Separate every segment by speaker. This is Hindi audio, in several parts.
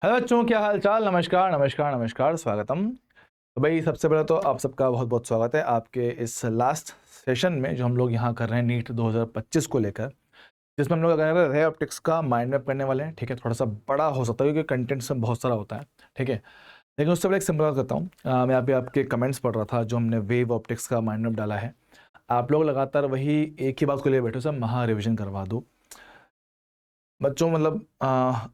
Speaker 1: हेलो बच्चों, क्या हाल चाल। नमस्कार नमस्कार नमस्कार, स्वागतम। तो भाई सबसे पहले तो आप सबका बहुत बहुत स्वागत है आपके इस लास्ट सेशन में जो हम लोग यहाँ कर रहे हैं नीट 2025 को लेकर, जिसमें हम लोग अगर रे ऑप्टिक्स का माइंड मैप करने वाले हैं। ठीक है, थोड़ा सा बड़ा हो सकता है क्योंकि कंटेंट सब बहुत सारा होता है। ठीक है, लेकिन उससे पहले एक सिंपल बात करता हूँ। मैं यहाँ पे आपके कमेंट्स पढ़ रहा था जो हमने वेव ऑप्टिक्स का माइंड मैप डाला है। आप लोग लगातार वही एक ही बात को लिए बैठे हो, सब महा रिविजन करवा दो बच्चों। मतलब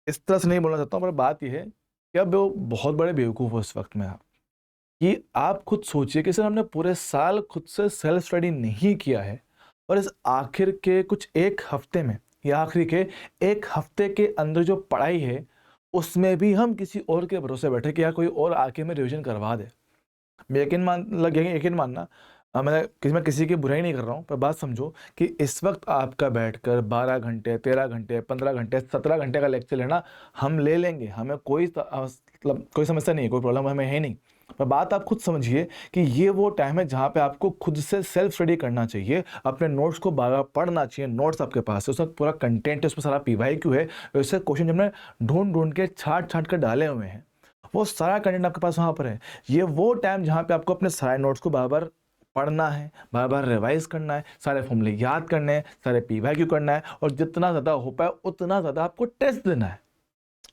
Speaker 1: इस तरह से नहीं बोलना चाहता हूँ, पर बात यह है कि अब वो बहुत बड़े बेवकूफ़ हो इस वक्त में आप, कि आप खुद सोचिए कि सर हमने पूरे साल खुद से सेल्फ स्टडी नहीं किया है, और इस आखिर के कुछ एक हफ्ते में या आखिरी के एक हफ्ते के अंदर जो पढ़ाई है उसमें भी हम किसी और के भरोसे बैठे कि यार कोई और आके में रिविजन करवा दे। यकीन मानना, मैं किसी की बुराई नहीं कर रहा हूँ, पर बात समझो कि इस वक्त आपका बैठकर 12 घंटे 13 घंटे 15 घंटे 17 घंटे का लेक्चर लेना हम ले लेंगे, हमें मतलब कोई समस्या नहीं है, कोई प्रॉब्लम हमें है नहीं। पर बात आप खुद समझिए कि ये वो टाइम है जहाँ पे आपको खुद से सेल्फ स्टडी करना चाहिए, अपने नोट्स को बार बार पढ़ना चाहिए। नोट्स आपके पास है, उसमें पूरा कंटेंट है, उसमें सारा PYQ है, वैसे क्वेश्चन हमने ढूंढ ढूंढ के छाट छाट कर डाले हुए हैं, वो सारा कंटेंट आपके पास वहाँ पर है। ये वो टाइम जहाँ पे आपको अपने सारे नोट्स को बार बार पढ़ना है, बार बार रिवाइज करना है, सारे फॉर्मूले याद करने हैं, सारे PYQ करना है, और जितना ज़्यादा हो पाए उतना ज़्यादा आपको टेस्ट देना है।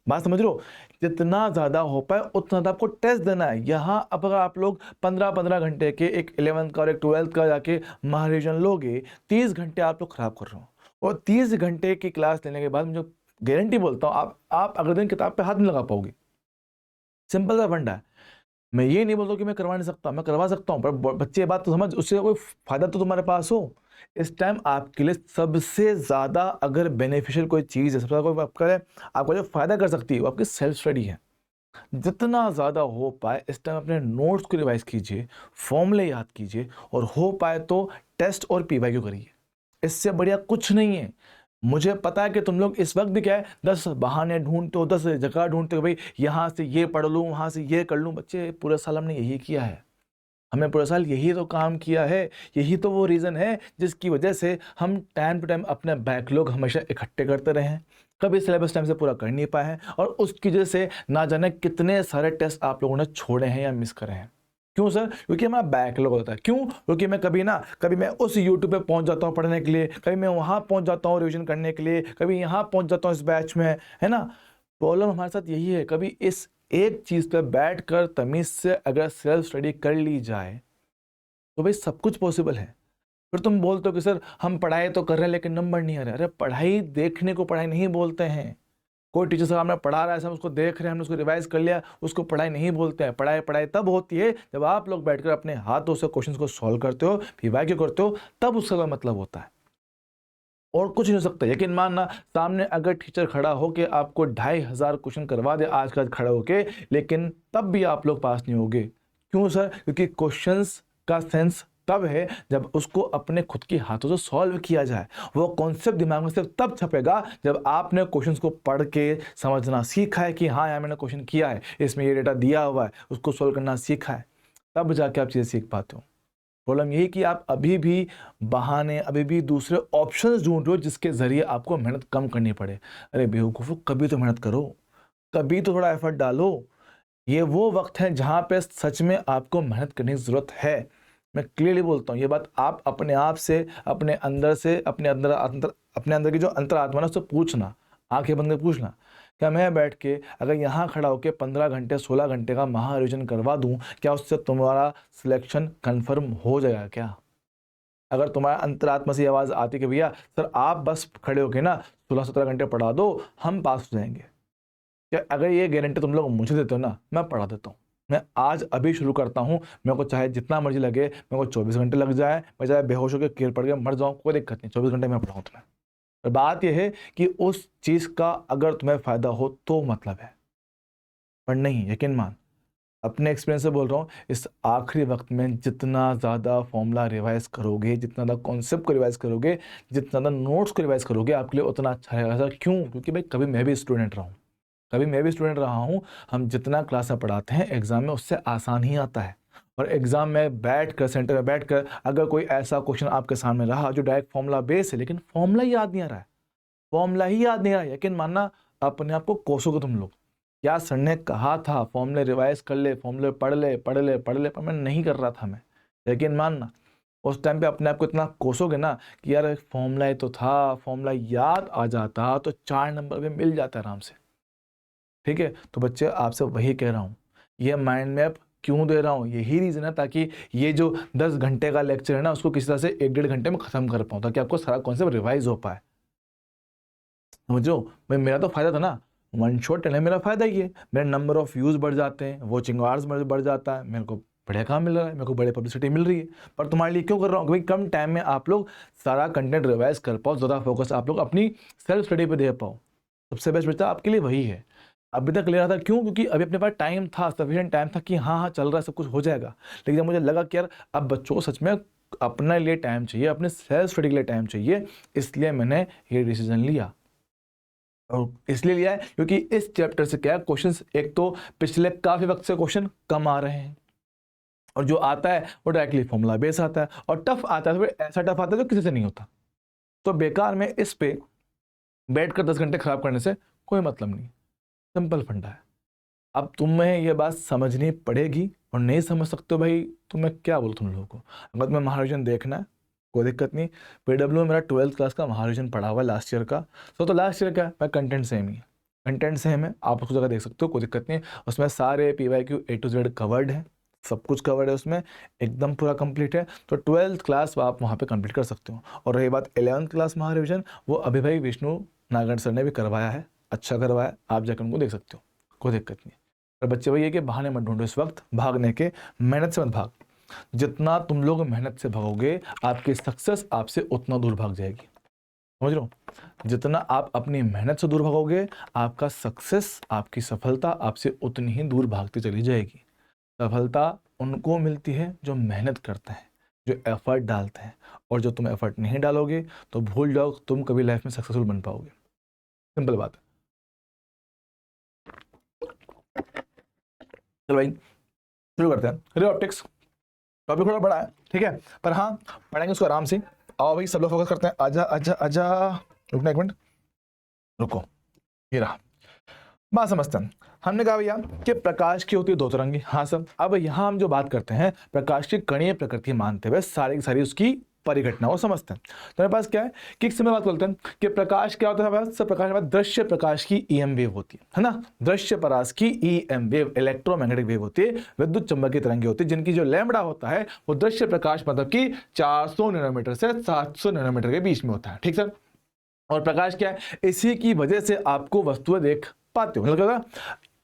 Speaker 1: बात समझ लो, जितना ज़्यादा हो पाए उतना ज़्यादा आपको टेस्ट देना है। यहाँ अब अगर आप लोग 15-15 घंटे के एक 11th का और एक 12th का जाके महारिजन लोगे, 30 घंटे आप लोग खराब कर रहे हो। और 30 घंटे की क्लास लेने के बाद मुझे गारंटी बोलता हूँ आप अगले दिन किताब पे हाथ नहीं लगा पाओगे। सिंपल सा फंडा है। मैं ये नहीं बोलता कि मैं करवा नहीं सकता, मैं करवा सकता हूँ, पर बच्चे बात तो समझ, उससे कोई फायदा तो तुम्हारे पास हो। इस टाइम आपके लिए सबसे ज़्यादा अगर बेनिफिशियल कोई चीज़ है, सबसे ज़्यादा कोई आपका जो फायदा कर सकती है वो आपकी सेल्फ स्टडी है। जितना ज़्यादा हो पाए इस टाइम अपने नोट्स को रिवाइज कीजिए, फॉर्मूले याद कीजिए, और हो पाए तो टेस्ट और PYQ करिए। इससे बढ़िया कुछ नहीं है। मुझे पता है कि तुम लोग इस वक्त भी क्या है, 10 बहाने ढूंढते हो, 10 जगह ढूंढते हो, भाई यहाँ से ये पढ़ लूँ, वहाँ से ये कर लूँ। बच्चे, पूरे साल हमने यही किया है, हमने पूरे साल यही तो काम किया है। यही तो वो रीज़न है जिसकी वजह से हम टाइम टू टाइम अपने बैकलॉग हमेशा इकट्ठे करते रहे हैं, कभी सिलेबस टाइम से पूरा कर नहीं पाए हैं, और उसकी वजह से ना जाने कितने सारे टेस्ट आप लोगों ने छोड़े हैं या मिस करे हैं। क्यों सर? क्योंकि हमारा बैकलॉग होता है। क्यों? क्योंकि मैं कभी मैं उस यूट्यूब पे पहुंच जाता हूँ पढ़ने के लिए, कभी मैं वहाँ पहुंच जाता हूँ रिविजन करने के लिए, कभी यहाँ पहुंच जाता हूँ इस बैच में, है ना। प्रॉब्लम हमारे साथ यही है, कभी इस एक चीज़ पे बैठ कर तमीज़ से अगर सेल्फ स्टडी कर ली जाए तो भाई सब कुछ पॉसिबल है। फिर तुम बोलते हो कि सर हम पढ़ाई तो कर रहे हैं लेकिन नंबर नहीं आ रहे। अरे पढ़ाई देखने को पढ़ाई नहीं बोलते हैं। कोई टीचर साहब हमें पढ़ा रहा है, हम उसको देख रहे हैं, हमने उसको रिवाइज कर लिया, उसको पढ़ाई नहीं बोलते हैं। पढ़ाई पढ़ाई तब होती है जब आप लोग बैठकर अपने हाथों से क्वेश्चंस को सॉल्व करते हो, PYQ करते हो, तब उसका कोई मतलब होता है। और कुछ नहीं हो सकता। यकीन मानना, सामने अगर टीचर खड़ा हो के आपको 2500 क्वेश्चन करवा दे आज का खड़ा होके, लेकिन तब भी आप लोग पास नहीं होगे। क्यों सर? क्योंकि क्वेश्चंस का सेंस तब है जब उसको अपने खुद के हाथों से सॉल्व किया जाए। वो कॉन्सेप्ट दिमाग में सिर्फ तब छपेगा जब आपने क्वेश्चंस को पढ़ के समझना सीखा है कि हाँ यार मैंने क्वेश्चन किया है, इसमें ये डेटा दिया हुआ है, उसको सॉल्व करना सीखा है, तब जाके आप चीज़ें सीख पाते हो। प्रॉब्लम यही कि आप अभी भी बहाने, अभी भी दूसरे ऑप्शंस ढूंढ रहे हो जिसके ज़रिए आपको मेहनत कम करनी पड़े। अरे बेवकूफ़ो, कभी तो मेहनत करो, कभी तो थोड़ा एफर्ट डालो। ये वो वक्त है जहाँ पे सच में आपको मेहनत करने की ज़रूरत है। मैं क्लियरली बोलता हूँ ये बात। आप अपने आप से, अपने अंदर से, अपने अंदर की जो अंतरात्मा है उससे पूछना, आंखें बंद करके पूछना, क्या मैं बैठ के अगर यहाँ खड़ा होकर 15 घंटे 16 घंटे का महारिविजन करवा दूँ, क्या उससे तुम्हारा सिलेक्शन कन्फर्म हो जाएगा क्या? अगर तुम्हारा अंतरात्मा से आवाज़ आती कि भैया सर आप बस खड़े होके ना 16-17 घंटे पढ़ा दो, हम पास हो जाएंगे, क्या अगर ये गारंटी तुम लोग मुझे देते हो ना, मैं पढ़ा देता हूँ। मैं आज अभी शुरू करता हूँ, मेरे को चाहे जितना मर्जी लगे, मेरे को 24 घंटे लग जाए, मैं चाहे बेहोश होकर कील पड़ के मर जाऊँ, कोई दिक्कत नहीं, 24 घंटे मैं पढ़ाऊँ तुम्हें। पर बात यह है कि उस चीज़ का अगर तुम्हें फ़ायदा हो तो मतलब है, पर नहीं। यकीन मान, अपने एक्सपीरियंस से बोल रहा हूँ, इस आखिरी वक्त में जितना ज़्यादा फॉर्मूला रिवाइज करोगे, जितना ज़्यादा कॉन्सेप्ट को रिवाइज करोगे, जितना ज़्यादा नोट्स को रिवाइज करोगे, आपके लिए उतना अच्छा रहेगा। सर क्यों? क्योंकि भाई कभी मैं भी स्टूडेंट रहा हूँ, हम जितना क्लास में पढ़ाते हैं एग्जाम में उससे आसान ही आता है। और एग्जाम में बैठ कर, सेंटर में बैठ कर, अगर कोई ऐसा क्वेश्चन आपके सामने रहा जो डायरेक्ट फॉर्मूला बेस है, लेकिन फॉर्मूला ही याद नहीं आ रहा है, यकीन मानना अपने आप को कोसोगे तुम लोग। क्या सर ने कहा था फॉर्मूले रिवाइज कर ले, फॉर्मूले पढ़ ले पढ़ ले पढ़ ले, पर मैं नहीं कर रहा था। मैं लेकिन मानना उस टाइम पे अपने आप को इतना कोसोगे ना कि यार फॉर्मूला ही तो था, फॉर्मूला याद आ जाता तो 4 नंबर पे मिल जाता आराम से। ठीक है, तो बच्चे आपसे वही कह रहा हूँ, ये माइंड मैप क्यों दे रहा हूँ, यही रीज़न है ताकि ये जो 10 घंटे का लेक्चर है ना उसको किसी तरह से 1-1.5 घंटे में ख़त्म कर पाऊँ, ताकि आपको सारा कॉन्सेप्ट रिवाइज हो पाए। समझो भाई, मेरा तो फायदा था ना, वन शॉट है मेरा फायदा ही है, मेरे नंबर ऑफ व्यूज़ बढ़ जाते हैं, वॉचिंग आवर्स बढ़ जाता है, मेरे को बढ़िया काम मिल रहा है, मेरे को बड़े पब्लिसिटी मिल रही है। पर तुम्हारे लिए क्यों कर रहा हूँ, क्योंकि कम टाइम में आप लोग सारा कंटेंट रिवाइज कर पाओ, ज़्यादा फोकस आप लोग अपनी सेल्फ स्टडी पे दे पाओ। सबसे बेस्ट बेटा आपके लिए वही है। अभी तक ले रहा था क्यों, क्योंकि अभी अपने पास टाइम था, सफिशिएंट टाइम था कि हाँ चल रहा है, सब कुछ हो जाएगा। लेकिन जब मुझे लगा कि यार अब बच्चों को सच में अपने लिए टाइम चाहिए, अपने सेल्फ स्टडी के लिए टाइम चाहिए, इसलिए मैंने ये डिसीजन लिया। और इसलिए लिया है क्योंकि इस चैप्टर से क्या क्वेश्चंस, एक तो पिछले काफ़ी वक्त से क्वेश्चन कम आ रहे हैं, और जो आता है वो डायरेक्टली फॉर्मूला बेस आता है, और टफ आता है तो फिर ऐसा टफ आता है जो किसी से नहीं होता। तो बेकार में इस पे बैठ कर 10 घंटे खराब करने से कोई मतलब नहीं। सिंपल फंडा है। अब तुम्हें ये बात समझनी पड़ेगी, और नहीं समझ सकते हो भाई तो मैं क्या बोलूँ तुम लोगों को। अगर तुम्हें महारिविजन देखना है कोई दिक्कत नहीं, PW में मेरा 12th क्लास का महारिविजन पढ़ा हुआ है लास्ट ईयर का। तो लास्ट ईयर का मैं कंटेंट सेम ही है, कंटेंट सेम है, आप उसको जगह देख सकते हो, कोई दिक्कत नहीं। उसमें सारे PYQ A to Z covered है, सब कुछ कवर्ड है उसमें, एकदम पूरा कंप्लीट है। तो 12th क्लास आप वहाँ पे कंप्लीट कर सकते हो। और रही बात 11th क्लास महारिविजन, वो अभी भाई विष्णु नागड़ सर ने भी करवाया है, अच्छा करवाया, आप जाकर उनको देख सकते हो, कोई दिक्कत नहीं। पर बच्चे भाई ये कि बहाने मत ढूंढो इस वक्त भागने के, मेहनत से मत भाग। जितना तुम लोग मेहनत से भागोगे आपकी सक्सेस आपसे उतना दूर भाग जाएगी, समझ लो। जितना आप अपनी मेहनत से दूर भागोगे आपका सक्सेस, आपकी सफलता आपसे उतनी ही दूर भागती चली जाएगी। सफलता उनको मिलती है जो मेहनत करते हैं, जो एफर्ट डालते हैं, और जो तुम एफर्ट नहीं डालोगे तो भूल जाओ तुम कभी लाइफ में सक्सेसफुल बन पाओगे। सिंपल बात है। चलो भाई शुरू करते हैं। रे ऑप्टिक्स टॉपिक थोड़ा बड़ा है, ठीक है, पर हाँ पढ़ेंगे उसको आराम से। आओ भाई सब लोग फोकस करते हैं। आजा आजा आजा, रुकना एक मिनट, रुको, ये रहा। बात समझते हैं। हमने कहा भैया कि प्रकाश की होती है 2 तरंगी। हाँ सर, अब यहाँ हम जो बात करते हैं प्रकाश की कणीय प्रकृति मानते हुए सारी की सारी उसकी परिघटनाओं समझते हैं। तो मेरे पास क्या है कि एक समय बात करते हैं कि प्रकाश क्या होता है। सब प्रकाश में दृश्य प्रकाश की EM वेव होती है ना, दृश्य प्रकाश की EM वेव इलेक्ट्रोमैग्नेटिक वेव होती है, विद्युत चुंबकीय तरंगे होती है, जिनकी जो लैम्बडा होता है वो दृश्य प्रकाश मतलब कि 400 नैनोमीटर से 700 नैनोमीटर के बीच में होता है, ठीक सर। और प्रकाश क्या है, इसी की वजह से आपको वस्तुएं देख पाते हो। मतलब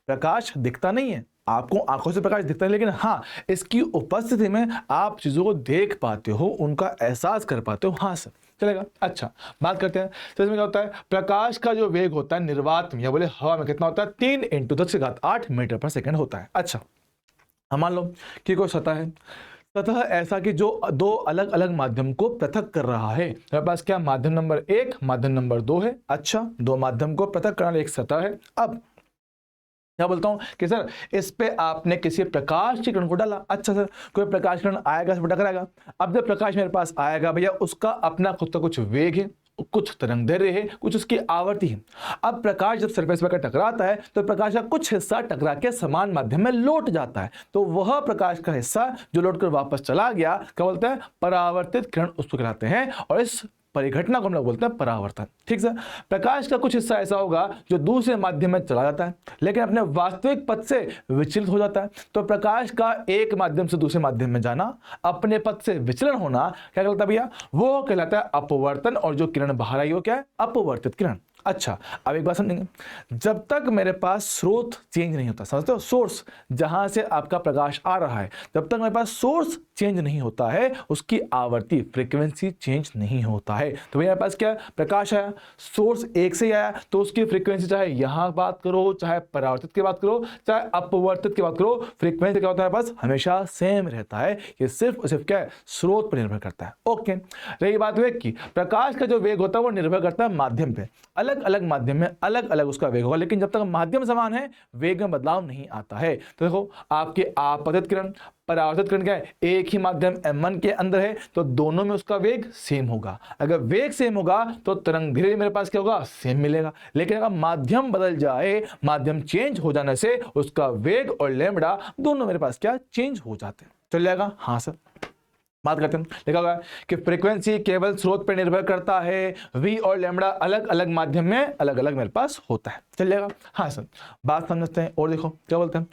Speaker 1: प्रकाश दिखता नहीं है आपको, आंखों से प्रकाश दिखता है, लेकिन हाँ इसकी उपस्थिति में आप चीजों को देख पाते हो, उनका एहसास कर पाते हो। हाँ सर चलेगा। अच्छा बात करते हैं तो इसमें क्या होता है, प्रकाश का जो वेग होता है निर्वात में या बोले हवा में कितना होता है, 3 × 10⁸ मीटर पर सेकंड होता है। अच्छा हम मान लो कि कोई सतह है, सतह ऐसा कि जो 2 अलग अलग माध्यम को पृथक कर रहा है। मेरे पास क्या माध्यम नंबर 1 माध्यम नंबर 2 है। अच्छा 2 माध्यम को पृथक करने वाली एक सतह है। अब क्या बोलता हूं कि सर इस पे आपने किसी प्रकाश की किरण को डाला। अच्छा सर कोई प्रकाश किरण आएगा, इस पर टकराएगा। अब जब प्रकाश मेरे पास आएगा भैया उसका अपना खुद का कुछ वेग है, कुछ तरंगदैर्घ्य है, कुछ उसकी आवर्ती है। अब प्रकाश जब सरफेस पर टकराता है तो प्रकाश का कुछ हिस्सा टकरा के समान माध्यम में लौट जाता है। तो वह प्रकाश का हिस्सा जो लौट कर वापस चला गया क्या बोलते हैं, परावर्तित किरण उसको कहलाते हैं। और इस परिघटना को हम लोग बोलते हैं परावर्तन, ठीक सर। प्रकाश का कुछ हिस्सा ऐसा होगा जो दूसरे माध्यम में चला जाता है लेकिन अपने वास्तविक पथ से विचलित हो जाता है। तो प्रकाश का एक माध्यम से दूसरे माध्यम में जाना, अपने पथ से विचलन होना क्या कहलाता है भैया, वो कहलाता है अपवर्तन। और जो किरण बाहर आई वो क्या है, अपवर्तित किरण। अच्छा अब एक बात समझेंगे, जब तक मेरे पास स्रोत चेंज नहीं होता, समझते हो, सोर्स जहां से आपका प्रकाश आ रहा है, जब तक मेरे पास सोर्स चेंज नहीं होता है उसकी आवर्ती फ्रीक्वेंसी चेंज नहीं होता है। तो मेरे पास क्या प्रकाश आया, सोर्स एक से ही आया तो उसकी फ्रीक्वेंसी चाहे यहां बात करो, चाहे परावर्तित की बात करो, चाहे अपवर्तित की बात करो, फ्रीक्वेंसी क्या होता है पास हमेशा सेम रहता है। ये सिर्फ और सिर्फ क्या है, स्रोत पर निर्भर करता है। ओके रही बात वेग की, प्रकाश का जो वेग होता है वो निर्भर करता है माध्यम पे। अलग अलग अलग माध्यम में अलग अलग उसका वेग होगा, लेकिन जब तक माध्यम समान है वेग में बदलाव नहीं आता है। तो देखो आपकी आपतित किरण परावर्तित किरण क्या है, एक ही माध्यम m1 के अंदर है तो दोनों में उसका वेग सेम होगा। अगर वेग सेम होगा तो तरंग धीरे मेरे पास क्या होगा, सेम मिलेगा। लेकिन अगर माध्यम बदल जाए, माध्यम चेंज हो जाने से उसका वेग और लैम्बडा दोनों मेरे पास क्या चेंज हो जाते हैं। चल जाएगा, हाँ सर। बात करते हैं, लिखा हुआ है कि फ्रीक्वेंसी केवल स्रोत पर निर्भर करता है, v और लैम्बडा अलग अलग माध्यम में अलग अलग मेरे पास होता है। चलिएगा, हाँ सर। बात समझते हैं और देखो क्या बोलते हैं,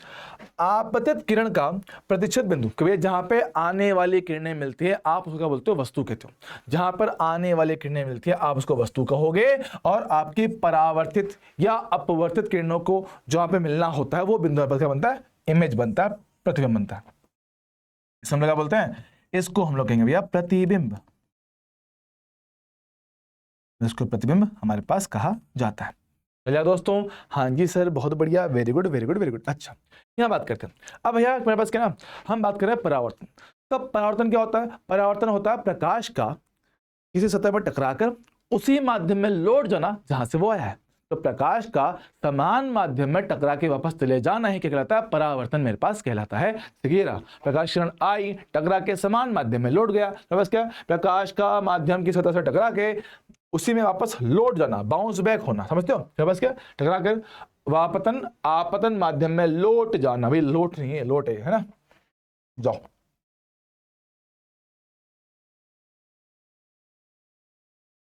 Speaker 1: आपतित किरण का प्रतिशत बिंदु कभी जहां पे आने वाली किरणें मिलती है आप उसको क्या बोलते हो, वस्तु कहते हो। जहां पर आने वाली किरणें मिलती है आप उसको वस्तु कहोगे, और आपकी परावर्तित या अपवर्तित किरणों को जहां पे मिलना होता है वो बिंदु पर क्या बनता है, इमेज बनता है, प्रतिबिंब बनता है। समझ क्या बोलते हैं, इसको हम लोग कहेंगे भैया प्रतिबिंब। इसको प्रतिबिंब हमारे पास कहा जाता है। चलिए दोस्तों, हाँ जी सर, बहुत बढ़िया, very good very good very good. अच्छा, यहाँ बात करते हैं अब भैया मेरे पास क्या ना, हम बात कर रहे हैं परावर्तन। तो परावर्तन क्या होता है, परावर्तन होता है प्रकाश का किसी सतह पर टकराकर उसी माध्यम में लौट जाना जहां से वो आया है। तो प्रकाश का समान माध्यम में टकरा के वापस चले जाना ही क्या कहलाता है, परावर्तन मेरे पास कहलाता है। देखिए प्रकाश किरण आई, टकरा के समान माध्यम में लौट गया, तो बस क्या, प्रकाश का माध्यम की सतह से टकरा के उसी में वापस लौट जाना, बाउंस बैक होना, समझते हो। तो बस क्या, टकरा कर वापतन आपतन माध्यम में लौट जाना, भाई लौट नहीं है, लौट है ना। जाओ,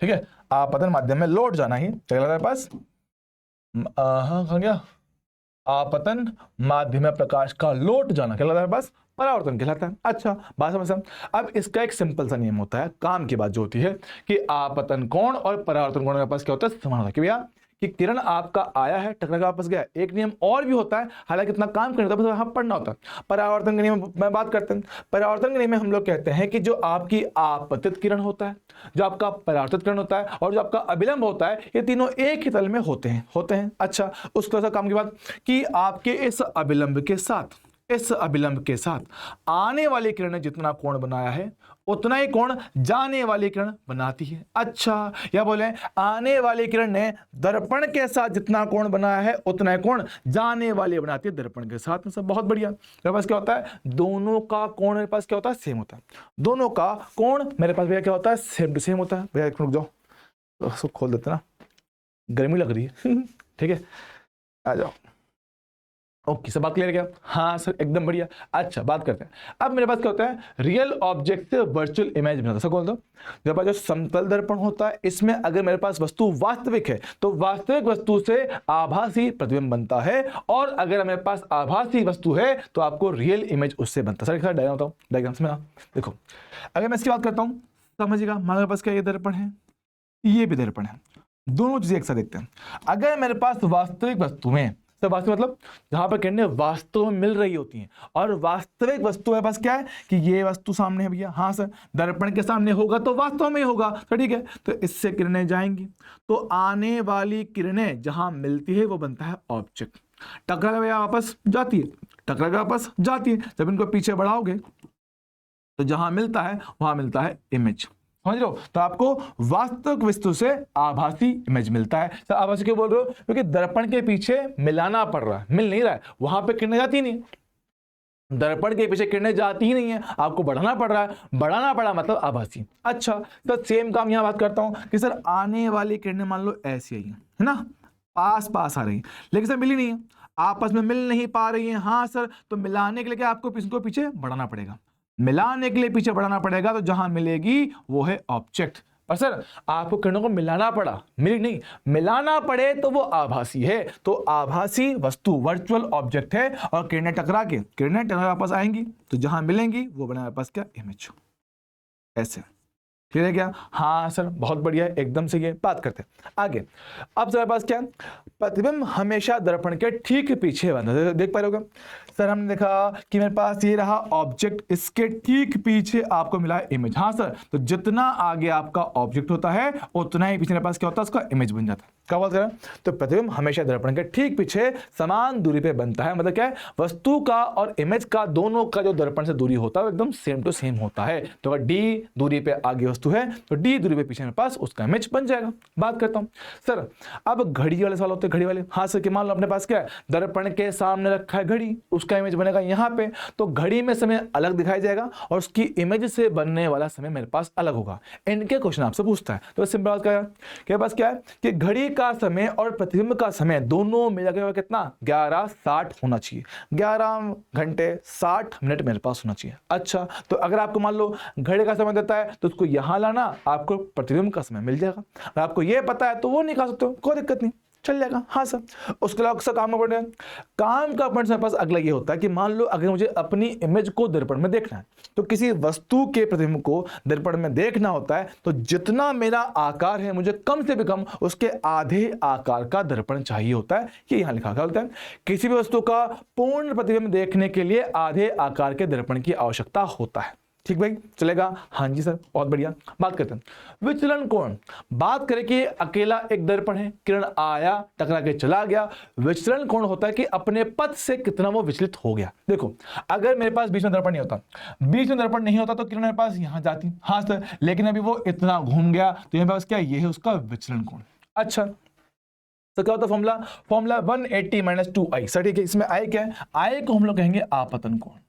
Speaker 1: ठीक है, आपतन माध्यम में लौट जाना ही क्या कहलाता है पास, हाँ कहाँ गया, आपतन माध्यम में प्रकाश का लौट जाना क्या कहलाता है पास, परावर्तन कहलाता है। अच्छा, बात समझ। अब इसका एक सिंपल सा नियम होता है, काम की बात जो होती है कि आपतन कोण और परावर्तन कोण के पास क्या होता है, समान होता है। कि भैया कि किरण आपका आया है, टकरा के वापस गया। एक नियम और भी होता है, हालांकि इतना काम करना होता है, बस वहां पढ़ना होता है। परावर्तन के नियम में बात करते हैं। परावर्तन के नियम में हम लोग कहते हैं कि जो आपकी आपतित किरण होता है, जो आपका परावर्तित किरण होता है और जो आपका अभिलंब होता है, ये तीनों एक ही तल में होते हैं। अच्छा, उस तरह काम की बात कि आपके इस अभिलंब के साथ आने वाली किरण ने जितना कोण बनाया है उतना ही कोण जाने वाली किरण बनाती है। अच्छा, या बोले आने वाली किरण ने दर्पण के साथ जितना कोण बनाया है उतना ही कोण जाने वाली बनाती है दर्पण के साथ। सब बहुत बढ़िया। मेरे पास क्या होता है, दोनों का कोण मेरे पास क्या होता है, सेम होता है। दोनों का कोण मेरे पास भैया क्या होता है, सेम टू सेम होता है। भैया रुक जाओ, उसको खोल देते ना, गर्मी लग रही है। ठीक है, आ जाओ। ओके, सब बात क्लियर क्या, हाँ सर एकदम बढ़िया। अच्छा, बात करते हैं अब मेरे पास क्या होता है, रियल ऑब्जेक्ट से वर्चुअल इमेज बनाता है। सब बोल दो, मेरे पास जो समतल दर्पण होता है इसमें अगर मेरे पास वस्तु वास्तविक है तो वास्तविक वस्तु से आभासी प्रतिबिंब बनता है, और अगर मेरे पास आभासी वस्तु है तो आपको रियल इमेज उससे बनता है। सर डायग्राम बताओ, डायग्राम्स में ना देखो, अगर मैं इसकी बात करता हूँ समझिएगा, मेरे पास क्या ये दर्पण है, ये भी दर्पण है, दोनों चीजें एक साथ देखते हैं। अगर मेरे पास वास्तविक वस्तुएं, तो वास्तविक मतलब जहां पर किरणें वास्तव में मिल रही होती हैं, और वास्तविक वस्तु है पास क्या है कि ये वस्तु सामने है भैया, हाँ सर, दर्पण के सामने होगा तो वास्तव में होगा, तो ठीक है, तो इससे किरणें जाएंगी, तो आने वाली किरणें जहां मिलती है वो बनता है ऑब्जेक्ट। टकरा के भैया वापस जाती है, टकरा के वापस जाती है, जब इनको पीछे बढ़ाओगे तो जहां मिलता है वहां मिलता है इमेज। समझ लो, तो आपको वास्तविक वस्तु से आभासी इमेज मिलता है। सर आभासी क्यों बोल रहे हो, क्योंकि दर्पण के पीछे मिलाना पड़ रहा है, मिल नहीं रहा है, वहां पे किरणें जाती नहीं, दर्पण के पीछे किरणें जाती ही नहीं है, आपको बढ़ाना पड़ रहा है, बढ़ाना पड़ा मतलब आभासी। अच्छा, तो सेम काम यहां बात करता हूं कि सर आने वाली किरणें मान लो ऐसी आई है ना, पास पास आ रही है, लेकिन सर मिली नहीं है, आपस में मिल नहीं पा रही है। हाँ सर, तो मिलाने के लिए क्या आपको इसको पीछे बढ़ाना पड़ेगा, मिलाने के लिए पीछे बढ़ाना पड़ेगा, तो जहां मिलेगी वो है ऑब्जेक्ट। पर सर आपको किरणों को मिलाना पड़ा, मिली नहीं, मिलाना पड़े तो वो आभासी है, तो आभासी वस्तु वर्चुअल ऑब्जेक्ट है, और किरणें टकरा वापस आएंगी, तो जहां मिलेंगी वो बना पास क्या, इमेज। ऐसे क्लियर है क्या, हाँ सर बहुत बढ़िया, एकदम से। ये बात करते हैं आगे। अब सर पास क्या, प्रतिबिंब हमेशा दर्पण के ठीक पीछे बना, देख पा रहे होगा सर, हमने देखा कि मेरे पास ये रहा ऑब्जेक्ट, इसके ठीक पीछे आपको मिला है इमेज। हाँ सर, तो जितना आगे आपका ऑब्जेक्ट होता है उतना ही पीछे मेरे पास क्या होता है, उसका इमेज बन जाता है। क्या बात करें, तो प्रतिबिंब हमेशा दर्पण के ठीक पीछे समान दूरी पे बनता है, मतलब क्या है, वस्तु का और इमेज का दोनों का जो दर्पण से दूरी होता है वो एकदम सेम टू सेम होता है। तो अगर डी दूरी पे आगे वस्तु वस्तु है तो d दूरी पे पीछे मेरे पास उसका इमेज बन जाएगा। बात करता हूं सर, अब घड़ी वाले सवाल होते हैं, घड़ी वाले। हाँ सर, कि मान लो अपने पास क्या है, दर्पण के सामने रखा है घड़ी, उसका इमेज बनेगा यहाँ पे, तो घड़ी में समय अलग दिखाई जाएगा और उसकी इमेज से बनने वाला समय मेरे पास अलग होगा। इनके क्वेश्चन आपसे पूछता है तो सिंपल बात क्या है, के पास क्या है कि घड़ी का समय और प्रतिबिंब का समय दोनों मिला के कितना 11:60 होना चाहिए, 11 घंटे 60 मिनट मेरे पास होना चाहिए। अच्छा, तो अगर आपको मान लो घड़ी का समय देता है तो उसको यहां लाना, आपको प्रतिबिंब का समय मिल जाएगा। अगर आपको यह पता है तो वो निकाल सकते हो, कोई दिक्कत नहीं, चल जाएगा। हाँ सर, उसके अलावा अक्सर काम पड़ेगा। काम का पॉइंट मेरे पास अगला ये होता है कि मान लो अगर मुझे अपनी इमेज को दर्पण में देखना है, तो किसी वस्तु के प्रतिबिंब को दर्पण में देखना होता है, तो जितना मेरा आकार है मुझे कम से भी कम उसके आधे आकार का दर्पण चाहिए होता है। ये यहां लिखा होता है, किसी भी वस्तु का पूर्ण प्रतिबिंब देखने के लिए आधे आकार के दर्पण की आवश्यकता होता है। ठीक भाई, चलेगा? हाँ जी सर, बहुत बढ़िया। बात करते हैं विचलन कोण। बात करें कि अकेला एक दर्पण है, किरण आया टकरा के चला गया, विचलन कोण होता है कि अपने पथ से कितना वो विचलित हो गया। देखो, अगर मेरे पास बीच में दर्पण नहीं होता, बीच में दर्पण नहीं होता तो किरण मेरे पास यहां जाती। हाँ सर, लेकिन अभी वो इतना घूम गया तो मेरे पास क्या, ये है उसका विचलन कोण। अच्छा, तो क्या होता है फॉर्मूला 180 - 2i। सर ठीक है, इसमें i क्या है, i को हम लोग कहेंगे आपतन कोण।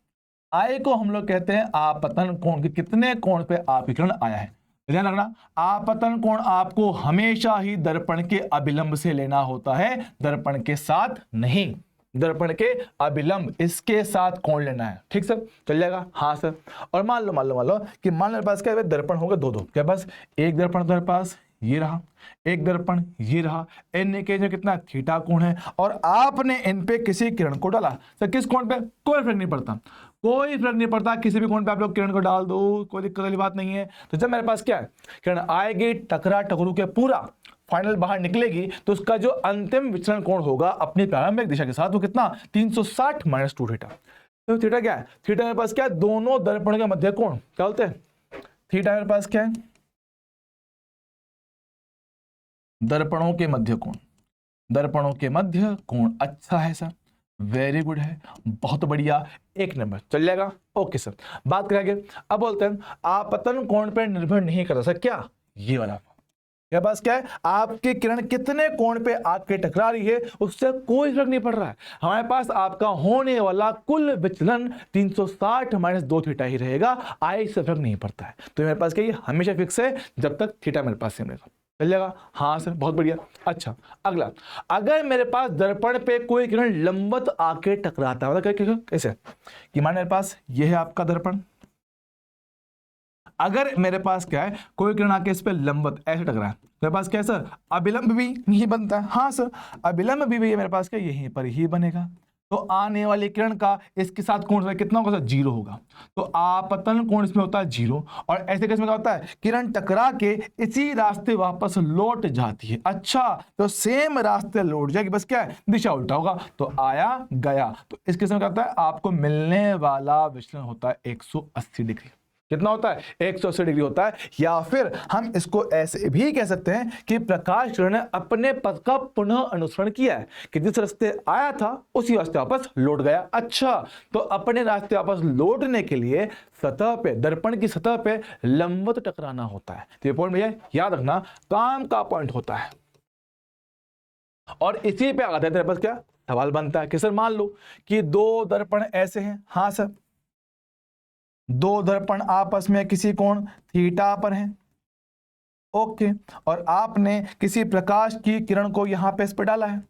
Speaker 1: I को हम लोग कहते हैं आपतन कोण, कि कितने कोण पे आपकिरण आया है। ध्यान रखना, आपतन कोण आपको हमेशा ही दर्पण के अभिलंब से लेना होता है, दर्पण के साथ नहीं। दर्पण के अभिलंब, इसके साथ कोण लेना है। ठीक सर, चल जाएगा? हाँ सर। और मान लो कि मान लो मेरे पास क्या है, दर्पण होगा दो, क्या पास एक दर्पण मेरे पास ये रहा, एक दर्पण ये रहा, इन के जो कितना थीटा कोण है, और आपने इन पे किसी किरण को डाला। सर किस कोण पे, कोई फर्क नहीं पड़ता, कोई फर्क नहीं पड़ता, किसी भी कोण पे आप लोग किरण को डाल दो, कोई दिक्कत वाली बात नहीं है। तो जब मेरे पास क्या है, किरण आएगी, टकरा टकरू के पूरा फाइनल बाहर निकलेगी, तो उसका जो अंतिम विचलन कोण होगा अपनी प्रारंभिक दिशा के साथ, वो कितना 360 - 2 थीटा। तो थीटा क्या है, थीटा मेरे पास क्या है, दोनों दर्पण के मध्य कोण। क्या बोलते हैं, थीटा मेरे पास क्या है, दर्पणों के मध्य कोण। दर्पणों के मध्य कोण, अच्छा है सर, वेरी गुड है, बहुत बढ़िया, 1 नंबर, चल जाएगा। ओके सर, बात करेंगे अब बोलते हैं आपतन कोण पर निर्भर नहीं करता। सर क्या, ये वाला क्या पास क्या है, आपकी किरण कितने कोण पे आके टकरा रही है उससे कोई फर्क नहीं पड़ रहा है। हमारे पास आपका होने वाला कुल विचलन 360 - 2 थीटा ही रहेगा, आई से फर्क नहीं पड़ता है। तो मेरे पास क्या, ये हमेशा फिक्स है जब तक थीटा मेरे पास सेम रहेगा। चल जाएगा? हाँ सर, बहुत बढ़िया। अच्छा, अगला, अगर मेरे पास दर्पण पे कोई किरण लंबवत आके टकराता है, मतलब कैसे, कि मान मेरे पास ये है आपका दर्पण, अगर मेरे पास क्या है, कोई किरण आके इस पे लंबवत ऐसे टकरा है, मेरे पास क्या है सर, अभिलंब भी यही बनता है। हाँ सर, अभिलंब भी मेरे पास क्या, यहीं पर ही बनेगा। तो आने वाली किरण का इसके साथ कोण कितना होगा, 0 होगा। तो आपतन कोण इसमें होता है 0, और ऐसे केस में क्या होता है, किरण टकरा के इसी रास्ते वापस लौट जाती है। अच्छा, तो सेम रास्ते लौट जाएगी, बस क्या है, दिशा उल्टा होगा, तो आया गया। तो इस केस में क्या होता है, आपको मिलने वाला विचलन होता है 180 डिग्री। कितना होता है, 180 डिग्री होता है। या फिर हम इसको ऐसे भी कह सकते हैं कि प्रकाश किरण ने अपने पथ का पुनः अनुसरण किया है, कि जिस रास्ते आया था उसी रास्ते वापस लौट गया। अच्छा, तो अपने रास्ते वापस लौटने के लिए सतह पे, दर्पण की सतह पे लंबवत टकराना होता है। तो ये पॉइंट भैया याद रखना, काम का पॉइंट होता है। और इसी पे आते हैं तेरे पास क्या सवाल बनता है कि सर मान लो कि 2 दर्पण ऐसे हैं। हाँ सर, 2 दर्पण आपस में किसी कोण थीटा पर हैं। ओके, और आपने किसी प्रकाश की किरण को यहां पे इस पर डाला है,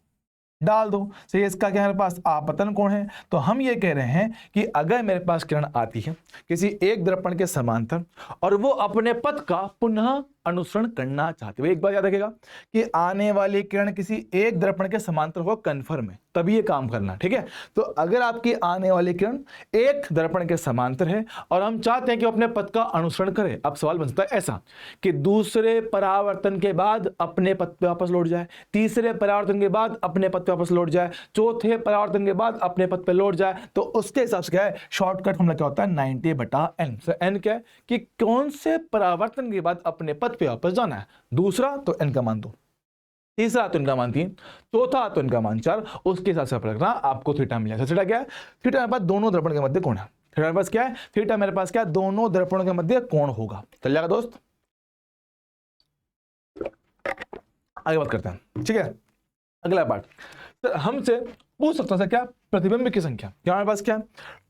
Speaker 1: डाल दो। सही, इसका क्या मेरे पास आपतन कोण है। तो हम ये कह रहे हैं कि अगर मेरे पास किरण आती है किसी एक दर्पण के समांतर और वो अपने पथ का पुनः अनुसरण करना चाहती है, एक बार याद रखिएगा कि आने वाली किरण किसी एक दर्पण के समांतर हो, कन्फर्म है, तभी ये काम करना। ठीक है, तो अगर आपकी आने वाली किरण एक दर्पण के समांतर है और हम चाहते हैं कि अपने पथ का अनुसरण करे, अब सवाल बनता है ऐसा कि दूसरे परावर्तन के बाद अपने पथ पे वापस लौट जाए, तीसरे परावर्तन के बाद अपने पथ पे वापस लौट जाए, चौथे परावर्तन के बाद अपने पथ पे लौट जाए, तो उसके हिसाब से क्या है, शॉर्टकट हमला क्या होता है, 90/n। सो n क्या है कि कौन से परावर्तन के बाद अपने पथ पे वापस जाना है। दूसरा तो n का मान 2, तीसरा तो इनका मान 3, चौथा तो इनका मान 4, उसके हिसाब से रखना, आपको थीटा मिलेगा। थीटा क्या है, थीटा मेरे पास दोनों दर्पण के मध्य कोण है। थीटा मेरे पास क्या है, थीटा मेरे पास क्या है, दोनों दर्पणों के मध्य कोण होगा। चल जाएगा दोस्त? आगे बात करते हैं, ठीक है। अगला पार्ट, सर हमसे पूछ सकता है क्या, प्रतिबिंब की संख्या, क्या हमारे पास क्या है,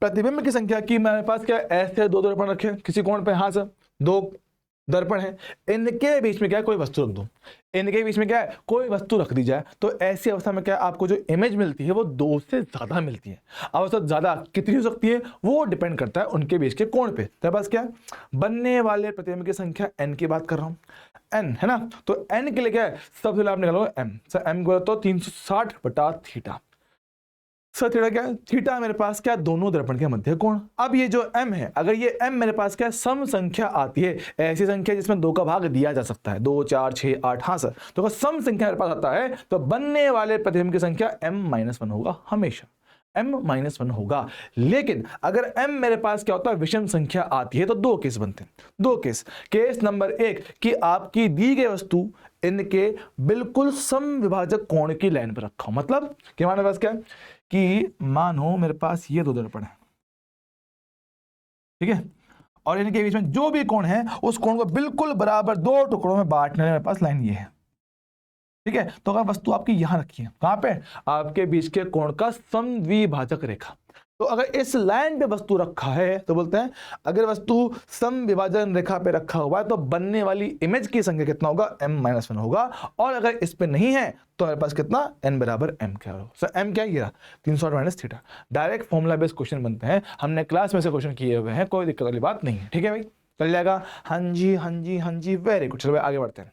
Speaker 1: प्रतिबिंब की संख्या की मेरे पास क्या है, ऐसे दो दर्पण रखे किसी कोण पे, हाँ सर दो दर्पण है, इनके बीच में क्या है, कोई वस्तु रख दो, इनके बीच में क्या है, कोई वस्तु रख दी जाए, तो ऐसी अवस्था में क्या है, आपको जो इमेज मिलती है वो दो से ज्यादा मिलती है। अवस्था ज्यादा कितनी हो सकती है, वो डिपेंड करता है उनके बीच के कोण पे। तेरे पास क्या है, बनने वाले प्रतिबिंब की संख्या n की बात कर रहा हूँ, n है ना, तो n के लिए क्या है, सबसे पहले आप निकालोगे m, सर m को तो 360 बटा थीटा, सर थीटा क्या है, थीटा मेरे पास क्या, दोनों दर्पण के मध्य कोण। अब ये जो m है, अगर ये m मेरे पास क्या सम संख्या आती है, ऐसी संख्या जिसमें दो का भाग दिया जा सकता है, 2 4 6 8, हाँ सर, तो अगर सम संख्या मेरे पास आता है तो बनने वाले प्रतिबिंब की संख्या m-1 होगा, हमेशा m-1 होगा। लेकिन अगर m मेरे पास क्या होता है, विषम संख्या आती है, तो दो केस बनते हैं, दो केस। केस नंबर 1 कि आपकी दी गई वस्तु इनके बिल्कुल समविभाजक कोण की लाइन पर रखा हो, मतलब कि हमारे पास क्या है कि मानो मेरे पास ये दो दर्पण है, ठीक है, और इनके बीच में जो भी कोण है उस कोण को बिल्कुल बराबर दो टुकड़ों में बांटने मेरे पास लाइन ये है, ठीक है। तो अगर वस्तु आपकी यहां रखी है, कहां पे, आपके बीच के कोण का समविभाजक रेखा, तो अगर इस लाइन पे वस्तु रखा है तो बोलते हैं अगर वस्तु समविभाजन रेखा पे रखा हुआ है तो बनने वाली इमेज की संख्या कितना होगा, m-1 होगा। और अगर इस पे नहीं है तो हमारे पास कितना, n बराबर m क्या होगा, सर m क्या है, ये 360 minus theta. Direct formula based question बनते हैं, हमने क्लास में से क्वेश्चन किए हुए हैं, कोई दिक्कत वाली बात नहीं है, ठीक है भाई, चल जाएगा। हाँ जी हाँ जी हाँ जी, वेरी गुड। चलो भाई आगे बढ़ते हैं।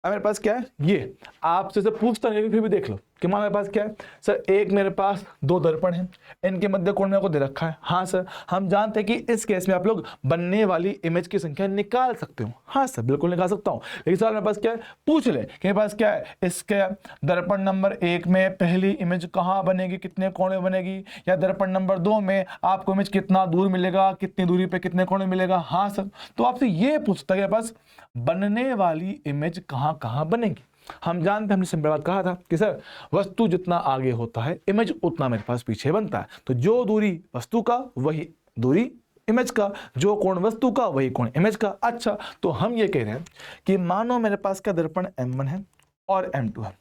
Speaker 1: अब मेरे पास क्या है, ये आपसे से पूछता नहीं फिर भी देख लो कि मेरे पास क्या है, सर एक मेरे पास दो दर्पण हैं, इनके मध्य कोण मेरे को दे रखा है, हाँ सर हम जानते हैं कि इस केस में आप लोग बनने वाली इमेज की संख्या निकाल सकते हो, हाँ सर बिल्कुल निकाल सकता हूँ। लेकिन सर मेरे पास क्या है, पूछ ले कि मेरे पास क्या है, इसके दर्पण नंबर 1 में पहली इमेज कहाँ बनेगी, कितने कोण में बनेगी, या दर्पण नंबर 2 में आपको इमेज कितना दूर मिलेगा, कितनी दूरी पे कितने कोण में मिलेगा, हाँ सर। तो आपसे ये पूछता है कि पास बनने वाली इमेज कहाँ कहाँ बनेगी। हम जानते हैं, हमने सिंपल बात कहा था कि सर वस्तु जितना आगे होता है इमेज उतना मेरे पास पीछे बनता है, तो जो दूरी वस्तु का वही दूरी इमेज का, जो कोण वस्तु का वही कोण इमेज का। अच्छा, तो हम ये कह रहे हैं कि मानो मेरे पास का दर्पण m1 है और m2 है,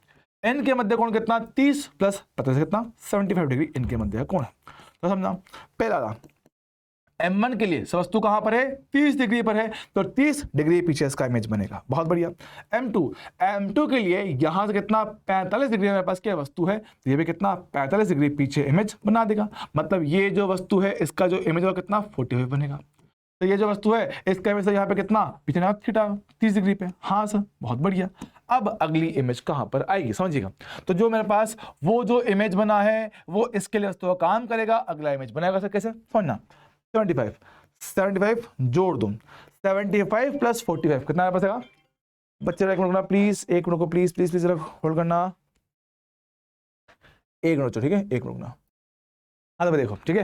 Speaker 1: n के मध्य कोण कितना, 30 प्लस पता से कितना 75 डिग्री इनके मध्य कोण है। तो समझना, पहला m1 के लिए वस्तु कहां पर है, 30 डिग्री पर है, तो 30 डिग्री पीछे इसका इमेज बनेगा, बहुत बढ़िया। m2 के लिए यहां से कितना 45 डिग्री मेरे पास क्या वस्तु है, तो ये भी कितना 45 डिग्री पीछे इमेज बना देगा, मतलब ये जो वस्तु है इसका जो इमेज होगा कितना 45 बनेगा। तो ये जो वस्तु है इसका इमेज यहाँ पे कितना पीछे ना थीटा 30 डिग्री पे, हाँ सर बहुत बढ़िया। अब अगली इमेज कहां पर आएगी समझिएगा, तो जो मेरे पास वो जो इमेज बना है वो इसके लिए वस्तु का काम करेगा, अगला इमेज बनाएगा। सर कैसे समझना, 75 जोड़ दो, 75 प्लस 45 कितना बचेगा, बच्चे एक मिनट प्लीज, एक मिनट को प्लीज प्लीज प्लीज होल्ड करना, एक मिनट, ठीक है एक मिनट ना। हाँ तो देखो ठीक है,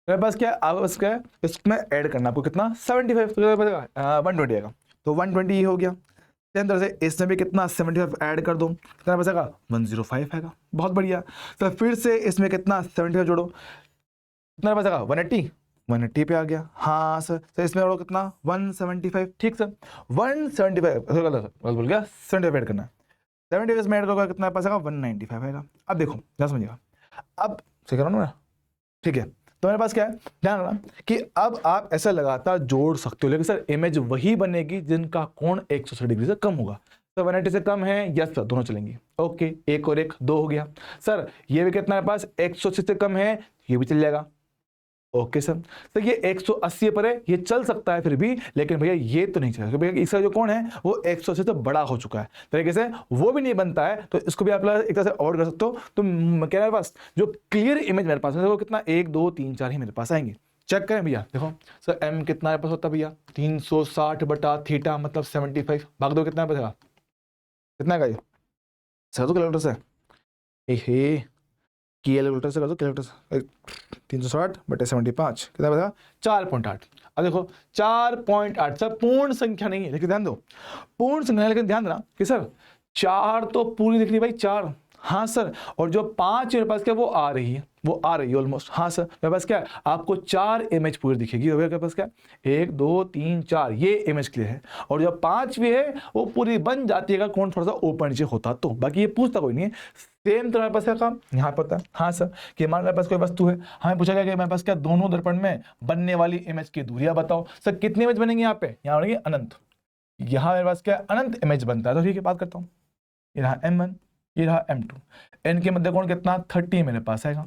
Speaker 1: मेरे पास क्या है, अब क्या है इसमें ऐड करना आपको कितना 75, तो बचेगा 120 आएगा, तो 120 ये हो गया। सेम तरह से इसमें भी कितना 75 ऐड कर दो, कितना बचेगा 105 आएगा, बहुत बढ़िया। तो फिर से इसमें कितना 75 जोड़ो, कितना बचेगा 180 पे आ गया, हाँ सर। तो इसमें और कितना 175, ठीक सर 175 बोल गया 75 ऐड करना है, 75 इसमें ऐड करोगे कितना पास आएगा 195 आएगा। अब देखो क्या समझिएगा, अब सही करो ना, ठीक है। तो मेरे पास क्या है, ध्यान रखना कि अब आप ऐसा लगातार जोड़ सकते हो, लेकिन सर इमेज वही बनेगी जिनका कोण 180 डिग्री से कम होगा। तो 180 से कम है, यस सर दोनों चलेंगे, ओके एक और एक दो हो गया। सर ये भी कितना मेरे पास 180 से कम है, ये भी चल जाएगा, ओके सर। तो ये 180 पर है, ये चल सकता है फिर भी, लेकिन भैया ये तो नहीं चलेगा, भैया इसका जो कोण है वो 180 से बड़ा हो चुका है, तरीके से वो भी नहीं बनता है, तो इसको भी आप एक तरह से और कर सकते हो। तो क्या मेरे पास जो क्लियर इमेज मेरे पास है वो कितना 1 2 3 4 ही मेरे पास आएंगे। चेक करें भैया, देखो सर m कितना मेरे पास होता है भैया 360 बटा थीटा मतलब 75, भाग दो कितना बचेगा, कितना का ये सर तो कैलकुलेटर से कैलकुलेटर से कर दो, कैलकुलेटर से 360 बटे 75 कितना बता 4.8। अब देखो 4.8 सर पूर्ण संख्या नहीं है, लेकिन ध्यान दो पूर्ण संख्या है, लेकिन ध्यान देना कि सर 4 तो पूरी दिख रही भाई 4, हाँ सर, और जो 5 मेरे पास क्या वो आ रही है, वो आ रही है ऑलमोस्ट। हाँ सर, मेरे पास क्या है, आपको 4 इमेज पूरी दिखेगी। मेरे पास क्या है, 1 2 3 4, ये इमेज क्लियर है। और जो 5वीं है वो पूरी बन जाती है, कौन थोड़ा सा ऊपर नीचे होता तो, बाकी ये पूछता कोई नहीं है। सेम तो मेरे पास क्या काम यहाँ पर होता है। हाँ सर, कि हमारे मेरे पास कोई वस्तु है, हमें पूछा गया कि मेरे पास क्या दोनों दर्पण में बनने वाली इमेज की दूरियां बताओ। सर कितनी इमेज बनेंगी यहाँ पे, यहाँ बनेगी अनंत। यहाँ मेरे पास क्या अनंत इमेज बनता है। तो ठीक है, बात करता हूँ। ये रहा M1, ये रहा M2। इनके मध्य कोण कितना 30 मेरे पास आएगा।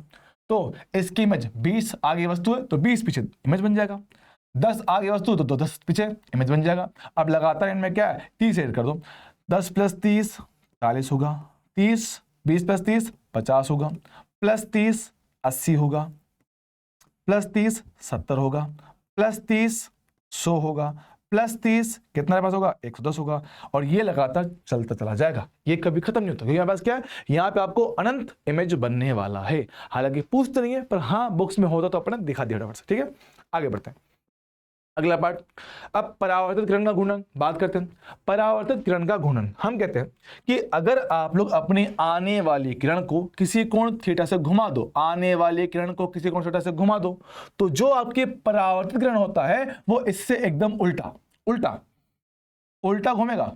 Speaker 1: तो इसकी इमेज 20 आगे वस्तु है तो 20 पीछे इमेज बन जाएगा, 10 आगे वस्तु तो 10 पीछे इमेज बन जाएगा। अब लगातार इनमें क्या है 30 ऐड कर दो, 10 + 30 40 होगा, 30 20 + 30 50 होगा, +30 80 होगा, +30 70 होगा, +30 100 होगा, +30 कितना मेरे पास होगा 110 होगा। और ये लगातार चलता चला जाएगा, ये कभी खत्म नहीं होता, क्योंकि हमारे पास क्या है, यहाँ पे आपको अनंत इमेज बनने वाला है। हालांकि पूछते नहीं है, पर हाँ बुक्स में होता तो अपने दिखा दिया फटाफट से। ठीक है, आगे बढ़ते हैं अगला पार्ट। अब परावर्तित किरण का घूर्णन बात करते हैं। परावर्तित किरण का घूर्णन हम कहते हैं कि अगर आप लोग अपनी आने वाली किरण को किसी कोण थीटा से घुमा दो, आने वाली किरण को किसी कोण थीटा से घुमा दो, तो जो आपकी परावर्तित किरण होता है वो इससे एकदम उल्टा उल्टा उल्टा घूमेगा।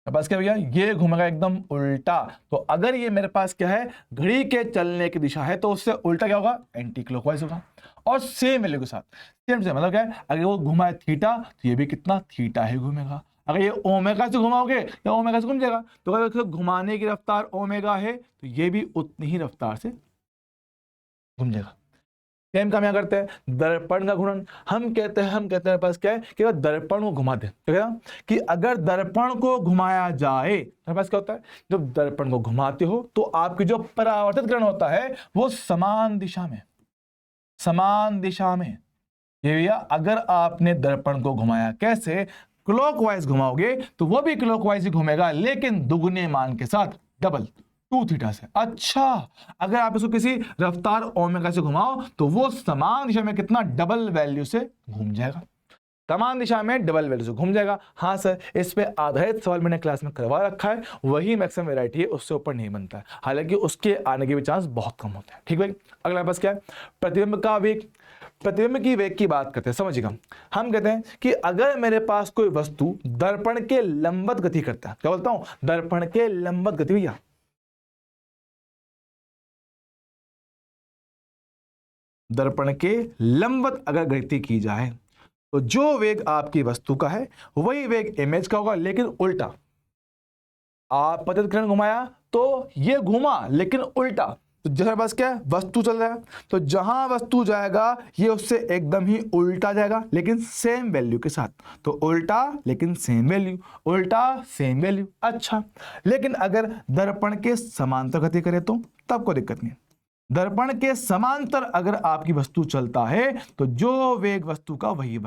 Speaker 1: मेरे पास क्या भैया, ये घूमेगा एकदम उल्टा। तो अगर ये मेरे पास क्या है, घड़ी के चलने की दिशा है, तो उससे उल्टा क्या होगा, एंटी क्लॉकवाइज होगा। और सेम वैल्यू के साथ सेम से मतलब क्या है, अगर वो घुमाए थीटा तो ये भी कितना थीटा ही घूमेगा। अगर ये ओमेगा से घुमाओगे या ओमेगा से घूम जाएगा, तो अगर घुमाने की रफ्तार ओमेगा है तो ये भी उतनी ही रफ्तार से घूम जाएगा। सेम काम यहाँ करते हैं दर्पण का घूर्णन। हम कहते हैं पास क्या है कि अगर दर्पण को घुमा दे, तो क्या कि अगर दर्पण को घुमाया जाए, मेरे पास क्या होता है, जब दर्पण को घुमाते हो तो आपकी जो परावर्तित किरण होता है वो समान दिशा में। ये भैया अगर आपने दर्पण को घुमाया कैसे, क्लॉकवाइज घुमाओगे तो वो भी क्लॉकवाइज ही घूमेगा, लेकिन दुगने मान के साथ, डबल 2 थीटा से। अच्छा, अगर आप इसको किसी रफ्तार ओमेगा से घुमाओ तो वो समान दिशा में कितना डबल वैल्यू से घूम जाएगा, समान दिशा में डबल वैल्यू से घूम जाएगा। हाँ सर, इस पे आधारित सवाल मैंने क्लास में करवा रखा है, वही मैक्सिमम वैरायटी है, उससे ऊपर नहीं बनता है, हालांकि उसके आने के भी चांस बहुत कम होते हैं। ठीक भाई, अगला पास क्या है, प्रतिबिंब का वेग। प्रतिबिंब की वेग की बात करते हैं, समझिएगा। हम कहते हैं कि अगर मेरे पास कोई वस्तु दर्पण के लंबवत गति करता है, क्या बोलता हूं, दर्पण के लंबवत गति, भैया दर्पण के लंबवत अगर गति की जाए तो जो वेग आपकी वस्तु का है वही वेग इमेज का होगा, लेकिन उल्टा। आप पतित किरण घुमाया तो ये घुमा लेकिन उल्टा। तो जैसे पास क्या है, वस्तु चल रहा है, तो जहां वस्तु जाएगा ये उससे एकदम ही उल्टा जाएगा, लेकिन सेम वैल्यू के साथ। तो उल्टा लेकिन सेम वैल्यू, उल्टा सेम वैल्यू। अच्छा, लेकिन अगर दर्पण के समांतर गति करे तो तब कोई दिक्कत नहीं। दर्पण के समांतर अगर आपकी वस्तु चलता है तो जो वेग वस्तु का वही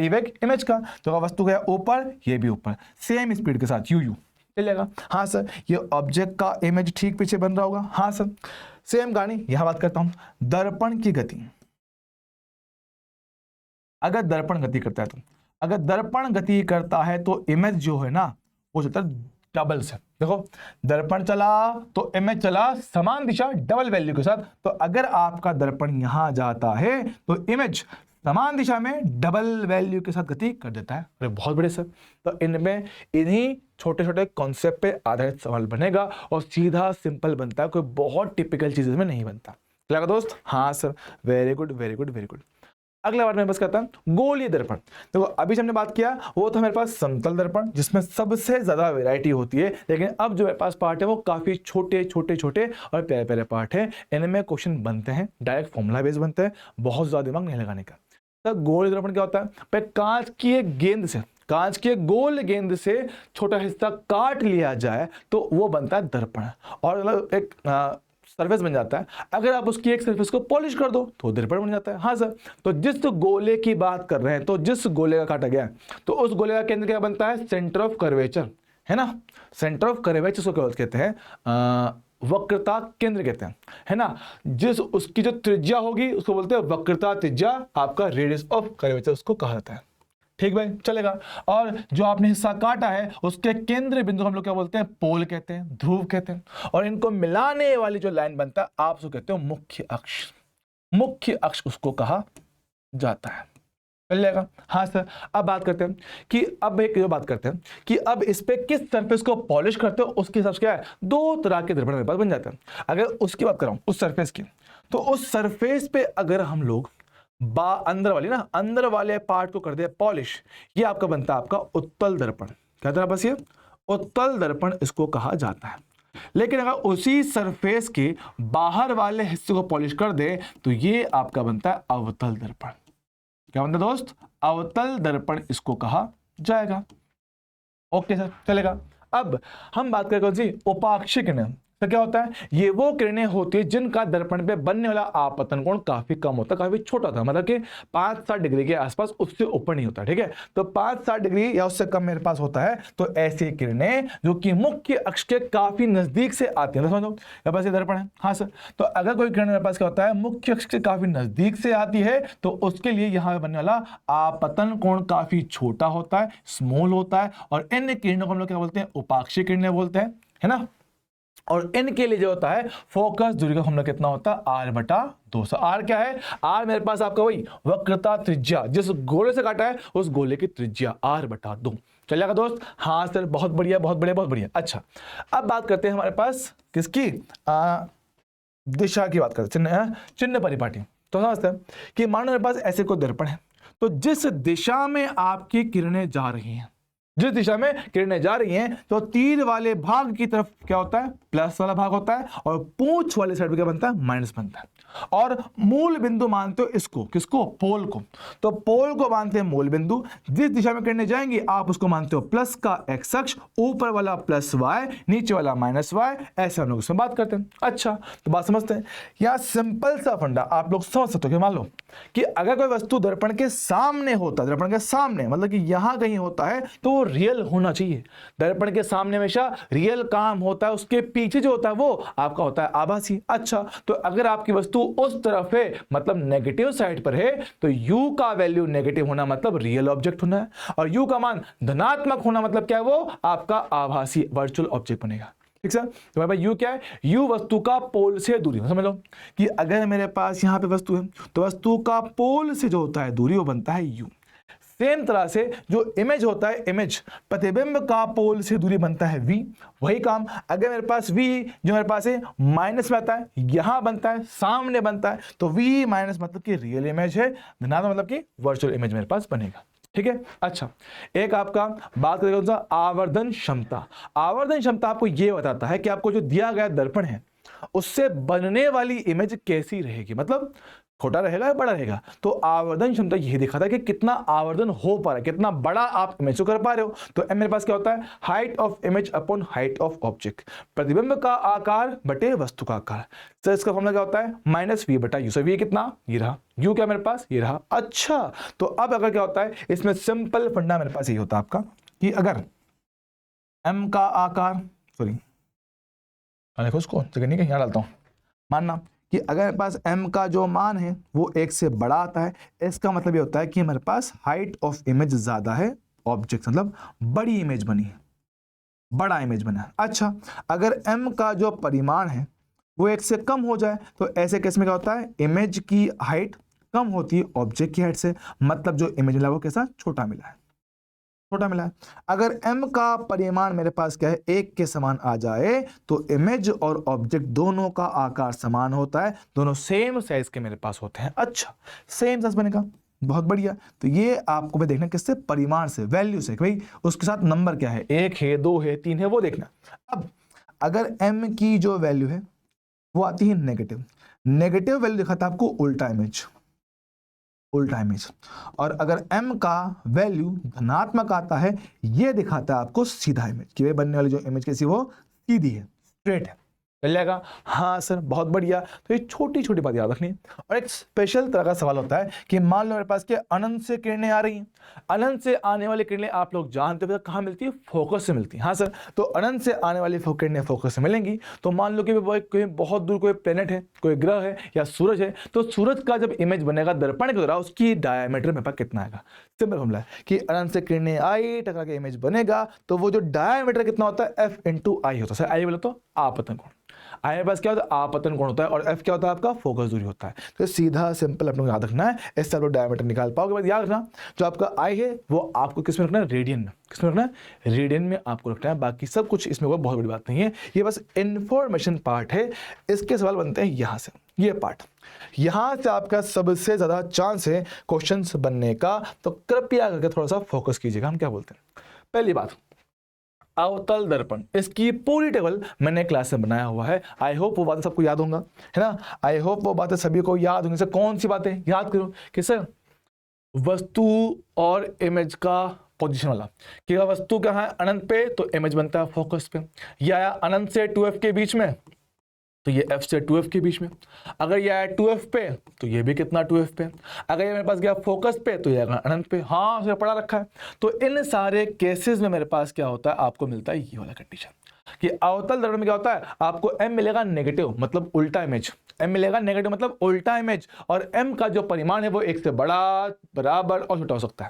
Speaker 1: वेग इमेज का। तो वस्तु गया ऊपर, ये भी ऊपर, सेम स्पीड के साथ यू चलेगा। हाँ सर, ये ऑब्जेक्ट का इमेज ठीक पीछे बन रहा होगा। हाँ सर, सेम कहानी यहां बात करता हूं, दर्पण की गति। अगर दर्पण गति करता है तो, अगर दर्पण गति करता है तो इमेज जो है ना वो चलता है डबल से। देखो, दर्पण चला तो इमेज चला समान दिशा डबल वैल्यू के साथ। तो अगर आपका दर्पण यहां जाता है तो इमेज समान दिशा में डबल वैल्यू के साथ गति कर देता है। अरे बहुत बड़े सर, तो इनमें इन्हीं छोटे छोटे कॉन्सेप्ट पे आधारित सवाल बनेगा और सीधा सिंपल बनता है, कोई बहुत टिपिकल चीजें में नहीं बनता। लगा दोस्त? हाँ sir, very good very good very good. अगला बात मेरे पास कहता है गोलीय दर्पण। देखो अभी हमने बात किया वो था मेरे पास समतल दर्पण, जिसमें सबसे ज्यादा वैरायटी होती है, लेकिन अब जो मेरे पास पार्ट है वो काफी छोटे छोटे छोटे और प्यारे प्यारे पार्ट है। इनमें क्वेश्चन बनते हैं, डायरेक्ट फॉर्मूला बेस बनते हैं, बहुत ज्यादा दिमाग नहीं लगाने का। तो गोलीय दर्पण क्या होता है, कांच की एक गेंद से, कांच के गोल गेंद से छोटा हिस्सा काट लिया जाए तो वो बनता है दर्पण, और एक सरफेस बन जाता है। अगर आप उसकी एक सरफेस को पॉलिश कर दो तो दर्पण बन जाता है। हाँ सर, तो जिस गोले की बात कर रहे हैं, तो जिस गोले का काटा गया तो उस गोले का केंद्र क्या बनता है, सेंटर ऑफ कर्वेचर, है ना। सेंटर ऑफ कर्वेचर उसको क्या कहते हैं, वक्रता केंद्र कहते हैं, है ना। जिस उसकी जो त्रिज्या होगी उसको बोलते हैं वक्रता त्रिज्या, आपका रेडियस ऑफ कर्वेचर उसको कहा जाता है। ठीक भाई, चलेगा। और जो आपने हिस्सा काटा है उसके केंद्र बिंदु हम लोग क्या बोलते हैं, पोल कहते हैं, ध्रुव कहते हैं। और इनको मिलाने वाली जो लाइन बनता है आप उसको कहते हो मुख्य अक्ष। मुख्य अक्ष उसको कहा जाता है। चल जाएगा। हाँ सर, अब बात करते हैं कि अब एक बात करते हैं कि अब इस पे किस सरफेस को पॉलिश करते हो, उसके हिसाब से क्या है, दो तरह के दर्पण मेरे पास बन जाते हैं। अगर उसकी बात करूं उस सरफेस की, तो उस सरफेस पे अगर हम लोग अंदर वाली ना, अंदर वाले पार्ट को कर दे पॉलिश, ये आपका बनता है आपका उत्तल दर्पण। क्या था बस, ये उत्तल दर्पण इसको कहा जाता है। लेकिन अगर उसी सरफेस के बाहर वाले हिस्से को पॉलिश कर दे तो ये आपका बनता है अवतल दर्पण। क्या बनता है दोस्त, अवतल दर्पण इसको कहा जाएगा। ओके सर, चलेगा। अब हम बात करें कौन सी, उपाक्षिक किरणें। तो क्या होता है, ये वो किरणें होती है जिनका दर्पण पे बनने वाला आपतन कोण काफी कम होता है, काफी छोटा था, मतलब कि 5-7 डिग्री के आसपास, उससे ऊपर नहीं होता। ठीक है, तो 5-7 डिग्री या उससे कम मेरे पास होता है। तो ऐसी किरणें जो कि मुख्य अक्ष के काफी नजदीक से आती है, तो समझो मेरे पास ये दर्पण है। हाँ सर, तो अगर कोई किरण मेरे पास क्या होता है, मुख्य अक्ष के काफी नजदीक से आती है, तो उसके लिए यहाँ पे बनने वाला आपतन कोण काफी छोटा होता है, स्मॉल होता है। और इन किरणों को हम लोग क्या बोलते हैं, उपाक्षिक किरणें बोलते हैं, है ना। और इनके लिए जो होता है फोकस दूरी का फॉर्मूला कितना होता है, r/2। r क्या है, r मेरे पास आपका वही वक्रता त्रिज्या, जिस गोले से काटा है उस गोले की त्रिज्या r/2। चल जाएगा दोस्त। हाँ सर, बहुत बढ़िया, बहुत बढ़िया, बहुत बढ़िया। अच्छा, अब बात करते हैं हमारे पास किसकी, दिशा की बात करते हैं, चिन्ह परिपाटी। तो समझते हैं कि मानो मेरे पास ऐसे कोई दर्पण है, तो जिस दिशा में आपकी किरणें जा रही हैं, जिस दिशा में किरणें जा रही हैं, तो तीर वाले भाग की तरफ क्या होता है, प्लस वाला भाग होता है, और पूंछ वाले साइड पे क्या बनता है, माइनस बनता है। और मूल बिंदु मानते हो इसको, किसको, पोल को। तो पोल को मानते हैं मूल बिंदु। जिस दिशा में किरणें जाएंगी आप उसको मानते हो प्लस का एक्स अक्ष, ऊपर वाला प्लस वाई, नीचे वाला माइनस वाई। ऐसे हम लोग इसमें बात करते हैं। अच्छा, तो बात समझते हैं। यहाँ सिंपल सा फंडा आप लोग समझ सकते हो कि मान लो कि अगर कोई वस्तु दर्पण के सामने होता है, दर्पण के सामने मतलब कि यहां कहीं होता है, तो वो रियल होना चाहिए। दर्पण के सामने हमेशा रियल काम होता है, उसके पीछे जो होता है वो आपका होता है आभासी। अच्छा, तो अगर आपकी वस्तु उस तरफ है, मतलब नेगेटिव साइड पर है, तो u का वैल्यू नेगेटिव होना मतलब रियल ऑब्जेक्ट होना है, और u का मान धनात्मक होना मतलब क्या है, वो आपका आभासी वर्चुअल ऑब्जेक्ट बनेगा। ठीक सर, तो भाई u क्या है, u वस्तु का पोल से दूरी। समझ लो कि अगर मेरे पास यहां पे वस्तु है, तो वस्तु का पोल से जो होता है दूरी, वो बनता है u। सेम तरह से जो इमेज होता है, इमेज प्रतिबिंब का पोल से दूरी बनता है v। वही काम अगर मेरे पास v जो मेरे पास है माइनस में आता है, यहां बनता है, सामने बनता है, तो v माइनस मतलब कि रियल इमेज है, धनात्मक मतलब कि वर्चुअल इमेज मेरे पास बनेगा। ठीक है। अच्छा, एक आपका बात करेगा आवर्धन क्षमता। आवर्धन क्षमता आपको यह बताता है कि आपको जो दिया गया दर्पण है उससे बनने वाली इमेज कैसी रहेगी, मतलब छोटा रहेगा या बड़ा रहेगा। तो आवर्धन क्षमता यही दिखाता है कि कितना आवर्धन हो पा रहा है, कितना बड़ा आप इमेज को कर पा रहे हो। तो मेरे पास क्या होता है, height of image upon height of object, प्रतिबिंब का आकार बटे वस्तु का आकार। तो इसका फॉर्मूला क्या होता है, -v/u। सो v कितना, ये रहा, u क्या मेरे पास, ये रहा। अच्छा, तो अब अगर क्या होता है, इसमें सिंपल फंडा मेरे पास यही होता है आपका कि अगर m का आकार, सॉरी देखो उसको जगह नहीं, यहाँ डालता हूँ, मानना कि अगर मेरे पास m का जो मान है वो 1 से बड़ा आता है, इसका मतलब ये होता है कि हमारे पास हाइट ऑफ इमेज ज्यादा है, ऑब्जेक्ट मतलब बड़ी इमेज बनी है, बड़ा इमेज बना है। अच्छा, अगर m का जो परिमाण है वो 1 से कम हो जाए, तो ऐसे केस में क्या होता है, इमेज की हाइट कम होती है ऑब्जेक्ट की हाइट से, मतलब जो इमेज मिला वो कैसा, छोटा मिला है, छोटा मिला है। अगर m का परिमाण मेरे पास क्या है, 1 के समान आ जाए, तो इमेज और ऑब्जेक्ट दोनों का आकार समान होता है, दोनों सेम साइज के मेरे पास होते हैं। अच्छा, सेम साइज बनेगा, बहुत बढ़िया। तो ये आपको मैं देखना किससे, परिमाण से, वैल्यू से, भाई उसके साथ नंबर क्या है, 1 है, 2 है, 3 है, वो देखना। अब अगर m की जो वैल्यू है वो आती है नेगेटिव, नेगेटिव वैल्यू दिखाता है आपको उल्टा इमेज, उल्टा इमेज। और अगर m का वैल्यू धनात्मक आता है, ये दिखाता है आपको सीधा इमेज, कि बनने वाली जो इमेज कैसी, वो सीधी है, स्ट्रेट है। चल जाएगा। हाँ सर बहुत बढ़िया। तो ये छोटी छोटी बात याद रखनी है। और एक स्पेशल तरह का सवाल होता है कि मान लो मेरे पास के अनंत से किरणें आ रही हैं। अनंत से आने वाली किरणें आप लोग जानते हो कहाँ मिलती है? फोकस से मिलती है। हाँ सर, तो अनंत से आने वाली किरणें फोकस से मिलेंगी। तो मान लो कि कोई बहुत दूर कोई प्लेनेट है, कोई ग्रह है या सूरज है, तो सूरज का जब इमेज बनेगा दर्पण के द्वारा, उसकी डायमीटर मेरे पास कितना आएगा? सिंपल फॉर्मूला है कि अनंत से किरणें आई, टकरा के इमेज बनेगा, तो वो जो डायमीटर कितना होता है? F इंटू आई होता है। सर आई बोले तो आपतन कोण। आई के पास क्या होता है? आपतन कोण होता है, और एफ क्या होता है आपका? फोकस दूरी होता है। तो सीधा सिंपल अपने को याद रखना है, इससे आप लोग डायमीटर निकाल पाओगे। बस याद रखना जो आपका आई है वो आपको किस में रखना है? रेडियन में। किस में रखना है? रेडियन में आपको रखना है। बाकी सब कुछ इसमें कोई बहुत बड़ी बात नहीं है, ये बस इंफॉर्मेशन पार्ट है। इसके सवाल बनते हैं यहाँ से, ये पार्ट यहां से आपका सबसे ज्यादा चांस है क्वेश्चंस बनने का। तो कृपया करके थोड़ा सा फोकस कीजिएगा। हम क्या बोलते हैं? पहली बात, अवतल दर्पण, इसकी पूरी टेबल मैंने क्लास में बनाया हुआ है। आई होप वो बातें सबको याद होंगे, है ना? आई होप वो बातें सभी को याद होंगी। सर कौन सी बातें याद करो? कि सर वस्तु और इमेज का पोजीशन वाला, कि वस्तु कहाँ है? अनंत पे, तो इमेज बनता है फोकस पे। या अनंत से 2f के बीच में, तो ये f से 2f के बीच में। अगर ये आया 2f पे, तो ये भी कितना 2f पे। अगर ये मेरे पास गया फोकस पे, तो ये अनंत पे। हाँ उसे पढ़ा रखा है। तो इन सारे केसेस में मेरे पास क्या होता है? आपको मिलता है ये वाला कंडीशन कि अवतल दर्पण में क्या होता है? आपको m मिलेगा नेगेटिव, मतलब उल्टा इमेज। m मिलेगा नेगेटिव मतलब उल्टा इमेज, और m का जो परिमाण है वो 1 से बड़ा, बराबर और छोटा हो सकता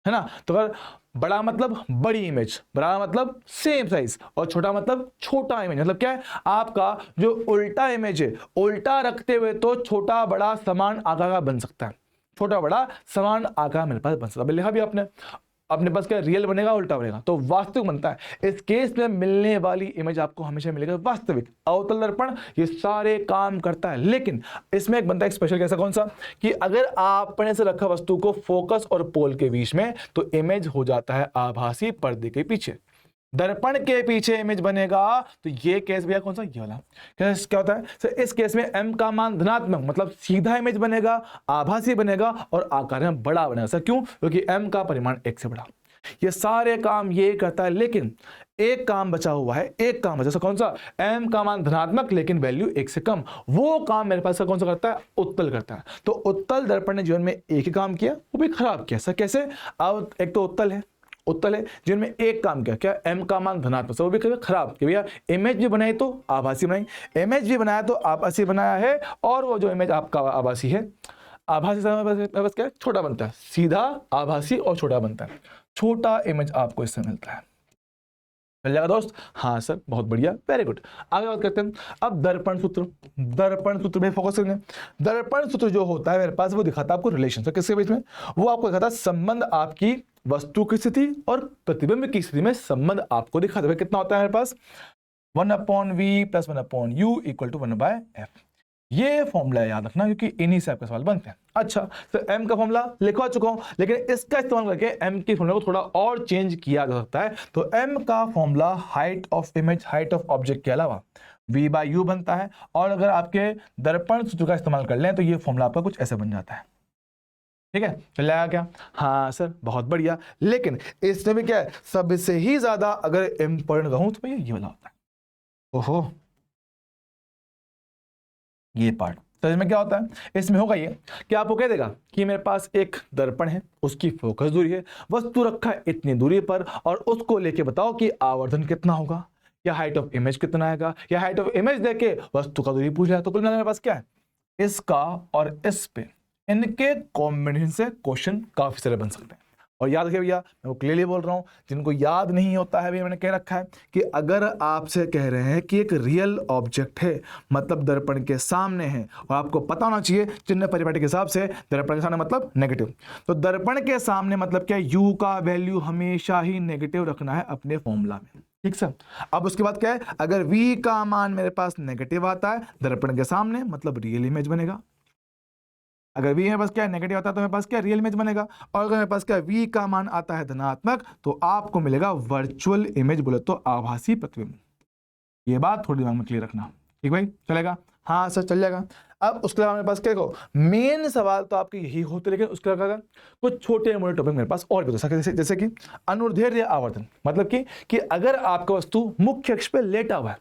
Speaker 1: है ना? तो अगर बड़ा मतलब बड़ी इमेज, बड़ा मतलब सेम साइज, और छोटा मतलब छोटा इमेज। मतलब क्या है? आपका जो उल्टा इमेज है, उल्टा रखते हुए तो छोटा बड़ा समान आकार का बन सकता है। छोटा बड़ा समान आकार मेरे पास बन सकता है। लिखा भी आपने, अपने पास क्या रियल बनेगा, उल्टा बनेगा, तो वास्तविक बनता है। इस केस में मिलने वाली इमेज आपको हमेशा मिलेगा वास्तविक। अवतल दर्पण ये सारे काम करता है, लेकिन इसमें एक बनता है स्पेशल। कैसा? कौन सा? कि अगर आपने से रखा वस्तु को फोकस और पोल के बीच में, तो इमेज हो जाता है आभासी पर्दे के पीछे। दर्पण के पीछे इमेज बनेगा, तो ये केस भैया कौन सा? ये वाला। क्या होता है सर? इस केस में m का मान धनात्मक, मतलब सीधा इमेज बनेगा, आभासी बनेगा और आकार में बड़ा बनेगा। सर क्यों? क्योंकि m का परिमाण 1 से बड़ा। ये सारे काम ये करता है, लेकिन एक काम बचा हुआ है। एक काम बचा, कौन सा? m का मान धनात्मक लेकिन वैल्यू 1 से कम। वो काम मेरे पास कौन सा करता है? उत्तल करता है। तो उत्तल दर्पण ने जीवन में एक ही काम किया, वो भी खराब किया। सर कैसे? अब एक तो उत्तल है जिनमें एक काम किया, क्या? m का मान धनात्मक, वो भी खराब कि भैया इमेज भी बनाई तो आभासी बनाई, इमेज भी बनाया तो आभासी बनाया है, और वो जो इमेज आपका आभासी है, आभासी बस क्या है? छोटा बनता है। सीधा आभासी और छोटा बनता है। छोटा इमेज आपको इससे मिलता है। मिल जाएगा दोस्त? हाँ सर बहुत बढ़िया, वेरी गुड। आगे बात करते हैं अब दर्पण सूत्र। दर्पण सूत्र में फोकस करेंगे। दर्पण सूत्र जो होता है मेरे पास, वो दिखाता है आपको रिलेशन। तो किसके बीच में? वो आपको दिखाता है संबंध, आपकी वस्तु की स्थिति और प्रतिबिंब की स्थिति में संबंध आपको दिखाता है। कितना होता है मेरे पास? 1/v + 1/u = 1/f। ये फॉर्मूला याद रखना, क्योंकि इन्हीं से आपके सवाल बनते हैं। अच्छा, तो m का फॉर्मूला लिखवा चुका हूं, लेकिन इसका इस्तेमाल करके m की फॉर्मूला को थोड़ा और चेंज किया जा सकता है। तो m का formula height of image, height of object के अलावा v/u बनता है। और अगर आपके दर्पण सूत्र का इस्तेमाल कर लें तो ये फॉर्मूला आपका कुछ ऐसे बन जाता है। ठीक है, चल जाएगा क्या? हाँ सर बहुत बढ़िया। लेकिन इसमें भी क्या है, सबसे ही ज्यादा अगर इंपॉर्टेंट कहूं तो भैया ये वाला होता है। ओहो, ये पार्ट। तो इसमें क्या होता है? इसमें होगा ये कि आपको कह देगा कि मेरे पास एक दर्पण है, उसकी फोकस दूरी है, वस्तु रखा है इतनी दूरी पर, और उसको लेके बताओ कि आवर्धन कितना होगा, या हाइट ऑफ इमेज कितना आएगा, या हाइट ऑफ इमेज देके वस्तु का दूरी पूछ रहा है। तो कुल मिलाकर मेरे पास क्या है? इसका और इस पे, इनके कॉम्बिनेशन से क्वेश्चन काफी सारे बन सकते हैं। और याद रखिए भैया, मैं वो क्लियरली बोल रहा हूं, जिनको याद नहीं होता है भैया, मैंने कह रखा है कि अगर आपसे कह रहे हैं कि एक रियल ऑब्जेक्ट है, मतलब दर्पण के सामने है, और आपको पता होना चाहिए चिन्ह परिपाटी के हिसाब से दर्पण के सामने मतलब नेगेटिव, तो दर्पण के सामने मतलब क्या? u का वैल्यू हमेशा ही नेगेटिव रखना है अपने फॉर्मूला में। ठीक सर। अब उसके बाद क्या है? अगर v का मान मेरे पास नेगेटिव आता है दर्पण के सामने, मतलब रियल इमेज बनेगा। अगर v मेरे पास क्या नेगेटिव आता है तो मेरे पास क्या? रियल इमेज बनेगा। और अगर मेरे पास क्या v का मान आता है धनात्मक, तो आपको मिलेगा वर्चुअल इमेज, बोले तो आभासी प्रतिबिंब। ये बात थोड़ी दिमाग में क्लियर रखना। ठीक भाई, चलेगा? हाँ सर चल जाएगा। अब उसके अलावा मेरे पास क्या देखो, मेन सवाल तो आपके यही होते, लेकिन उसके अलावा कुछ छोटे मोटे टॉपिक मेरे पास और भी हो सकते हैं, जैसे कि अनुदैर्ध्य आवर्धन, मतलब कि अगर आपका वस्तु मुख्य अक्ष पे लेटा हुआ है,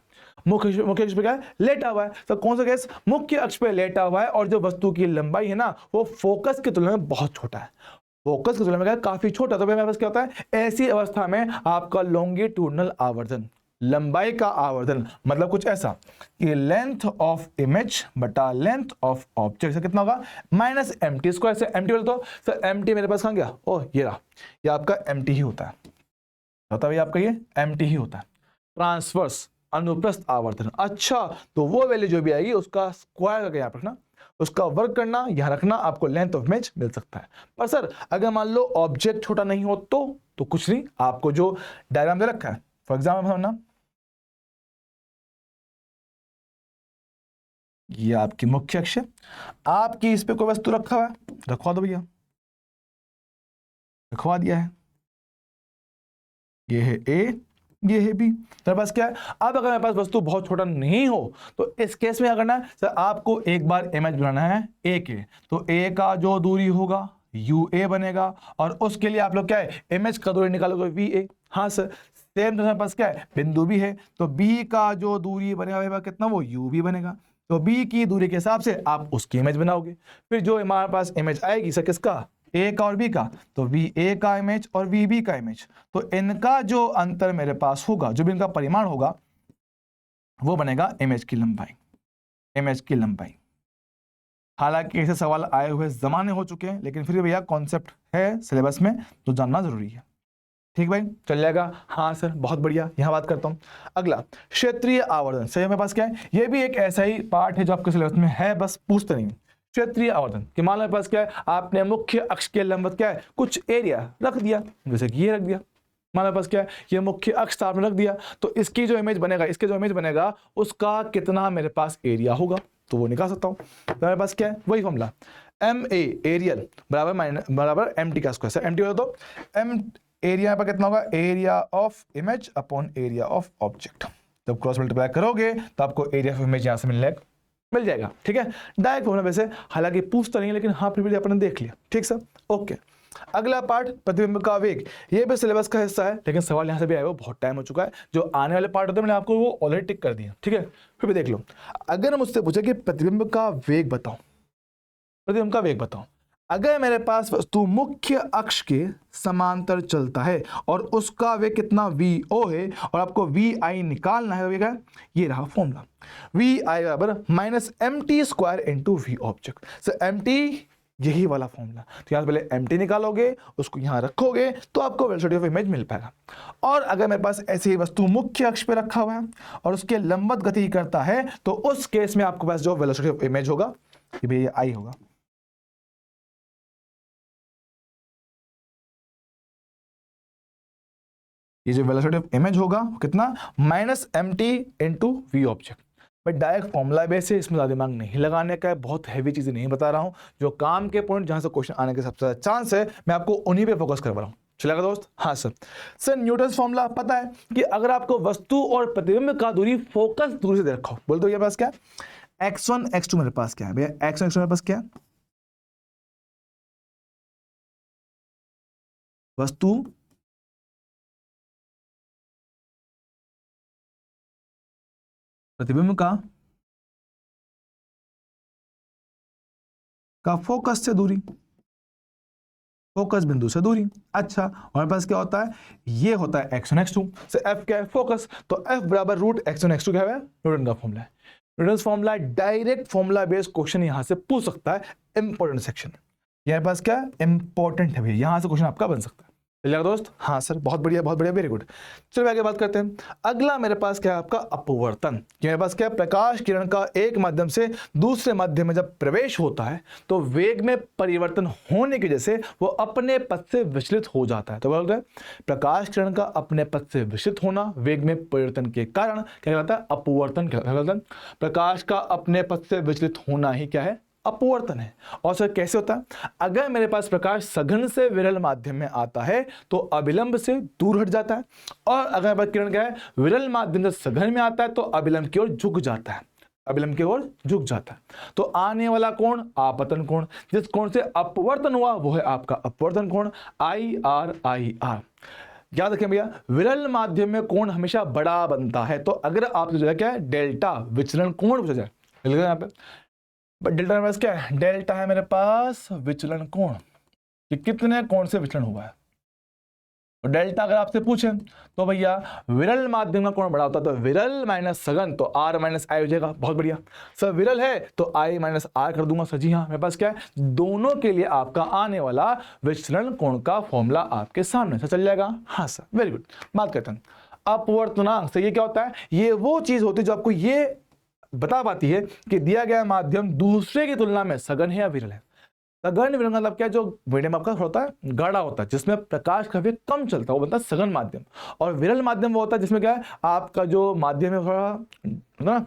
Speaker 1: मुख्य अक्ष पे क्या है, लेटा हुआ है, तो कौन सा केस, मुख्य अक्ष पे लेटा हुआ है और जो वस्तु की लंबाई है ना वो फोकस की तुलना में बहुत छोटा है, फोकस की तुलना में क्या काफी छोटा, तो मेरे पास क्या होता है, ऐसी अवस्था में आपका लॉन्गिट्यूडनल आवर्धन, लंबाई का आवर्धन, मतलब कुछ ऐसा कि लेंथ ऑफ इमेज बटा लेंथ ऑफ ऑब्जेक्ट कितना होगा, माइनस एम टी स्क्वायर। से एम टी बोले तो सर एम टी मेरे पास कहाँ गया, ओह ये रहा, ये आपका एम टी ही होता है, होता है आपका ये एम टी ही होता है, ट्रांसवर्स अनुप्रस्थ आवर्धन। अच्छा, तो वो वैल्यू जो भी आएगी उसका स्क्वायर करके यहाँ रखना, उसका वर्ग करना, यहाँ रखना, आपको लेंथ ऑफ इमेज मिल सकता है। पर सर अगर मान लो ऑब्जेक्ट छोटा नहीं हो तो कुछ नहीं, आपको जो डायग्राम दे रखा है, फॉर एग्जाम्पल समझना, ये आपकी मुख्य अक्ष है, आपकी इस पे कोई वस्तु रखा हुआ है, रखवा दो भैया, रखवा दिया है, ये है ए, ये है बी, मेरे पास क्या है। अब अगर मेरे पास वस्तु बहुत छोटा नहीं हो तो इस केस में क्या करना है सर, आपको एक बार इमेज बनाना है ए के, तो ए का जो दूरी होगा यू ए बनेगा, और उसके लिए आप लोग क्या है, इमेज का दूरी निकालोगे वी ए। हाँ सर, सेम मेरे पास क्या है, बिंदु भी है, तो बी का जो दूरी बनेगा कितना, वो यू भी बनेगा, तो बी की दूरी के हिसाब से आप उसकी इमेज बनाओगे। फिर जो हमारे पास इमेज आएगी सर किसका, ए का और बी का, तो वी ए का इमेज और वी बी का इमेज, तो इनका जो अंतर मेरे पास होगा, जो भी इनका परिमाण होगा वो बनेगा इमेज की लंबाई, इमेज की लंबाई। हालांकि ऐसे सवाल आए हुए जमाने हो चुके हैं, लेकिन फिर भैया कॉन्सेप्ट है सिलेबस में तो जानना जरूरी है। ठीक भाई, चल जाएगा। हाँ सर बहुत बढ़िया, यहाँ बात करता हूँ। अगला क्षेत्रीय आवर्धन, सही मेरे पास क्या है, ये भी एक ऐसा ही पार्ट है जो आपके सिलेबस में है, बस पूछते नहीं। क्षेत्रीय आवर्धन कि मान लो मेरे पास क्या है, आपने मुख्य अक्ष के लंबवत क्या है कुछ एरिया रख दिया, जैसे कि ये रख दिया, मान लो मेरे पास क्या है, ये मुख्य अक्ष आपने रख दिया, तो इसकी जो इमेज बनेगा, इसके जो इमेज बनेगा उसका कितना मेरे पास एरिया होगा, तो वो निकाल सकता हूँ। तो मेरे पास क्या है, वही फॉर्मूला, एम ए एरियल बराबर एम टी का स्क्वायर। एम टी तो एम एरिया पर कितना होगा, area of image upon area of object, जब क्रॉस मल्टीप्लाई करोगे तो आपको एरिया ऑफ इमेज यहां से मिल जाएगा। ठीक है, डायरेक्ट होना वैसे, हालांकि पूछता नहीं है, लेकिन हाँ फिर भी अपने देख लिया। ठीक सर, ओके। अगला पार्ट प्रतिबिंब का वेग, ये भी सिलेबस का हिस्सा है, लेकिन सवाल यहां से भी आया, वो बहुत टाइम हो चुका है, जो आने वाले पार्ट होते हैं मैंने आपको वो ऑलरेडी टिक कर दिया। ठीक है, फिर भी देख लो। अगर मुझसे पूछे कि प्रतिबिंब का वेग बताओ, प्रतिबिंब का वेग बताओ, अगर मेरे पास वस्तु मुख्य अक्ष के समांतर चलता है और उसका वेग कितना vo है और आपको vi निकालना है, तो ये रहा फॉर्मूला, vi बराबर minus M T square into V object. So M T यही वाला फॉर्मूला, तो यहाँ से पहले एम टी निकालोगे, उसको यहाँ रखोगे तो आपको वेलोसिटी ऑफ इमेज मिल पाएगा। और अगर मेरे पास ऐसी वस्तु मुख्य अक्ष पे रखा हुआ है और उसके लंबवत गति करता है, तो उस केस में आपके पास जो वेलोसिटी ऑफ इमेज होगा ये भी आई होगा। ये जो वेलोसिटी ऑफ इमेज होगा कितना, minus M T into V object. But direct formula base है, इसमें ज़्यादा दिमाग नहीं लगाने का है, बहुत हैवी चीज़ें नहीं बता रहा हूँ, जो काम के पॉइंट जहाँ से क्वेश्चन आने के सबसे ज़्यादा चांस है मैं आपको उन्हीं पे फोकस करवा रहा हूँ। चलेगा दोस्त? हाँ सर। सर न्यूटन फॉर्मूला पता है कि अगर आपको वस्तु और प्रतिबिंब का दूरी फोकस दूरी से दे रखा हो, बोल दो ये पास क्या है, x1 x2 मेरे पास क्या है भैया, x1 x2 मेरे पास क्या है, वस्तु प्रतिबिंब का फोकस से दूरी, फोकस बिंदु से दूरी। अच्छा, हमारे पास क्या होता है, ये होता है x1 x2 से f क्या है फोकस, तो f बराबर रूट x1 x2 क्या है, न्यूटन का फॉर्मूला है। Newton formula direct formula based question यहां से पूछ सकता है, इंपॉर्टेंट सेक्शन। यहाँ पास क्या इंपॉर्टेंट है भैया, यहां से क्वेश्चन आपका बन सकता है। चलिएगा दोस्त? हाँ सर बहुत बढ़िया, वेरी गुड। चलिए आगे बात करते हैं। अगला मेरे पास क्या है आपका अपवर्तन, कि मेरे पास क्या है, प्रकाश किरण का एक माध्यम से दूसरे माध्यम में जब प्रवेश होता है तो वेग में परिवर्तन होने की वजह से वो अपने पथ से विचलित हो जाता है। तो बोलते हैं प्रकाश किरण का अपने पथ से विचलित होना वेग में परिवर्तन के कारण क्या कहलाता है, अपवर्तन कहलाता है। प्रकाश का अपने पथ से विचलित होना ही क्या है, अपवर्तन है। और सर कैसे होता है, अगर मेरे पास प्रकाश सघन से विरल माध्यम में आता है तो अविलंब से दूर हट जाता है, और अगर मेरे पास किरण क्या है, विरल माध्यम से सघन में आता है तो अविलंब की ओर झुक जाता है। अभिलंब की ओर झुक जाता है। तो आने वाला कोण आपतन कोण, जिस कोण से अपवर्तन हुआ वो है आपका अपवर्तन कोण, आई आर आई आर। याद रखें भैया, विरल माध्यम में कोण हमेशा बड़ा बनता है। तो अगर आपसे जो है क्या है डेल्टा विचलन कोण पूछा जाए, यहाँ पे बट डेल्टा मेरे पास क्या है, डेल्टा है मेरे पास विचलन कोण कि कितने कोण से विचलन हुआ है। तो डेल्टा अगर आपसे पूछे तो भैया विरल माध्यम का कोण बड़ा होता है, तो विरल माइनस सघन तो आर माइनस आई हो जाएगा। बहुत बढ़िया सर, विरल है तो आई माइनस आर कर दूंगा सर। जी हाँ, मेरे पास क्या है, दोनों के लिए आपका आने वाला विचलन कोण का फॉर्मूला आपके सामने से चल जाएगा। हाँ सर, वेरी गुड। बात करते हैं अपवर्तनांक से। ये क्या होता है, ये वो चीज होती है जो आपको ये बता पाती है कि दिया गया माध्यम दूसरे की तुलना में सघन है या विरल है। सघन विरल मतलब क्या, जो मीडियम आपका होता है गाढ़ा होता है, जिसमें प्रकाश का वेग कम चलता है, वो बनता है सघन माध्यम। और विरल माध्यम वो होता है जिसमें क्या है, आपका जो माध्यम है थोड़ा ना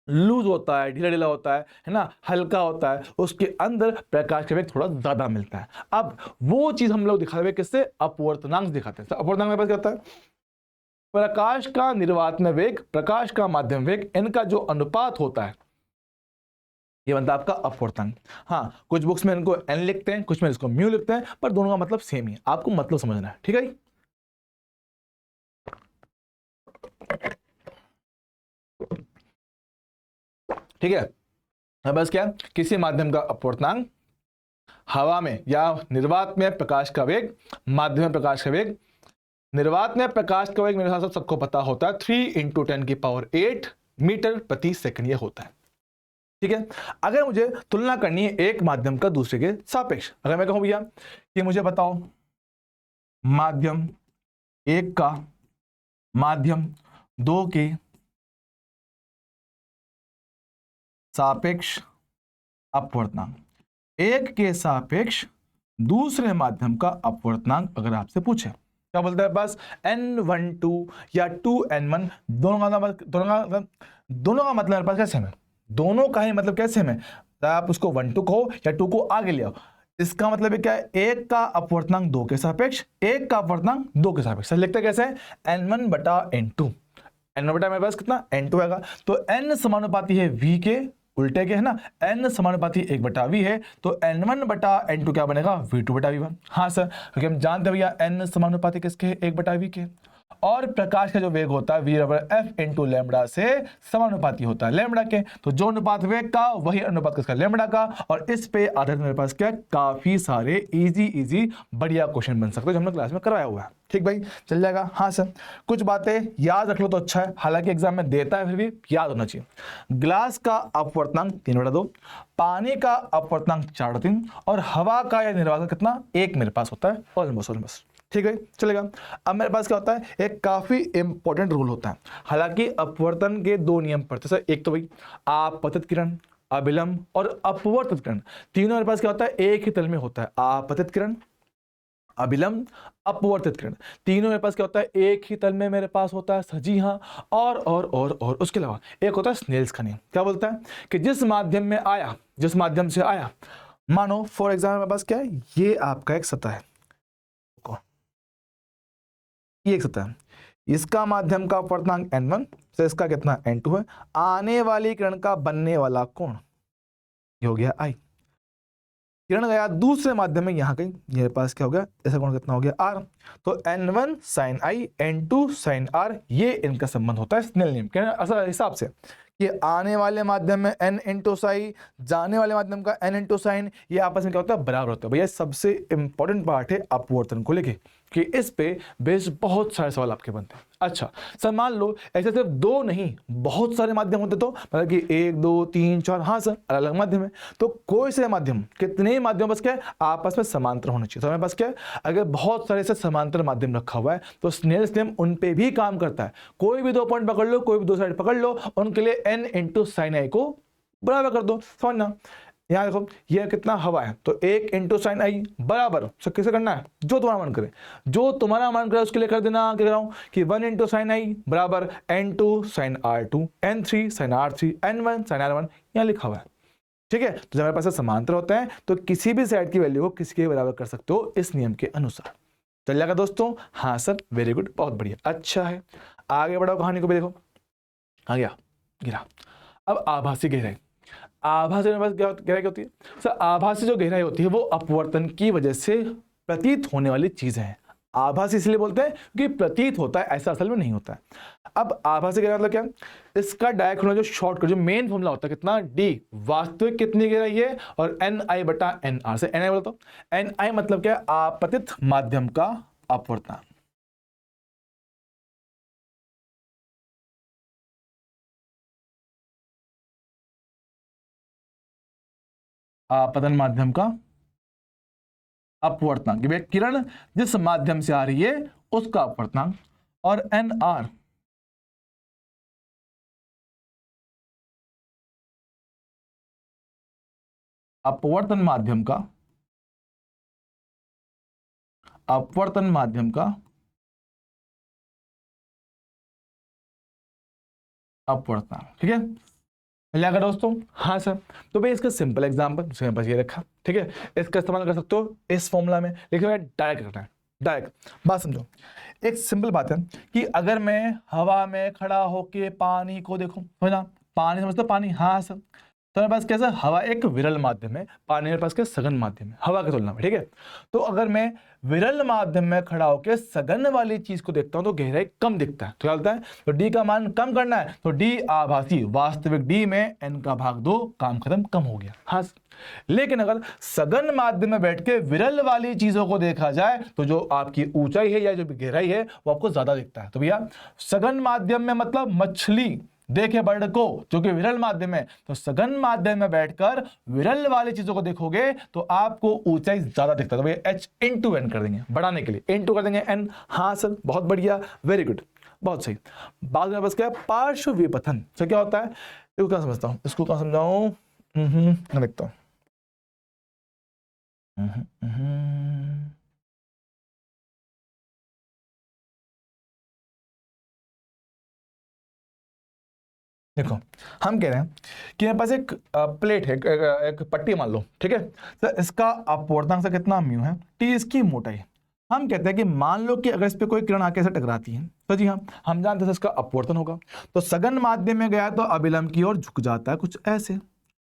Speaker 1: लूज होता है, ढीला ढीला होता है ना, हल्का होता है, उसके अंदर प्रकाश का वेग थोड़ा ज्यादा मिलता है। अब वो चीज हम लोग दिखाते हैं किससे, अपवर्तनांक दिखाते हैं। अपवर्तनांक मेरे पास क्या होता है, प्रकाश का निर्वातन वेग, प्रकाश का माध्यम वेग, इनका जो अनुपात होता है ये बनता है आपका अपवर्तनांक। हाँ, कुछ बुक्स में इनको एन लिखते हैं, कुछ में इसको म्यू लिखते हैं, पर दोनों का मतलब सेम ही है, आपको मतलब समझना है। ठीक है, ठीक है। अब बस क्या, किसी माध्यम का अपवर्तनांक हवा में या निर्वात में प्रकाश का वेग, माध्यम में प्रकाश का वेग, निर्वात में प्रकाश का वेग मेरे हिसाब से सबको पता होता है 3 × 10⁸ मीटर प्रति सेकंड ये होता है। ठीक है, अगर मुझे तुलना करनी है एक माध्यम का दूसरे के सापेक्ष, अगर मैं कहूं भैया कि मुझे बताओ माध्यम 1 का माध्यम 2 के सापेक्ष अपवर्तनांक, एक के सापेक्ष दूसरे माध्यम का अपवर्तनांक अगर आपसे पूछे, क्या बोलते हैं, बस n12 या 2n1, दोनों का मतलब मेरे पास कैसे है, दोनों का ही मतलब कैसे में, आप उसको 1 2 कहो या 2 को आगे ले आओ, इसका मतलब है क्या है, एक का अपवर्तनांक 2 के सापेक्ष, एक का अपवर्तनांक 2 के सापेक्ष। लिखते कैसे है, n1/n2, n1 बटा मेरे पास कितना n2 आएगा, तो n समानुपाती है v के उल्टे के, है ना, n समानुपाती 1/v है, तो n1/n2 क्या बनेगा, v2/v1। हाँ सर, क्योंकि हम जानते हैं भैया n समानुपाती किसके है, 1/v के, और प्रकाश का जो वेग होता है v/f × लैम्बडा से समानुपाती होता है लैम्बडा के, तो जो अनुपात वेग का वही अनुपात किसका, लैम्बडा का। और इस पे आधारित मेरे पास क्या, काफी सारे इजी बढ़िया क्वेश्चन बन सकते हैं जो हमने क्लास में करवाया हुआ है। ठीक भाई, चल जाएगा। हाँ सर, कुछ बातें याद रख लो तो अच्छा है, हालांकि एग्जाम में देता है फिर भी याद होना चाहिए। ग्लास का अपवर्तनांक 3/2, पानी का अपवर्तनांक 4/3, और हवा का या निर्वात कितना, 1 मेरे पास होता है ऑलमोस्ट। ठीक है, चलेगा। अब मेरे पास क्या होता है, एक काफी इंपॉर्टेंट रूल होता है, हालांकि अपवर्तन के 2 नियम पढ़ते सर, एक तो भाई आपतित किरण, अभिलंब और अपवर्तित किरण, तीनों मेरे पास क्या होता है, एक ही तल में होता है। आपतित किरण, अभिलंब, अपवर्तित किरण, तीनों मेरे पास क्या होता है, एक ही तल में मेरे पास होता है। जी हाँ, और उसके अलावा एक होता है स्नेल्स का नियम, क्या बोलता है कि जिस माध्यम से आया, मानो फॉर एग्जाम्पल मेरे पास क्या है, ये आपका एक सतह है, ये एक सतह है, इसका माध्यम का अपवर्तनांक n1 से इसका कितना n2 है, आने वाली किरण का बनने वाला कोण ये हो गया I, किरण गया दूसरे माध्यम में, यहाँ कहीं मेरे पास क्या हो गया, ऐसा कोण कितना हो गया r, तो n1 sin I n2 sin r, ये इनका संबंध होता है स्नेल नियम के हिसाब से, कि आने वाले माध्यम में n × साई, जाने वाले माध्यम का n × साइन, ये आपस में क्या होता है, बराबर होता है। भैया सबसे इंपॉर्टेंट पार्ट है अपवर्तन को लेके, कि इस पे बेस बहुत सारे सवाल आपके बनते हैं। अच्छा सर, मान लो ऐसे सिर्फ 2 नहीं बहुत सारे माध्यम होते, तो मतलब कि 1 2 3 4, हाँ सर अलग अलग माध्यम है, तो कोई से माध्यम, कितने ही माध्यम बस क्या है, आपस में समांतर होना चाहिए। तो हमारे पास क्या है, अगर बहुत सारे से समांतर माध्यम रखा हुआ है तो स्नेल्स नियम उन पे भी काम करता है। कोई भी 2 पॉइंट पकड़ लो, कोई भी 2 साइड पकड़ लो, उनके लिए n × sin I को बराबर कर दो, समझना। यहाँ देखो ये कितना हवा है, तो 1 × sin I बराबर, सर कैसे करना है, जो तुम्हारा मन करे, जो तुम्हारा मन करे उसके लिए कर देना। क्या कर रहा हूँ कि 1 × sin I बराबर n2 sin R2, n3 sin R3, n1 sin R1, यहाँ लिखा हुआ है। ठीक है, तो जब हमारे पास समांतर होते हैं तो किसी भी साइड की वैल्यू को किसी के बराबर कर सकते हो इस नियम के अनुसार। चल जाएगा दोस्तों। हाँ सर, वेरी गुड, बहुत बढ़िया, अच्छा है। आगे बढ़ाओ कहानी को भी, देखो आ गया गिरा। अब आभासी गहराई, आभासी मेरे पास गहराई क्या होती है सर? आभासी जो गहराई होती है वो अपवर्तन की वजह से प्रतीत होने वाली चीजें हैं। आभासी इसलिए बोलते हैं क्योंकि प्रतीत होता है, ऐसा असल में नहीं होता है। अब आभासी गहराई मतलब क्या? इसका डायरेक्ट होना जो शॉर्टकट जो मेन फॉर्मूला होता है कितना? डी। वास्तविक कितनी गहराई है? और एन आई बटा एन आर से। एन आई बोलता हूं, एन आई मतलब क्या? आपतित माध्यम का अपवर्तनांक। आपतन माध्यम का अपवर्तनांक, कि किरण जिस माध्यम से आ रही है उसका अपवर्तनांक। और एन आर अपवर्तन माध्यम का अपवर्तनांक। ठीक है, मिलेगा दोस्तों? हाँ सर। तो भाई इसका सिंपल एग्जांपल उसके पास ये रखा, ठीक है, इसका इस्तेमाल कर सकते हो इस फॉर्मूला में, लेकिन डायरेक्ट करना है। डायरेक्ट बात समझो, एक सिंपल बात है कि अगर मैं हवा में खड़ा होके पानी को देखूं, समझना, पानी समझते हो? पानी, हाँ सर। तो मेरे पास कैसा? हवा एक विरल माध्यम है, पानी मेरे पास क्या? सघन माध्यम है हवा की तुलना में। ठीक है, तो अगर मैं विरल माध्यम में खड़ा होकर सघन वाली चीज को देखता हूं तो गहराई कम दिखता है। तो क्या होता है? तो डी का मान कम करना है, तो डी आभासी, वास्तविक डी में एन का भाग 2, काम खत्म, कम हो गया। हाँ, लेकिन अगर सघन माध्यम में बैठ के विरल वाली चीजों को देखा जाए तो जो आपकी ऊंचाई है या जो गहराई है वो आपको ज्यादा दिखता है। तो भैया सघन माध्यम में मतलब मछली देखे बर्ड को, जो कि विरल माध्यम है, तो सघन माध्यम में बैठकर विरल वाली चीजों को देखोगे तो आपको ऊंचाई ज्यादा दिखता है। तो भैया एच इंटू एन कर देंगे, बढ़ाने के लिए इंटू कर देंगे एन। हाँ सर, बहुत बढ़िया, वेरी गुड, बहुत सही। बाद में बस क्या? पार्श्व विपथन से क्या होता है? इसको क्या समझता हूं, इसको क्या समझाऊं? देखता हूं। देखो, हम कह रहे हैं कि मेरे पास एक प्लेट है, एक पट्टी मान लो, ठीक है सर। इसका अपवर्तनांक से कितना? म्यू है, टी इसकी मोटाई। हम कहते हैं कि मान लो कि अगर इस पे कोई किरण आके से टकराती है तो जी हाँ, हम जानते हैं इसका अपवर्तन होगा। तो सघन माध्यम में गया तो अभिलंब की ओर झुक जाता है कुछ ऐसे,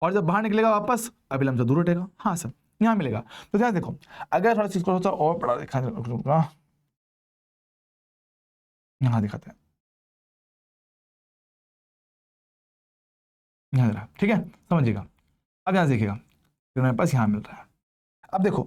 Speaker 1: और जब बाहर निकलेगा वापस अभिलंब से दूर हटेगा। हाँ सर, यहाँ मिलेगा। तो ध्यान देखो, अगर थोड़ा चीज को और पढ़ा देखा, यहाँ दिखाते हैं, यहाँ रहा, ठीक है, समझिएगा। अब यहाँ देखिएगा, तो मेरे पास यहाँ मिल रहा है। अब देखो,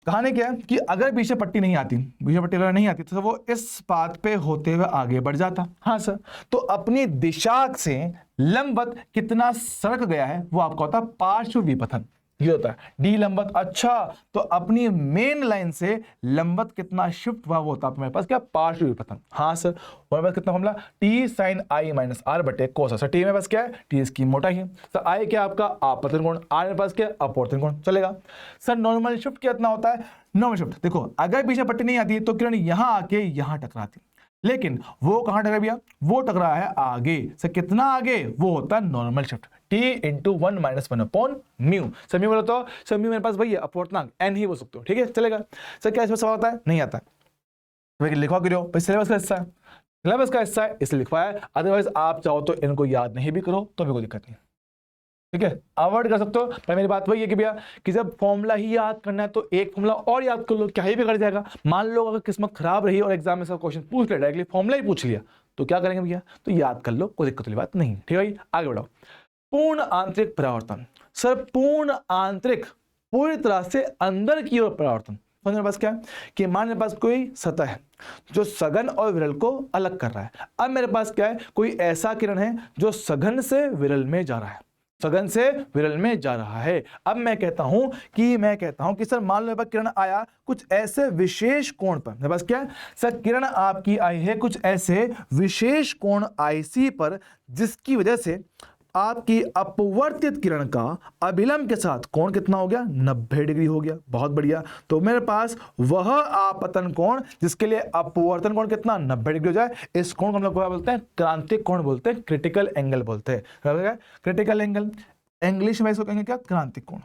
Speaker 1: कहानी क्या है कि अगर पीछे पट्टी नहीं आती, पीछे पट्टी अगर नहीं आती तो वो इस पाथ पे होते हुए आगे बढ़ जाता। हाँ सर, तो अपनी दिशा से लंबवत कितना सरक गया है वो आपका होता है पार्श्व विपथन। ये होता है डी लंबवत। अच्छा, तो अपनी मेन लाइन से लंबवत कितना शिफ्ट हुआ वो होता है मेरे पास क्या? पार्श्व विपथन। हाँ सर, मेरे पास कितना formula? T sine I minus R बटे कोस। सर टी मेरे पास क्या है? टी इसकी मोटाई है। सर आई क्या आपका? आपतन कोण। आर मेरे पास क्या? अपवर्तन कोण। चलेगा सर। नॉर्मल शिफ्ट कितना होता है? नॉर्मल शिफ्ट देखो, अगर पीछे पट्टी नहीं आती तो किरण यहां आके यहां टकराती, लेकिन वो कहां टकरा भैया? वो टकरा है आगे। सर कितना आगे? वो होता है normal shift, T into 1 minus 1 upon mu. Sir mu बोलो तो सर म्यू मेरे पास भैया अपवर्तनांक एन ही बोल सकते हो, ठीक है, चलेगा। सर क्या इसमें सवाल आता है? नहीं आता है, लिखवा क्यों? भाई सिलेबस का हिस्सा है, सिलेबस का हिस्सा है इसलिए लिखवाया है। अदरवाइज आप चाहो तो इनको याद नहीं भी करो तो भी कोई दिक्कत नहीं, ठीक है, अवॉइड कर सकते हो। पर मेरी बात वही है कि भैया कि जब फॉर्मूला ही याद करना है तो एक फॉर्मूला और याद कर लो, क्या ही बिगड़ जाएगा। मान लो अगर किस्मत खराब रही और एग्जाम में सब क्वेश्चन पूछ लिया, डायरेक्टली फॉर्मूला ही पूछ लिया, तो क्या करेंगे भैया? तो याद कर लो, कोई दिक्कत वाली बात नहीं, ठीक है भाई, आगे बढ़ाओ। पूर्ण आंतरिक परावर्तन। सर पूर्ण आंतरिक, पूरी तरह से अंदर की ओर परावर्तन। मेरे पास क्या है कि मान मेरे पास कोई सतह है जो सघन और विरल को अलग कर रहा है। अब मेरे पास क्या है? कोई ऐसा किरण है जो सघन से विरल में जा रहा है, सघन से विरल में जा रहा है। अब मैं कहता हूं कि सर मान लो मेरे पास किरण आया कुछ ऐसे विशेष कोण पर। मेरे पास क्या है? सर किरण आपकी आई है कुछ ऐसे विशेष कोण IC पर, जिसकी वजह से आपकी अपवर्तित किरण का अभिलंब के साथ कोण कितना हो गया? 90 डिग्री हो गया। बहुत बढ़िया। तो मेरे पास वह आपतन कोण जिसके लिए अपवर्तन कोण कितना? 90 डिग्री हो जाए, इस कोण को हम लोग क्या बोलते हैं? क्रांतिक कोण बोलते हैं, क्रिटिकल एंगल बोलते हैं। क्रिटिकल एंगल, इंग्लिश में इसको कहेंगे क्या? क्रांतिक कोण।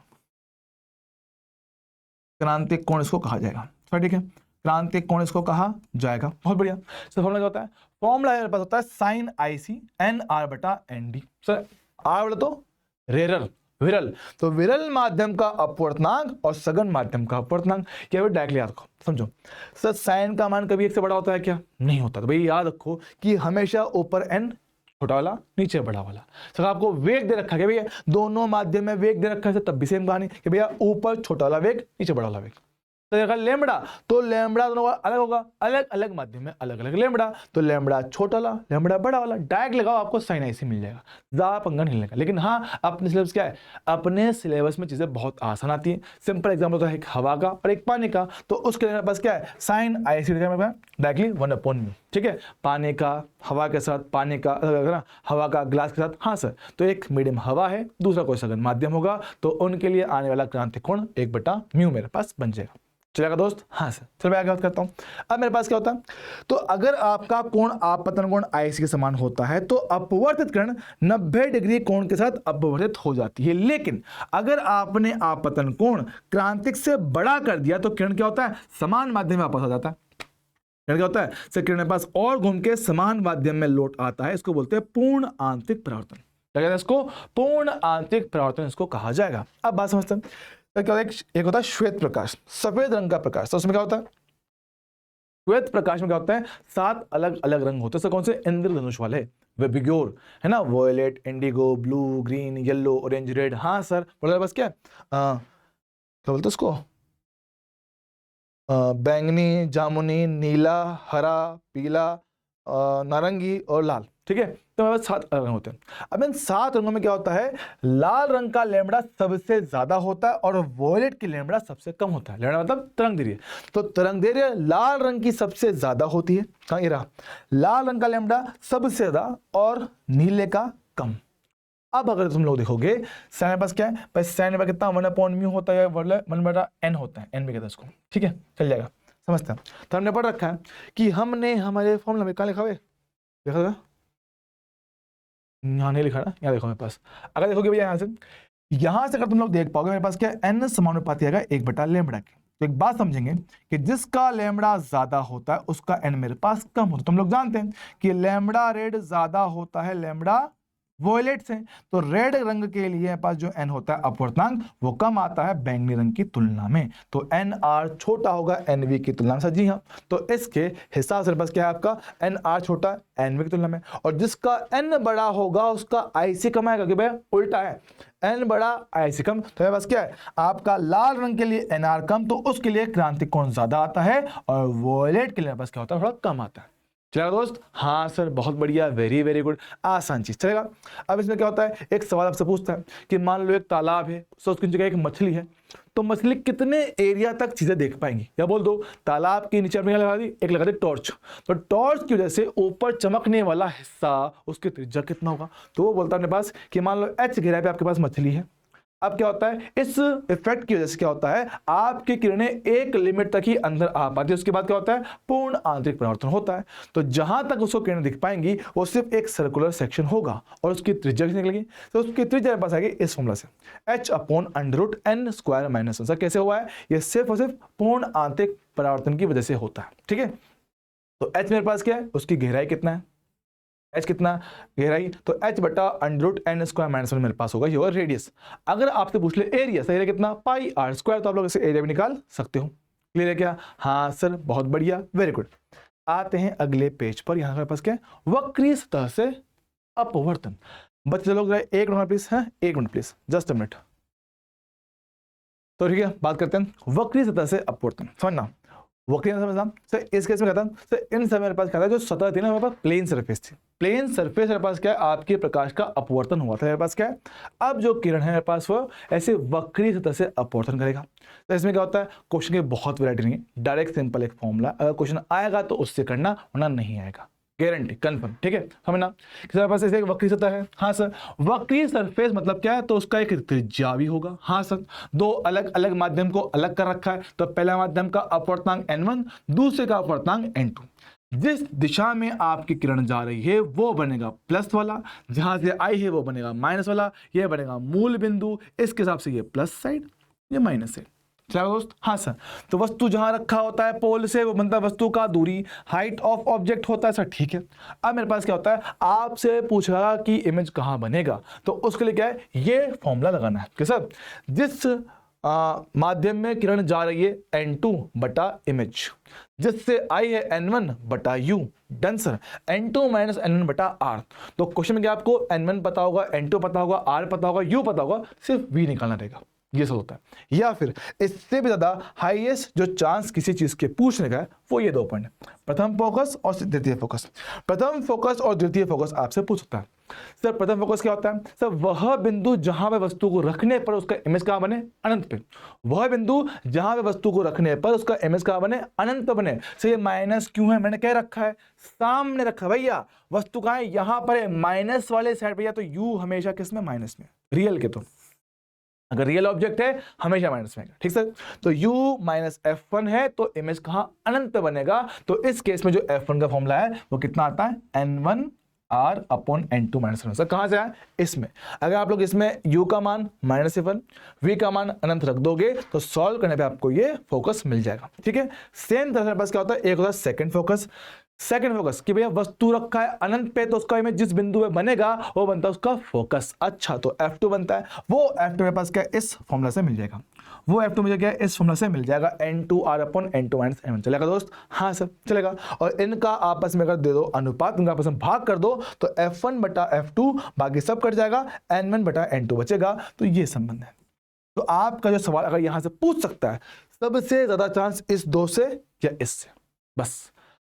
Speaker 1: क्रांतिक कोण इसको कहा जाएगा, ठीक है, क्रांतिक कोण इसको कहा जाएगा। बहुत बढ़िया। सर फॉर्मूला क्या होता है? फॉर्मूला मेरे पास होता है साइन IC NR बटा ND। सर आर बोले तो रेरर, विरल। तो विरल माध्यम का अपवर्तनांक और सघन माध्यम का अपवर्तनांक, क्या भाई डायरेक्टली याद रखो, समझो सर साइन का मान कभी 1 से बड़ा होता है क्या? नहीं होता। तो भाई याद रखो कि हमेशा ऊपर n छोटा वाला नीचे बड़ा वाला। सर आपको वेग दे रखा है भैया, दोनों माध्यम में वेग दे रखा है, तब भी सेम कहानी कि भैया ऊपर छोटा वाला वेग नीचे बड़ा वाला वेग। तो देखा लेमड़ा, तो लेमड़ा दोनों अलग होगा, अलग अलग माध्यम में अलग अलग लेमड़ा, तो लेमड़ा छोटा वाला लेमड़ा बड़ा वाला, डायरेक्ट लगाओ आपको साइन ऐसे मिल जाएगा, ज्यादा पंगा नहीं लेगा। लेकिन हाँ अपने सिलेबस क्या है, अपने सिलेबस में चीजें बहुत आसान आती है। सिंपल एग्जाम्पल होता है एक हवा का और एक पानी का, तो उसके लिए मेरे पास क्या है साइन ऐसे डायरेक्टली 1/μ, ठीक है। पानी का हवा के साथ, पानी का ना हवा का ग्लास के साथ, हाँ सर। तो एक मीडियम हवा है, दूसरा कोई सघन माध्यम होगा, तो उनके लिए आने वाला क्रांतिक कोण 1/μ मेरे पास बन जाएगा। चलेगा दोस्त? हाँ सर। चलो मैं आगे बात करता हूं। अब मेरे पास क्या होता है, तो अगर आपका कोण आपतन कोण IC के समान होता है तो अपवर्तित किरण 90 डिग्री कोण के साथ अपवर्तित हो जाती है। लेकिन अगर आपने आपतन कोण क्रांतिक से बड़ा कर दिया तो किरण क्या होता है, समान माध्यम में वापस आ जाता है। किरण क्या होता है सर, किरण के पास और घूम के समान माध्यम में लौट आता है, इसको बोलते हैं पूर्ण आंतरिक परावर्तन। क्या कहते हैं इसको? पूर्ण आंतरिक परावर्तन इसको कहा जाएगा। अब बात समझते हैं। तो क्या होता है, एक होता है श्वेत प्रकाश, सफेद रंग का प्रकाश। तो उसमें क्या होता है, श्वेत प्रकाश में क्या होता है 7 अलग अलग रंग होते हैं। कौन से? इंद्रधनुष वाले, विबग्योर है ना, violet, indigo, blue, green, yellow, orange, red. हाँ सर बोला बस क्या क्या बोलते उसको, बैंगनी, जामुनी, नीला, हरा, पीला, नारंगी और लाल, ठीक है। तो हमारे पास 7 रंग होते हैं। अब इन 7 रंगों में क्या होता है, लाल रंग का लैम्बडा सबसे ज्यादा होता है और वॉयलेट की लैम्बडा सबसे कम होता है। लैम्बडा मतलब तरंग दैर्घ्य। तो तरंग दैर्घ्य लाल रंग की सबसे ज्यादा होती है, कहाँ ये रहा, लाल रंग का लैम्बडा सबसे ज्यादा और नीले का कम। अब अगर तुम लोग देखोगे साइन पास क्या है भाई, साइन में कितना 1/μ होता है, 1/n होता है, n भी कहते हैं इसको, ठीक है। चल जाएगा, समझते हैं। तो हमने पढ़ रखा है कि हमने हमारे फॉर्मूला में कहाँ लिखा हुआ है, देखा था यहाँ नहीं लिखा ना, यहाँ देखो मेरे पास। अगर देखोगे भैया यहाँ से अगर तुम लोग देख पाओगे मेरे पास क्या है, n समानुपाती आएगा 1/λ के। तो एक बात समझेंगे कि जिसका लैम्बडा ज्यादा होता है उसका n मेरे पास कम होता है। तुम लोग जानते हैं कि लैम्बडा रेड ज्यादा होता है लैम्बडा वॉयलेट से, तो रेड रंग के लिए पास जो n होता है अपवर्तनांक वो कम आता है बैंगनी रंग की तुलना में। तो NR छोटा होगा NV की तुलना में। सर जी हाँ, तो इसके हिसाब से पास क्या है आपका NR छोटा है NV की तुलना में, और जिसका n बड़ा होगा उसका IC कम आएगा, कि भाई उल्टा है, n बड़ा IC कम। तो पास क्या है आपका लाल रंग के लिए NR कम, तो उसके लिए क्रांतिक कोण ज्यादा आता है, और वॉयलेट के लिए पास क्या होता है थोड़ा कम आता है। चलेगा दोस्त? हाँ सर, बहुत बढ़िया, वेरी वेरी गुड, आसान चीज। चलेगा। अब इसमें क्या होता है, एक सवाल आपसे पूछता है कि मान लो एक तालाब है, तो उसकी जगह एक मछली है, तो मछली कितने एरिया तक चीजें देख पाएंगी, या बोल दो तालाब के नीचे आपने लगा दी, एक लगा दी टॉर्च, तो टॉर्च की वजह से ऊपर चमकने वाला हिस्सा उसकी त्रिज्या कितना होगा। तो वो बोलता है अपने पास कि मान लो h गहराई पे आपके पास मछली है। अब क्या होता है, इस इफेक्ट की वजह से क्या होता है, आपकी किरणें एक लिमिट तक ही अंदर आ पाती है, उसके बाद क्या होता है पूर्ण आंतरिक परावर्तन होता है। तो जहां तक उसको किरणें दिख पाएंगी वो सिर्फ एक सर्कुलर सेक्शन होगा, और उसकी त्रिज्या कितनी निकलेगी, तो उसकी त्रिज्या पास आएगी इस फॉर्मूला से h/√n² - 1। सर कैसे हुआ है, ये सिर्फ और सिर्फ पूर्ण आंतरिक परावर्तन की वजह से होता है, ठीक है। तो h मेरे पास क्या है, उसकी गहराई कितना है, h कितना गहराई, तो h/√n² - 1 मेरे पास होगा, ये होगा रेडियस। अगर आपसे पूछ ले एरिया, एरिया कितना πr², तो आप लोग इसे एरिया भी निकाल सकते हो। क्लियर है क्या? हाँ सर, बहुत बढ़िया, वेरी गुड। आते हैं अगले पेज पर। यहाँ मेरे पास क्या है, वक्रीय सतह से अपवर्तन। बच्चे लोग एक मिनट प्लीज, है एक minute please, just a minute. तो ठीक है, बात करते हैं वक्रीय सतह से अपवर्तन। समझना वक्रीय समझना सर, इस केस में कहता हूं सर, इन समय मेरे पास क्या था, जो सतह थी ना मेरे पास प्लेन सरफेस थी, प्लेन सरफेस मेरे पास क्या है आपके प्रकाश का अपवर्तन हुआ था मेरे पास क्या है। अब जो किरण है मेरे पास वो ऐसे वक्रीय सतह से अपवर्तन करेगा। तो इसमें क्या होता है, क्वेश्चन की बहुत वैरायटी नहीं है, डायरेक्ट सिंपल एक फॉर्मूला, अगर क्वेश्चन आएगा तो उससे करना, वरना नहीं आएगा, गारंटी कंफर्म, ठीक है। समझना किसी पास ऐसे एक वक्रीय सतह है, हाँ सर, वक्रीय सरफेस मतलब क्या है, तो उसका एक त्रिज्या भी होगा, हाँ सर। दो अलग अलग माध्यम को अलग कर रखा है, तो पहला माध्यम का अपवर्तनांक n1, दूसरे का अपवर्तनांक n2। जिस दिशा में आपकी किरण जा रही है वो बनेगा प्लस वाला, जहां से आई है वो बनेगा माइनस वाला, ये बनेगा मूल बिंदु, इसके हिसाब से ये प्लस साइड, ये माइनस साइड। चलो दोस्त, हाँ सर। तो वस्तु जहां रखा होता है पोल से वो बनता है वस्तु का दूरी, हाइट ऑफ ऑब्जेक्ट होता है सर, ठीक है। अब मेरे पास क्या होता है, आपसे पूछा कि इमेज कहां बनेगा, तो उसके लिए क्या है, ये फॉर्मूला लगाना है कि सर जिस माध्यम में किरण जा रही है n2 बटा इमेज, जिससे आई है n1 बटा u, done sir, n2 minus n1 बटा r। तो क्वेश्चन में क्या आपको n1 पता होगा, n2 पता होगा, r पता होगा, u पता होगा, सिर्फ v निकालना रहेगा, ये सब होता है। या फिर इससे भी ज्यादा हाईएस्ट जो चांस किसी चीज के पूछने का है वो ये 2 पॉइंट है, प्रथम फोकस और द्वितीय फोकस। प्रथम फोकस और द्वितीय फोकस आपसे पूछ सकता है। सर प्रथम फोकस क्या होता है, सर वह बिंदु जहां पे वस्तु को रखने पर उसका इमेज कहां बने, अनंत पे। वह बिंदु जहां पे वस्तु को रखने पर उसका इमेज कहां बने, अनंत पे बने। सर ये माइनस क्यों है, मैंने क्या रखा है, सामने रखा भैया, वस्तु कहां है, यहां पर है, माइनस वाले साइड भैया, तो यू हमेशा किस में, माइनस में, रियल के। तो अगर रियल ऑब्जेक्ट है हमेशा माइनस में, ठीक सर। तो u माइनस F1 है तो इमेज कहां, अनंत पे बनेगा। तो इस केस में जो F1 का फॉर्मूला है वो कितना आता है, n1 r upon n2 minus 1। Sir कहां से आया, इसमें। अगर आप लोग इसमें u का मान -1, v का मान अनंत रख दोगे तो सॉल्व करने पे आपको ये फोकस मिल जाएगा, ठीक है। सेम तरह से पास क्या होता है, एक होता है सेकंड फोकस। सेकंड फोकस कि भैया वस्तु रखा है अनंत पे तो उसका इमेज जिस बिंदु पे बनेगा वो बनता है उसका फोकस। अच्छा, तो F2 बनता है, वो F2 मेरे पास क्या, इस फॉर्मूला से मिल जाएगा, वो F2 मुझे क्या है, इस फॉर्मूला से मिल जाएगा, n2r upon n2 minus n1। चलेगा दोस्त, हाँ सर चलेगा। और इनका आपस में अगर दे दो अनुपात, इनका आपस में भाग कर दो तो F1 बटा F2, बाकी सब कट जाएगा, n1 बटा n2 बचेगा। तो ये संबंध है। तो आपका जो सवाल अगर यहां से पूछ सकता है, सबसे ज्यादा चांस इस 2 से या इससे, बस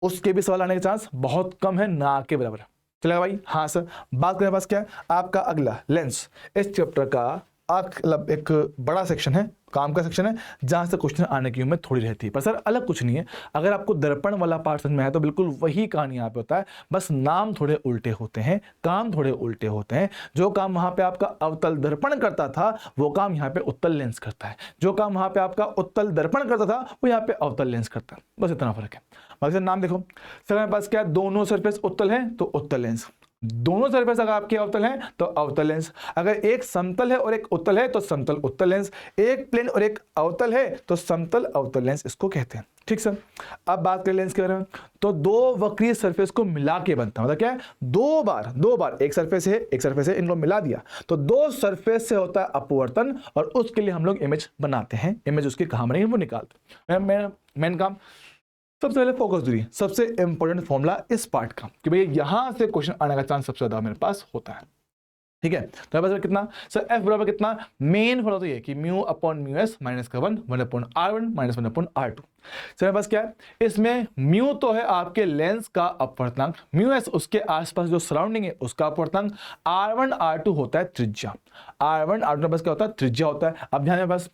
Speaker 1: उसके भी सवाल आने के चांस बहुत कम है, ना के बराबर। चलेगा भाई, हाँ सर। बात करें पास क्या है आपका अगला लेंस, इस चैप्टर का मतलब एक बड़ा सेक्शन है, काम का सेक्शन है, जहां से क्वेश्चन आने की उम्मीद थोड़ी रहती है। पर सर अलग कुछ नहीं है, अगर आपको दर्पण वाला पार्ट समझ में आया तो बिल्कुल वही कहानी यहाँ पे होता है, बस नाम थोड़े उल्टे होते हैं, काम थोड़े उल्टे होते हैं। जो काम वहां पे आपका अवतल दर्पण करता था वो काम यहाँ पे उत्तल लेंस करता है, जो काम वहां पे आपका उत्तल दर्पण करता था वो यहाँ पे अवतल लेंस करता है, बस इतना फर्क है। बाकी सर नाम देखो, सर मेरे पास क्या, दोनों सरफेस उत्तल है तो उत्तल लेंस, दोनों सरफेस अगर आपके अवतल हैं तो अवतल लेंस, अगर एक समतल है और एक उत्तल है तो समतल उत्तल लेंस, एक प्लेन और एक अवतल है तो समतल अवतल लेंस इसको कहते हैं, ठीक सर। अब बात करें लेंस के बारे में, तो दो वक्रीय सरफेस को मिला के बनता है, मतलब क्या है, दो बार एक सरफेस है एक सरफेस है, इनको मिला दिया तो दो सरफेस से होता है अपवर्तन, और उसके लिए हम लोग इमेज बनाते हैं। इमेज उसकी कहां बनेगी वो निकालते हैं। मेन काम सबसे पहले फोकस दूरी, सबसे इंपॉर्टेंट फॉर्मूला इस पार्ट का कि भैया यहां से क्वेश्चन आने का चांस सबसे ज्यादा मेरे पास होता है, ठीक है। तो मेरे पास कितना सर, F बराबर कितना, मेन फॉर्मूला तो ये कि mu upon mu S minus का 1 upon R1 minus 1 upon R2। Sir मेरे पास क्या है, इसमें म्यू तो है आपके लेंस का अपवर्तनांक, म्यू एस उसके आसपास जो सराउंडिंग है उसका अपवर्तनांक, R1 R2 होता है त्रिज्या, R1 R2 के पास क्या होता है, त्रिज्या होता है। अब ध्यान में बस,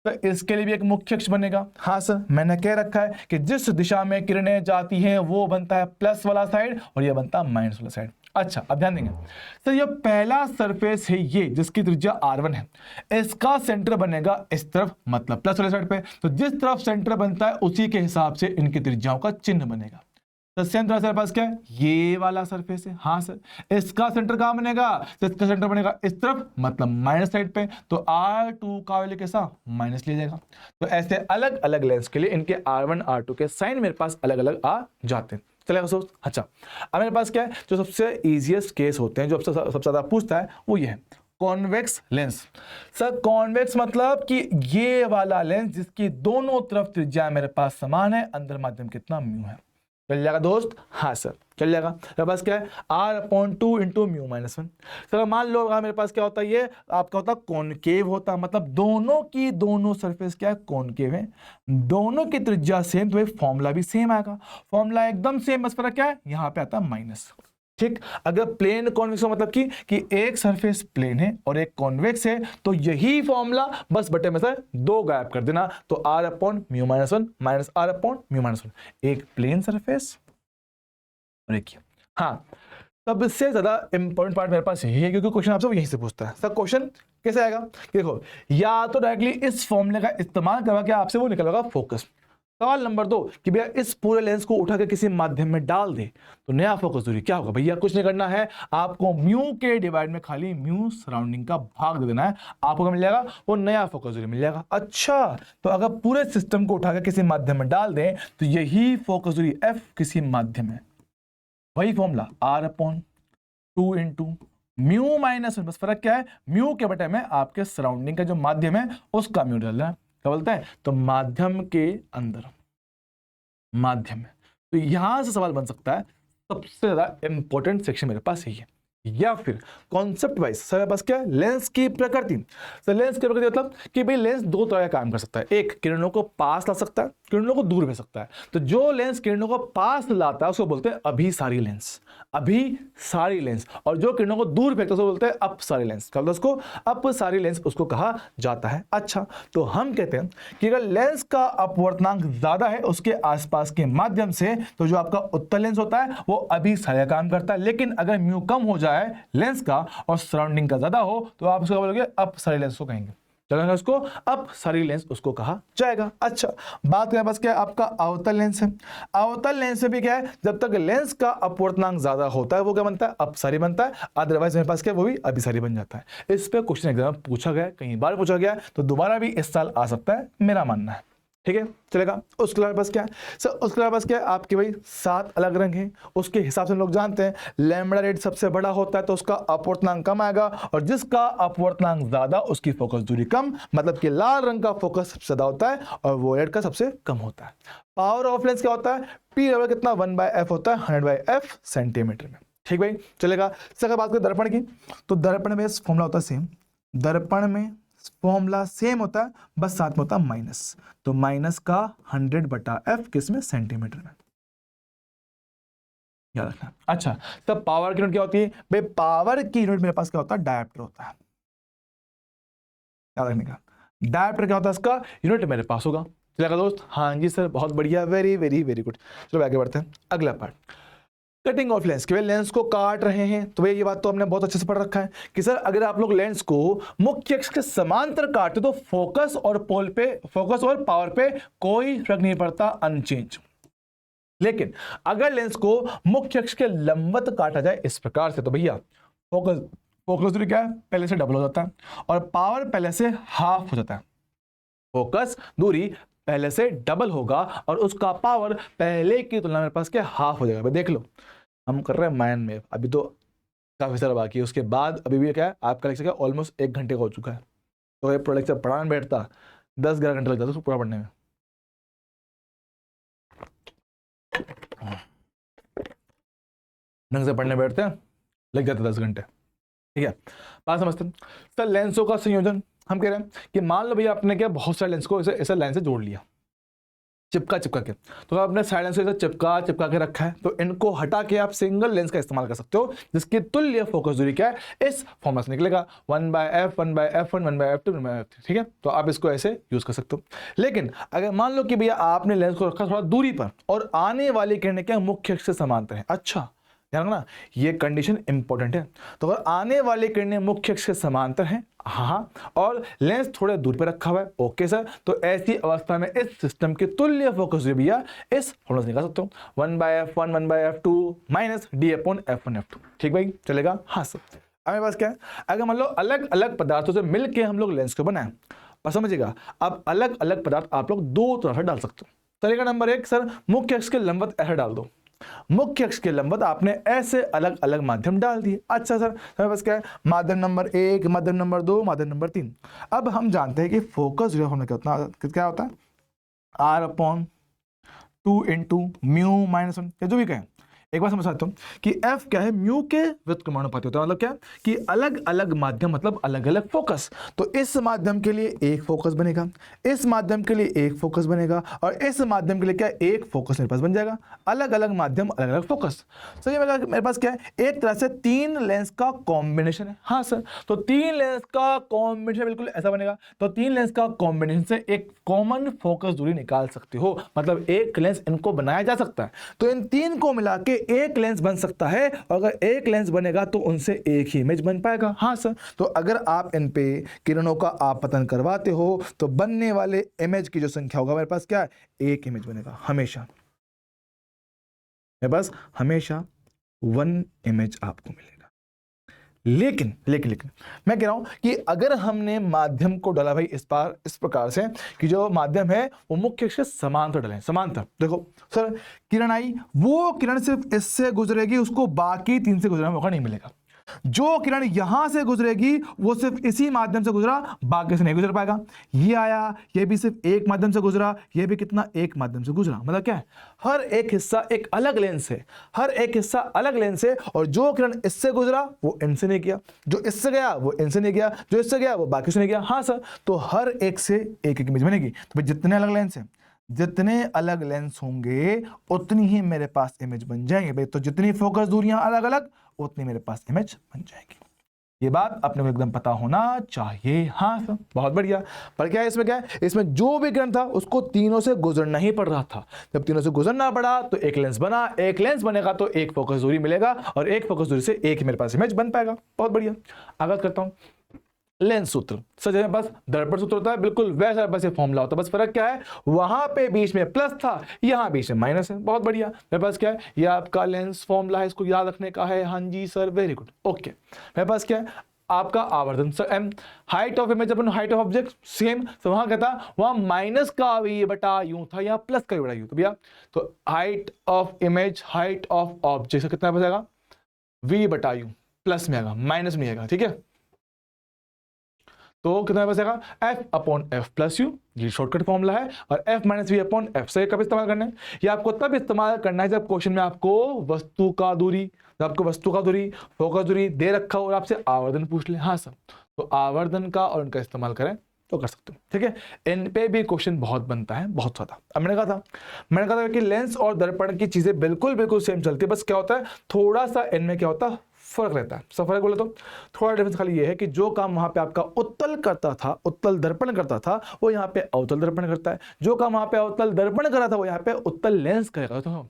Speaker 1: तो इसके लिए भी एक मुख्य अक्ष बनेगा। हाँ सर, मैंने कह रखा है कि जिस दिशा में किरणें जाती हैं वो बनता है प्लस वाला साइड और ये बनता है माइनस वाला साइड। अच्छा, अब ध्यान देंगे सर, ये पहला सरफेस है ये जिसकी त्रिज्या R1 है, इसका सेंटर बनेगा इस तरफ, मतलब प्लस वाले साइड पे, तो जिस तरफ सेंटर बनता है उसी के हिसाब से इनकी त्रिज्याओं का चिन्ह बनेगा। तो सेम तरह से पास क्या है, ये वाला सरफेस है, हाँ सर, इसका सेंटर कहां बनेगा, तो इसका सेंटर बनेगा इस तरफ, मतलब माइनस साइड पे, तो R2 का वैल्यू कैसा, माइनस ले जाएगा। तो ऐसे अलग अलग लेंस के लिए इनके R1 R2 के साइन मेरे पास अलग अलग आ जाते हैं। चलेगा दोस्त। अच्छा, अब मेरे पास क्या है, जो सबसे इजीएस्ट केस होते हैं, जो सबसे ज्यादा पूछता है वो ये है कॉन्वेक्स लेंस। सर कॉन्वेक्स मतलब कि ये वाला लेंस जिसकी दोनों तरफ त्रिज्या मेरे पास समान है, अंदर माध्यम कितना, म्यू है। चल जाएगा दोस्त, हाँ सर चल जाएगा। मेरे पास क्या है, R/2 into mu minus 1। Sir मान लो मेरे पास क्या होता है, ये आपका होता है कॉनकेव होता है, मतलब दोनों की दोनों सरफेस क्या है, कॉनकेव है, दोनों की त्रिज्या सेम, तो फॉर्मूला भी सेम आएगा, फॉर्मूला एकदम सेम, बस फर्क क्या है, यहाँ पे आता है माइनस, ठीक। अगर प्लेन कॉन्वेक्स का मतलब कि एक सरफेस प्लेन है और एक कॉन्वेक्स है तो यही फॉर्मूला बस बटे में से 2 गायब कर देना, तो R/म्यू माइनस 1 माइनस R/म्यू माइनस 1, एक प्लेन सरफेस और एक, हाँ। सबसे ज्यादा इंपॉर्टेंट पार्ट मेरे पास यही है क्योंकि क्वेश्चन आपसे यहीं से पूछता है। सर क्वेश्चन कैसे आएगा, देखो, या तो डायरेक्टली इस फॉर्मूले का इस्तेमाल करवा के आपसे वो निकलेगा फोकस, सवाल नंबर 2 कि भैया इस पूरे लेंस को उठा के किसी माध्यम में डाल दे तो नया फोकस दूरी क्या होगा। भैया कुछ नहीं करना है, आपको म्यू के डिवाइड में खाली म्यू सराउंडिंग का भाग दे देना है, आपको क्या मिल जाएगा, वो नया फोकस दूरी मिल जाएगा। अच्छा, तो अगर पूरे सिस्टम को उठा के किसी माध्यम में डाल दें तो यही फोकस दूरी एफ किसी माध्यम है, वही formula r/2 into mu minus, बस फर्क क्या है, म्यू के बटे में आपके सराउंडिंग का जो माध्यम है उसका म्यू डालना है। क्या बोलते हैं, तो माध्यम के अंदर माध्यम है। तो यहां से सवाल बन सकता है, सबसे ज्यादा इंपॉर्टेंट सेक्शन मेरे पास यही है, या फिर कॉन्सेप्ट वाइज सर मेरे पास क्या है, लेंस की प्रकृति। सर लेंस की प्रकृति मतलब कि भाई लेंस दो तरह का काम कर सकता है, एक किरणों को पास ला सकता है, किरणों को दूर भेज सकता है। तो जो लेंस किरणों को पास लाता है उसको बोलते हैं अभिसारी लेंस, अभिसारी लेंस, और जो किरणों को दूर फेंकता है उसको बोलते हैं अपसारी लेंस। क्या बोलते हैं उसको, अपसारी लेंस उसको कहा जाता है। अच्छा, तो हम कहते हैं कि अगर लेंस का अपवर्तनांक ज्यादा है उसके आसपास के माध्यम से, तो जो आपका उत्तल लेंस होता है वो अभिसारी काम करता है। लेकिन अगर म्यू कम हो जाए लेंस का और सराउंडिंग का ज्यादा हो तो आप उसको बोलोगे अपसारी लेंस को कहेंगे, चलेगा, उसको अपसारी लेंस उसको कहा जाएगा। अच्छा, बात करें बस क्या है, आपका अवतल लेंस है। अवतल लेंस में भी क्या है, जब तक लेंस का अपवर्तनांक ज्यादा होता है वो क्या बनता है, अपसारी बनता है, अदरवाइज मेरे पास क्या वो भी अभिसारी बन जाता है। इस पे क्वेश्चन एग्जाम में पूछा गया, कई बार पूछा गया, तो दोबारा भी इस साल आ सकता है, मेरा मानना है। ठीक है, चलेगा। उसके अलावा बस क्या है सर, उसके अलावा बस क्या है, आपके भाई 7 अलग रंग हैं, उसके हिसाब से हम लोग जानते हैं लैम्बडा रेड सबसे बड़ा होता है तो उसका अपवर्तनांक कम आएगा, और जिसका अपवर्तनांक ज्यादा उसकी फोकस दूरी कम, मतलब कि लाल रंग का फोकस सबसे ज्यादा होता है और वोलेट का सबसे कम होता है। पावर ऑफ लेंस क्या होता है, पी बराबर कितना 1/f होता है, 100/f सेंटीमीटर में। ठीक भाई, चलेगा। अगर बात करें दर्पण की, तो दर्पण में फॉर्मूला होता है सेम, दर्पण में फॉर्मूला सेम होता है, बस साथ में होता है माइनस, तो माइनस का 100/f किसमें, सेंटीमीटर में, याद रखना। अच्छा, तब पावर की यूनिट क्या होती है भाई, पावर की यूनिट मेरे पास क्या होता है, डायप्टर होता है, याद रखने का। डायप्टर क्या होता है, इसका यूनिट मेरे पास होगा। चलेगा दोस्त, हाँ जी सर, बहुत बढ़िया, वेरी वेरी वेरी गुड। चलो आगे बढ़ते हैं, अगला पार्ट, कटिंग ऑफ लेंस। केवल लेंस को काट रहे हैं, तो भैया ये बात तो हमने बहुत अच्छे से पढ़ रखा है कि सर अगर आप लोग लेंस को मुख्य अक्ष के समांतर काटते तो फोकस और पोल पे, फोकस और पावर पे कोई फर्क नहीं पड़ता, अनचेंज। लेकिन अगर लेंस को मुख्य अक्ष के लंबवत काटा जाए इस प्रकार से, तो भैया फोकस दूरी क्या है, पहले से डबल हो जाता है और पावर पहले से हाफ हो जाता है। फोकस दूरी पहले से डबल होगा और उसका पावर पहले की तुलना में पास क्या हाफ हो जाएगा। भाई देख लो, हम कर रहे हैं माइंड में, अभी तो काफी सारा बाकी है, उसके बाद अभी भी क्या है, आपका लेक्चर क्या ऑलमोस्ट 1 घंटे का हो चुका है, तो ये पूरा लेक्चर पढ़ाने बैठता 10-11 घंटे लग जाता उसको पूरा पढ़ने में। ढंग से पढ़ने बैठते हैं लग जाते 10 घंटे। ठीक है, बात समझते हैं। सर लेंसों का संयोजन, हम कह रहे हैं कि मान लो भैया आपने क्या बहुत सारे लेंस को ऐसे लाइन से जोड़ लिया, चिपका के, तो आपने साइड लेंस को चिपका के रखा है, तो इनको हटा के आप सिंगल लेंस का इस्तेमाल कर सकते हो, जिसकी तुल्य फोकस दूरी क्या है, इस फॉर्मूला से निकलेगा 1/f 1/f1 1/f2 1/f3। ठीक है, तो आप इसको ऐसे यूज कर सकते हो। लेकिन अगर मान लो कि भैया आपने लेंस को रखा थोड़ा दूरी पर और आने वाली किरणें क्या मुख्य अक्ष से समांतर है, अच्छा ध्यान रखना, ये कंडीशन इंपॉर्टेंट है। तो अगर आने वाली किरणें मुख्य अक्ष के समांतर हैं, हाँ, और लेंस थोड़े दूर पे रखा हुआ है, ओके सर, तो ऐसी अवस्था में इस सिस्टम की तुल्य फोकस दूरी भैया इस फॉर्मूला से निकाल सकते हो, 1/f1 1/f2 माइनस d/f1f2। ठीक भाई, चलेगा, हाँ सर। अब मेरे पास क्या है, अगर मान लो अलग अलग पदार्थों से मिलकर हम लोग लेंस को बनाएं, पर समझिएगा अब अलग अलग पदार्थ आप लोग दो तरह से डाल सकते हो। तरीका नंबर 1, सर मुख्य अक्ष के लंबवत ऐसे डाल दो, मुख्य अक्ष के लंबवत आपने ऐसे अलग अलग माध्यम डाल दिए। अच्छा सर, हमारे पास क्या है, माध्यम नंबर 1, माध्यम नंबर 2, माध्यम नंबर 3। अब हम जानते हैं कि फोकस जो होने क्या होता है, r/2 इंटू म्यू माइनस 1, जो भी कहें, एक बार समझ सकता हूँ कि f क्या है, म्यू के व्युत्क्रमानुपाती होता है। मतलब क्या कि अलग अलग माध्यम मतलब अलग अलग फोकस, तो इस माध्यम के लिए एक फोकस बनेगा, इस माध्यम के लिए एक फोकस बनेगा, और इस माध्यम के लिए क्या एक फोकस मेरे पास बन जाएगा। अलग अलग माध्यम अलग अलग फोकस। सर ये मेरे पास क्या है, एक तरह से 3 लेंस का कॉम्बिनेशन है। हाँ सर, तो 3 लेंस का कॉम्बिनेशन बिल्कुल ऐसा बनेगा, तो 3 लेंस का कॉम्बिनेशन से एक कॉमन फोकस दूरी निकाल सकते हो, मतलब एक लेंस इनको बनाया जा सकता है। तो इन 3 को मिला के एक लेंस बन सकता है, अगर एक लेंस बनेगा तो उनसे एक ही इमेज बन पाएगा। हाँ सर, तो अगर आप इन पे किरणों का आपतन करवाते हो तो बनने वाले इमेज की जो संख्या होगा मेरे पास क्या है, एक इमेज बनेगा हमेशा, मेरे पास हमेशा 1 इमेज आपको मिलेगा। लेकिन लेकिन लेकिन मैं कह रहा हूं कि अगर हमने माध्यम को डाला भाई इस प्रकार से कि जो माध्यम है वो मुख्य अक्ष के समांतर डालें, समांतर। देखो सर, किरण आई, वो किरण सिर्फ इससे गुजरेगी, उसको बाकी 3 से गुजरने का मौका नहीं मिलेगा। जो किरण यहां से गुजरेगी वो सिर्फ इसी माध्यम से गुजरा, बाकी से नहीं गुजर पाएगा। ये आया, ये भी सिर्फ एक माध्यम से गुजरा, ये भी कितना, एक माध्यम से गुजरा। मतलब क्या है, हर एक हिस्सा एक अलग लेंस है, हर एक हिस्सा अलग लेंस है, और जो किरण इससे गुजरा वो इनसे नहीं गया, जो इससे गया वो इनसे नहीं गया, जो इससे गया वो बाकी से नहीं गया। हाँ सर, तो हर एक से एक एक इमेज बनेगी। तो भाई जितने अलग लेंस हैं, जितने अलग लेंस होंगे उतनी ही मेरे पास इमेज बन जाएंगे भाई। तो जितनी फोकस दूरियां अलग अलग उतनी मेरे पास इमेज बन जाएगी। ये बात अपने को एकदम पता होना चाहिए। हाँ सर, बहुत बढ़िया। पर क्या है इसमें, क्या है इसमें, जो भी किरण था उसको तीनों से गुजरना ही पड़ रहा था। जब तीनों से गुजरना पड़ा तो एक लेंस बना, एक लेंस बनेगा तो एक फोकस दूरी मिलेगा, और एक फोकस दूरी से एक ही मेरे पास इमेज बन पाएगा। बहुत बढ़िया। आगाज करता हूं। लेंस सूत्र सर, मेरे पास दर्पण सूत्र होता है, बिल्कुल वैसा बस ये फॉर्मूला होता है, बस फर्क क्या है, वहां पे बीच में प्लस था, यहां बीच में माइनस है। बहुत बढ़िया। मेरे पास क्या है, ये आपका लेंस फॉर्मूला है, इसको याद रखने का है। हाँ जी सर, वेरी गुड, ओके। मेरे पास क्या है, आपका आवर्धन sir, M height of image अपन हाइट ऑफ ऑब्जेक्ट सेम, तो वहां क्या था, वहां माइनस का v बटा u था, यहाँ प्लस का v बटा u। तो भैया तो height of image, height of object कितना बचेगा, v बटा u, प्लस में आएगा, माइनस में आएगा। ठीक है, तो कितना बचेगा, f upon F plus U, ये शॉर्टकट फॉर्मूला है। और f minus V upon F से कब इस्तेमाल करना है, ये आपको तब इस्तेमाल करना है जब क्वेश्चन में आपको वस्तु का दूरी, जब आपको वस्तु का दूरी, फोकस दूरी दे रखा हो और आपसे आवर्धन पूछ ले। हाँ सर, तो आवर्धन का और उनका इस्तेमाल करें तो कर सकते हो। ठीक है, इन पे भी क्वेश्चन बहुत बनता है, बहुत ज्यादा। अब मैंने कहा था कि लेंस और दर्पण की चीजें बिल्कुल बिल्कुल सेम चलती है, बस क्या होता है, थोड़ा सा इनमें क्या होता है, फर्क रहता है। सब फर्क बोले तो थोड़ा डिफरेंस खाली ये है कि जो काम वहां पे आपका उत्तल करता था, उत्तल दर्पण करता था, वो यहाँ पे अवतल दर्पण करता है। जो काम वहां पे अवतल दर्पण कर रहा था वो यहाँ पे उत्तल लेंस करेगा। तो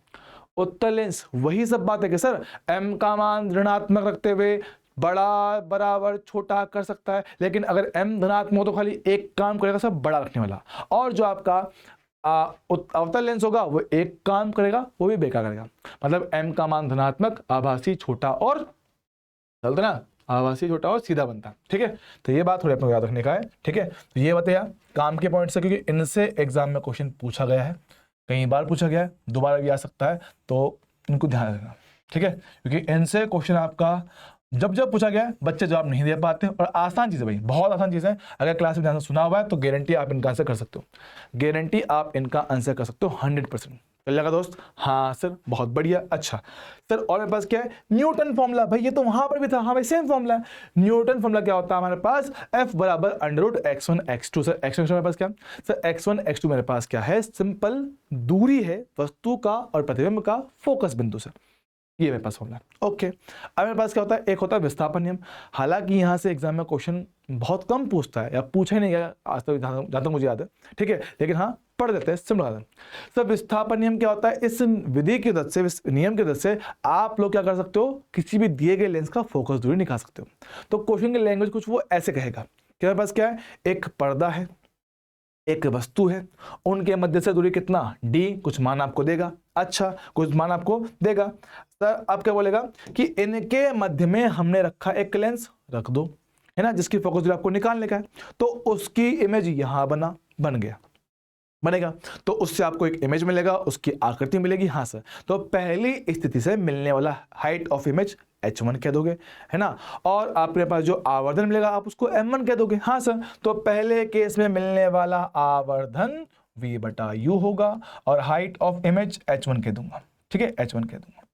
Speaker 1: उत्तल लेंस, वही सब बात है कि सर m का मान ऋणात्मक रखते हुए बड़ा बराबर छोटा कर सकता है, लेकिन अगर m धनात्मक हो तो खाली एक काम करेगा सब, बड़ा रखने वाला। और जो आपका अवतल लेंस होगा वो एक काम करेगा, वो भी बेकार करेगा। मतलब m का मान धनात्मक, आभासी, छोटा और चलता ना, आभासी, छोटा और सीधा बनता है। ठीक है, तो ये बात थोड़ी अपने याद रखने का है। ठीक है, तो ये बताया काम के पॉइंट से, क्योंकि इनसे एग्जाम में क्वेश्चन पूछा गया है, कई बार पूछा गया है, दोबारा भी आ सकता है, तो इनको ध्यान रखना। ठीक है, क्योंकि इनसे क्वेश्चन आपका जब जब पूछा गया है बच्चे जवाब नहीं दे पाते, और आसान चीज़ है भाई, बहुत आसान चीज़ है। अगर क्लास में ध्यान से सुना हुआ है तो गारंटी आप इनका आंसर कर सकते हो, गारंटी आप इनका आंसर कर सकते हो 100%। चल लगा दोस्त, हाँ सर, बहुत बढ़िया। अच्छा सर, और मेरे पास क्या है, न्यूटन फॉर्मूला। भाई ये तो वहां पर भी था, हाँ भाई सेम फॉर्मूला है। न्यूटन फॉर्मूला क्या होता है हमारे पास, F बराबर under root x1 x2। Sir x1 मेरे पास क्या, सर x1 x2 मेरे पास क्या है, सिंपल दूरी है वस्तु का और प्रतिबिंब का फोकस बिंदु से, ये मेरे पास फॉर्मूला। ओके, अब मेरे पास क्या होता है, एक होता है विस्थापन नियम। हालांकि यहाँ से एग्जाम में क्वेश्चन बहुत कम पूछता है, या पूछा ही नहीं गया आज तक, जहाँ तक मुझे याद है। ठीक है, लेकिन हाँ पढ़ देते हैं, सिंपल। सर विस्थापन नियम क्या होता है, इस विधि की मदद से, इस नियम की मदद से आप लोग क्या कर सकते हो, किसी भी दिए गए लेंस का फोकस दूरी निकाल सकते हो। तो क्वेश्चन की लैंग्वेज कुछ वो ऐसे कहेगा कि मेरे पास क्या है, एक पर्दा है, एक वस्तु है, उनके मध्य से दूरी कितना, d, कुछ मान आपको देगा। अच्छा, कुछ मान आपको देगा। सर अब क्या बोलेगा कि इनके मध्य में हमने रखा एक लेंस, रख दो, है ना, जिसकी फोकस दूरी आपको निकालने का है। तो उसकी इमेज यहां बन गया, बनेगा, तो उससे आपको एक इमेज मिलेगा, उसकी आकृति मिलेगी। हाँ सर, तो पहली स्थिति से मिलने वाला हाइट ऑफ इमेज h1 कह दोगे, है ना, और आपके पास जो आवर्धन मिलेगा आप उसको m1 कह दोगे। हाँ सर, तो पहले केस में मिलने वाला आवर्धन v बटा u होगा, और हाइट ऑफ इमेज h1 कह दूंगा। ठीक है, h1 कह दूंगा।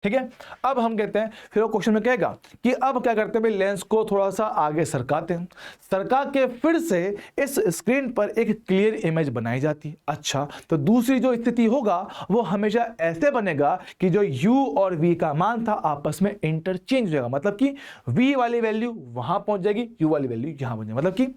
Speaker 1: ठीक है, अब हम कहते हैं, फिर वो क्वेश्चन में कहेगा कि अब क्या करते हैं भाई, लेंस को थोड़ा सा आगे सरकाते हैं, सरका के फिर से इस स्क्रीन पर एक क्लियर इमेज बनाई जाती है। अच्छा, तो दूसरी जो स्थिति होगा वो हमेशा ऐसे बनेगा कि जो u और v का मान था आपस में इंटरचेंज हो जाएगा, मतलब कि v वाली वैल्यू वहां पहुंच जाएगी, u वाली वैल्यू यहां पहुंच जाएगी। मतलब कि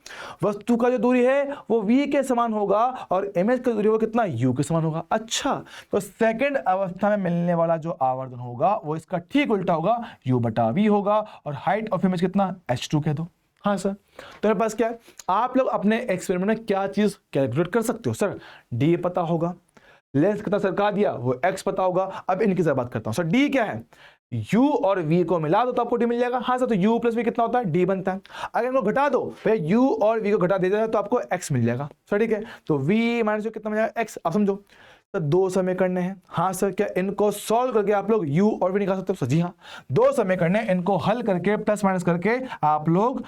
Speaker 1: वस्तु का जो दूरी है वो v के समान होगा और इमेज का दूरी वो कितना, u के समान होगा। अच्छा, तो सेकेंड अवस्था में मिलने वाला जो आवर्धन होगा होगा वो इसका ठीक उल्टा होगा, u/v होगा, और हाइट ऑफ इमेज कितना, h2 कह दो। हाँ सर, तो मेरे पास क्या है, आप लोग अपने एक्सपेरिमेंट में क्या चीज कैलकुलेट कर सकते हो, सर d पता होगा, लेंस कितना सरका दिया वो x पता होगा। अब इनकी जरा बात करता हूं, सर d क्या है, u और v को मिला दो तो आपको d मिल जाएगा। हाँ सर, तो u प्लस v कितना होता है, d बनता है। अगर इनको घटा दो, भैया u और v को घटा दे जाए तो आपको x मिल जाएगा। सर ठीक है, तो v माइनस कितना मिल जाएगा, x। आप समझो सर, दो समीकरण हैं। हाँ सर, क्या इनको सॉल्व करके आप लोग u और v निकाल सकते हो, सर जी हाँ, दो समीकरण हैं, इनको हल करके प्लस माइनस करके आप लोग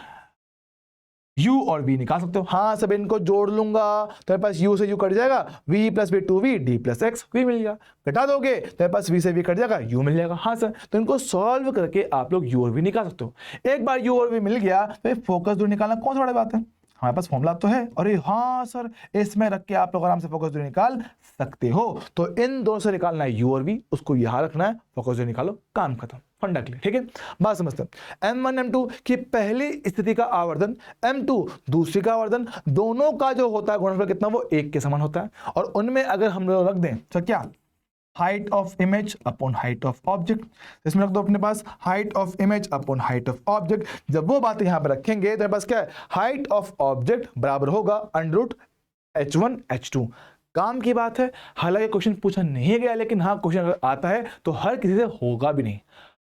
Speaker 1: u और v निकाल सकते हो। हाँ सब इनको जोड़ लूंगा तो मेरे पास u से u कट जाएगा, v plus v 2v, d plus x, v मिल गया। घटा दोगे तो मेरे पास v से v कट जाएगा, u मिल जाएगा। हाँ सर, तो इनको सॉल्व करके आप लोग u और v निकाल सकते हो। एक बार u और v मिल गया तो फोकस दूरी निकालना कौन सा बड़ी बात है, हमारे पास फॉर्मूला तो है। अरे हाँ सर, इसमें रख के आप लोग आराम से फोकस दूरी निकाल सकते हो। तो इन दोनों से निकालना है u और v, उसको यहां रखना है, फोकस दूरी निकालो, काम खत्म, फंडा क्लियर। ठीक है, बात समझते हैं। m1 m2 की पहली स्थिति का आवर्धन, m2 दूसरी का आवर्धन, दोनों का जो होता है गुणनफल कितना, वो एक के समान होता है। और उनमें अगर हम लोग रख दें तो क्या, height of image upon height of object, इसमें रख दो अपने पास height of image upon height of object. जब वो बातें यहां पर रखेंगे तो बस क्या है, हाइट ऑफ ऑब्जेक्ट बराबर होगा √h1 h2। काम की बात है, हालांकि क्वेश्चन पूछा नहीं गया, लेकिन हाँ क्वेश्चन अगर आता है तो हर किसी से होगा भी नहीं,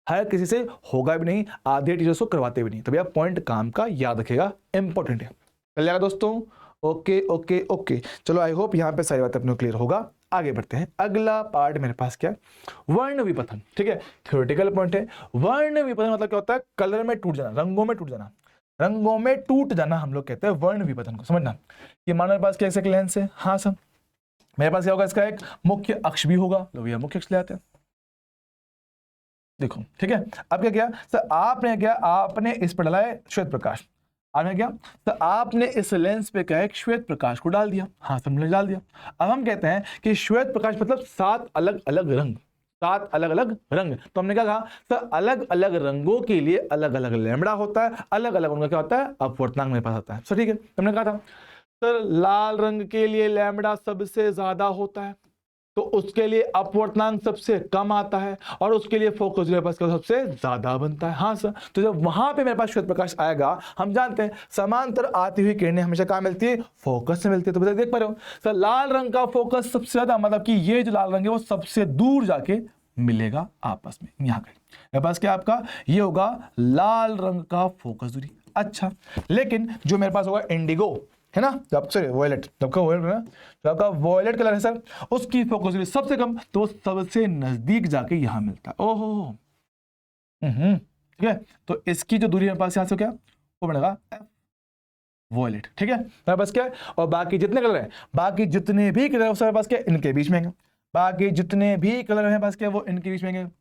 Speaker 1: हर किसी से होगा भी नहीं, आधे टीचर्स को करवाते भी नहीं। तो भैया पॉइंट काम का याद रखेगा, इंपॉर्टेंट है। चल जाएगा दोस्तों, ओके ओके ओके। चलो आई होप यहाँ पे सारी बातें अपने क्लियर होगा। आगे बढ़ते हैं, अगला पार्ट मेरे पास क्या है, वर्ण विपथन। ठीक है, थ्योरेटिकल पॉइंट है। वर्ण विपथन मतलब क्या होता है, कलर में टूट जाना, रंगों में टूट जाना, रंगों में टूट जाना हम लोग कहते हैं वर्ण विपथन को। समझना, ये मानो मेरे पास कैसे लेंस है, हाँ सर मेरे पास क्या होगा, इसका एक मुख्य अक्ष भी होगा, लो भैया मुख्य अक्ष ले आते हैं, देखो ठीक है। अब क्या किया सर, आपने क्या, आपने इस पर डाला है श्वेत प्रकाश, आपने क्या तो आपने इस लेंस पे क्या है, श्वेत प्रकाश को डाल दिया। हाँ सबने डाल दिया। अब हम कहते हैं कि श्वेत प्रकाश मतलब 7 अलग अलग रंग, 7 अलग अलग रंग। तो हमने क्या कहा सर, अलग अलग रंगों के लिए अलग अलग लैम्बडा होता है, अलग अलग उनका क्या होता है, अपवर्तनांक मेरे पास आता है। सर ठीक है, हमने कहा था सर लाल रंग के लिए लैम्बडा सबसे ज्यादा होता है, तो उसके लिए अपवर्तनांक सबसे कम आता है, और उसके लिए फोकस मेरे पास सबसे ज्यादा बनता है। हाँ सर, तो जब वहां पे मेरे पास श्वेत प्रकाश आएगा, हम जानते हैं समांतर आती हुई किरणें हमेशा कहां मिलती है, फोकस से मिलती है। तो देख पा रहे हो सर, लाल रंग का फोकस सबसे ज्यादा, मतलब कि ये जो लाल रंग है वो सबसे दूर जाके मिलेगा आपस में। यहाँ पे मेरे पास क्या आपका ये होगा लाल रंग का फोकस दूरी। अच्छा, लेकिन जो मेरे पास होगा इंडिगो है ना, जब सॉरी वॉयलेट, जब का वॉयलेट है ना, जब का वॉयलेट कलर है सर, उसकी फोकस दूरी सबसे कम, तो सबसे नजदीक जाके यहां मिलता है। ओहो ठीक है, तो इसकी जो दूरी मेरे पास यहां से क्या वो बनेगा एफ वॉयलेट। ठीक है, मेरे पास क्या है, और बाकी जितने कलर हैं, बाकी जितने भी कलर मेरे पास क्या इनके बीच में, बाकी जितने भी कलर मेरे पास क्या वो इनके बीच में,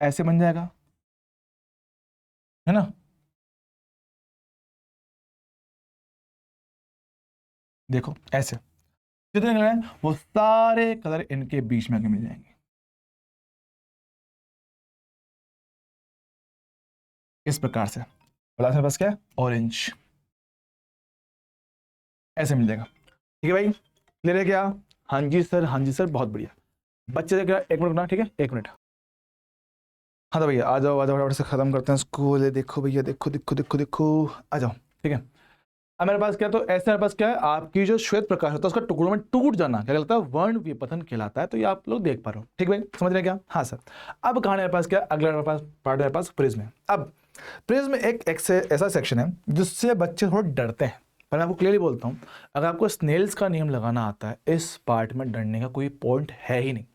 Speaker 1: ऐसे बन जाएगा है ना। देखो ऐसे जितने कलर हैं वो सारे कलर इनके बीच में आके मिल जाएंगे, इस प्रकार से। प्लस में बस क्या है ऑरेंज, ऐसे मिल जाएगा। ठीक है भाई, क्लियर है क्या, हाँ जी सर, हाँ जी सर, बहुत बढ़िया। बच्चे देख रहे, एक मिनट ना, ठीक है एक मिनट। हाँ तो भैया आ जाओ, आ जाओ, फटाफट से खत्म करते हैं स्कूल। देखो भैया, देखो देखो देखो देखो, आ जाओ। ठीक है, अब मेरे पास क्या, तो ऐसे मेरे पास क्या है, आपकी जो श्वेत प्रकाश होता है उसका टुकड़ों में टूट जाना क्या कहलाता है, वर्ण विपथन कहलाता है। तो ये आप लोग देख पा रहे हो, ठीक भाई, समझ रहे हैं क्या। हाँ सर, अब कहानी मेरे पास क्या, अगला मेरे पास पार्ट मेरे पास प्रिज्म है। अब प्रिज्म एक से ऐसा सेक्शन है जिससे बच्चे थोड़े डरते हैं, पर मैं आपको क्लियरली बोलता हूँ, अगर आपको स्नेल्स का नियम लगाना आता है, इस पार्ट में डरने का कोई पॉइंट है ही नहीं।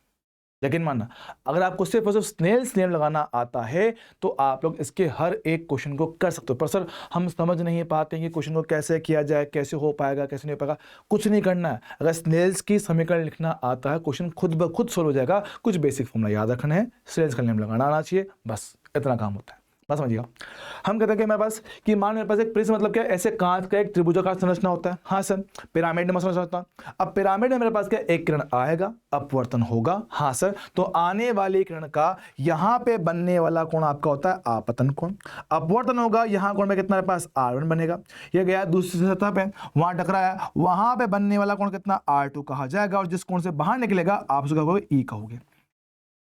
Speaker 1: लेकिन मानना, अगर आपको सिर्फ और सिर्फ स्नेल्स नियम लगाना आता है तो आप लोग इसके हर एक क्वेश्चन को कर सकते हो। पर सर हम समझ नहीं पाते हैं कि क्वेश्चन को कैसे किया जाए, कैसे हो पाएगा, कैसे नहीं हो पाएगा। कुछ नहीं करना है, अगर स्नेल्स की समीकरण लिखना आता है, क्वेश्चन खुद ब खुद सोल्व हो जाएगा। कुछ बेसिक फॉर्मूला याद रखना है, स्नेल्स का नियम लगाना आना चाहिए, बस इतना काम होता है। बस समझिएगा, हम कहते हैं कि मेरे पास कि मान मेरे पास एक प्रिज्म मतलब क्या, ऐसे कांच का एक त्रिभुजाकार संरचना होता है। हाँ सर, पिरामिड में संरचना होता है। अब पिरामिड में मेरे पास क्या, एक किरण आएगा, अपवर्तन होगा। हाँ सर, तो आने वाली किरण का यहाँ पे बनने वाला कोण आपका होता है आपतन कोण, अपवर्तन होगा, यहाँ कोण में कितना मेरे पास R1 बनेगा। ये गया दूसरी सतह पे, वहां टकराया, वहां पे बनने वाला कोण कितना R2 कहा जाएगा, और जिस कोण से बाहर निकलेगा आप उसका E कहोगे।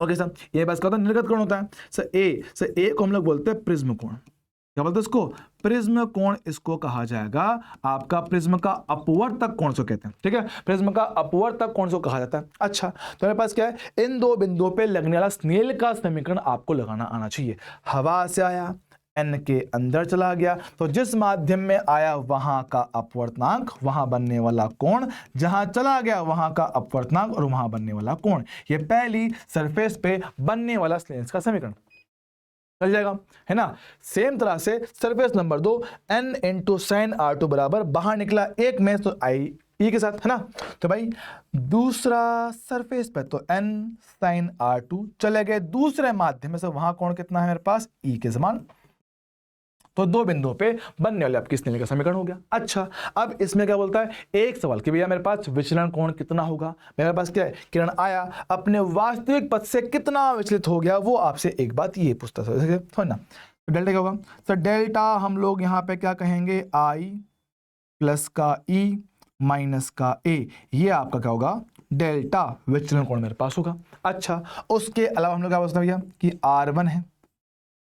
Speaker 1: ओके सर, ये बस क्या होता है, निर्गत कोण होता है सर ए को हम लोग बोलते हैं प्रिज्म कोण। क्या बोलते हैं इसको, प्रिज्म कोण इसको कहा जाएगा। आपका प्रिज्म का अपवर्तक कोण से कहते हैं, ठीक है, प्रिज्म का अपवर्तक कोण से कहा जाता है। अच्छा, तो मेरे पास क्या है, इन दो बिंदुओं पे लगने वाला स्नेल का समीकरण आपको लगाना आना चाहिए। हवा से आया, एन के अंदर चला गया, तो जिस माध्यम में आया वहां का अपवर्तनांक, वहां बनने वाला कोण, जहां चला गया वहां का अपवर्तनांक और वहां बनने वाला कोण, ये पहली सरफेस पे बनने वाला स्नेल का समीकरण चल जाएगा, है ना। सेम तरह से surface number 2 n into sine R2 बराबर बाहर निकला एक में तो आई ई के साथ, है ना। तो भाई दूसरा सरफेस पे तो n साइन R2 चले गए, दूसरे माध्यम से वहां कोण कितना है मेरे पास, ई के समान। तो दो बिंदुओं पे बनने वाले आपकी स्नेल का समीकरण हो गया। अच्छा, अब इसमें क्या बोलता है, एक सवाल कि भैया मेरे पास विचलन कोण कितना होगा। मेरे पास क्या है, किरण आया, अपने वास्तविक पथ से कितना विचलित हो गया, वो आपसे एक बात ये पूछता है ना। तो डेल्टा क्या होगा सर, डेल्टा हम लोग यहाँ पे क्या कहेंगे, आई प्लस का ई माइनस का ए, ये आपका क्या होगा, डेल्टा विचलन कोण मेरे पास होगा। अच्छा, उसके अलावा हम लोग क्या बोलते हैं भैया कि R1 है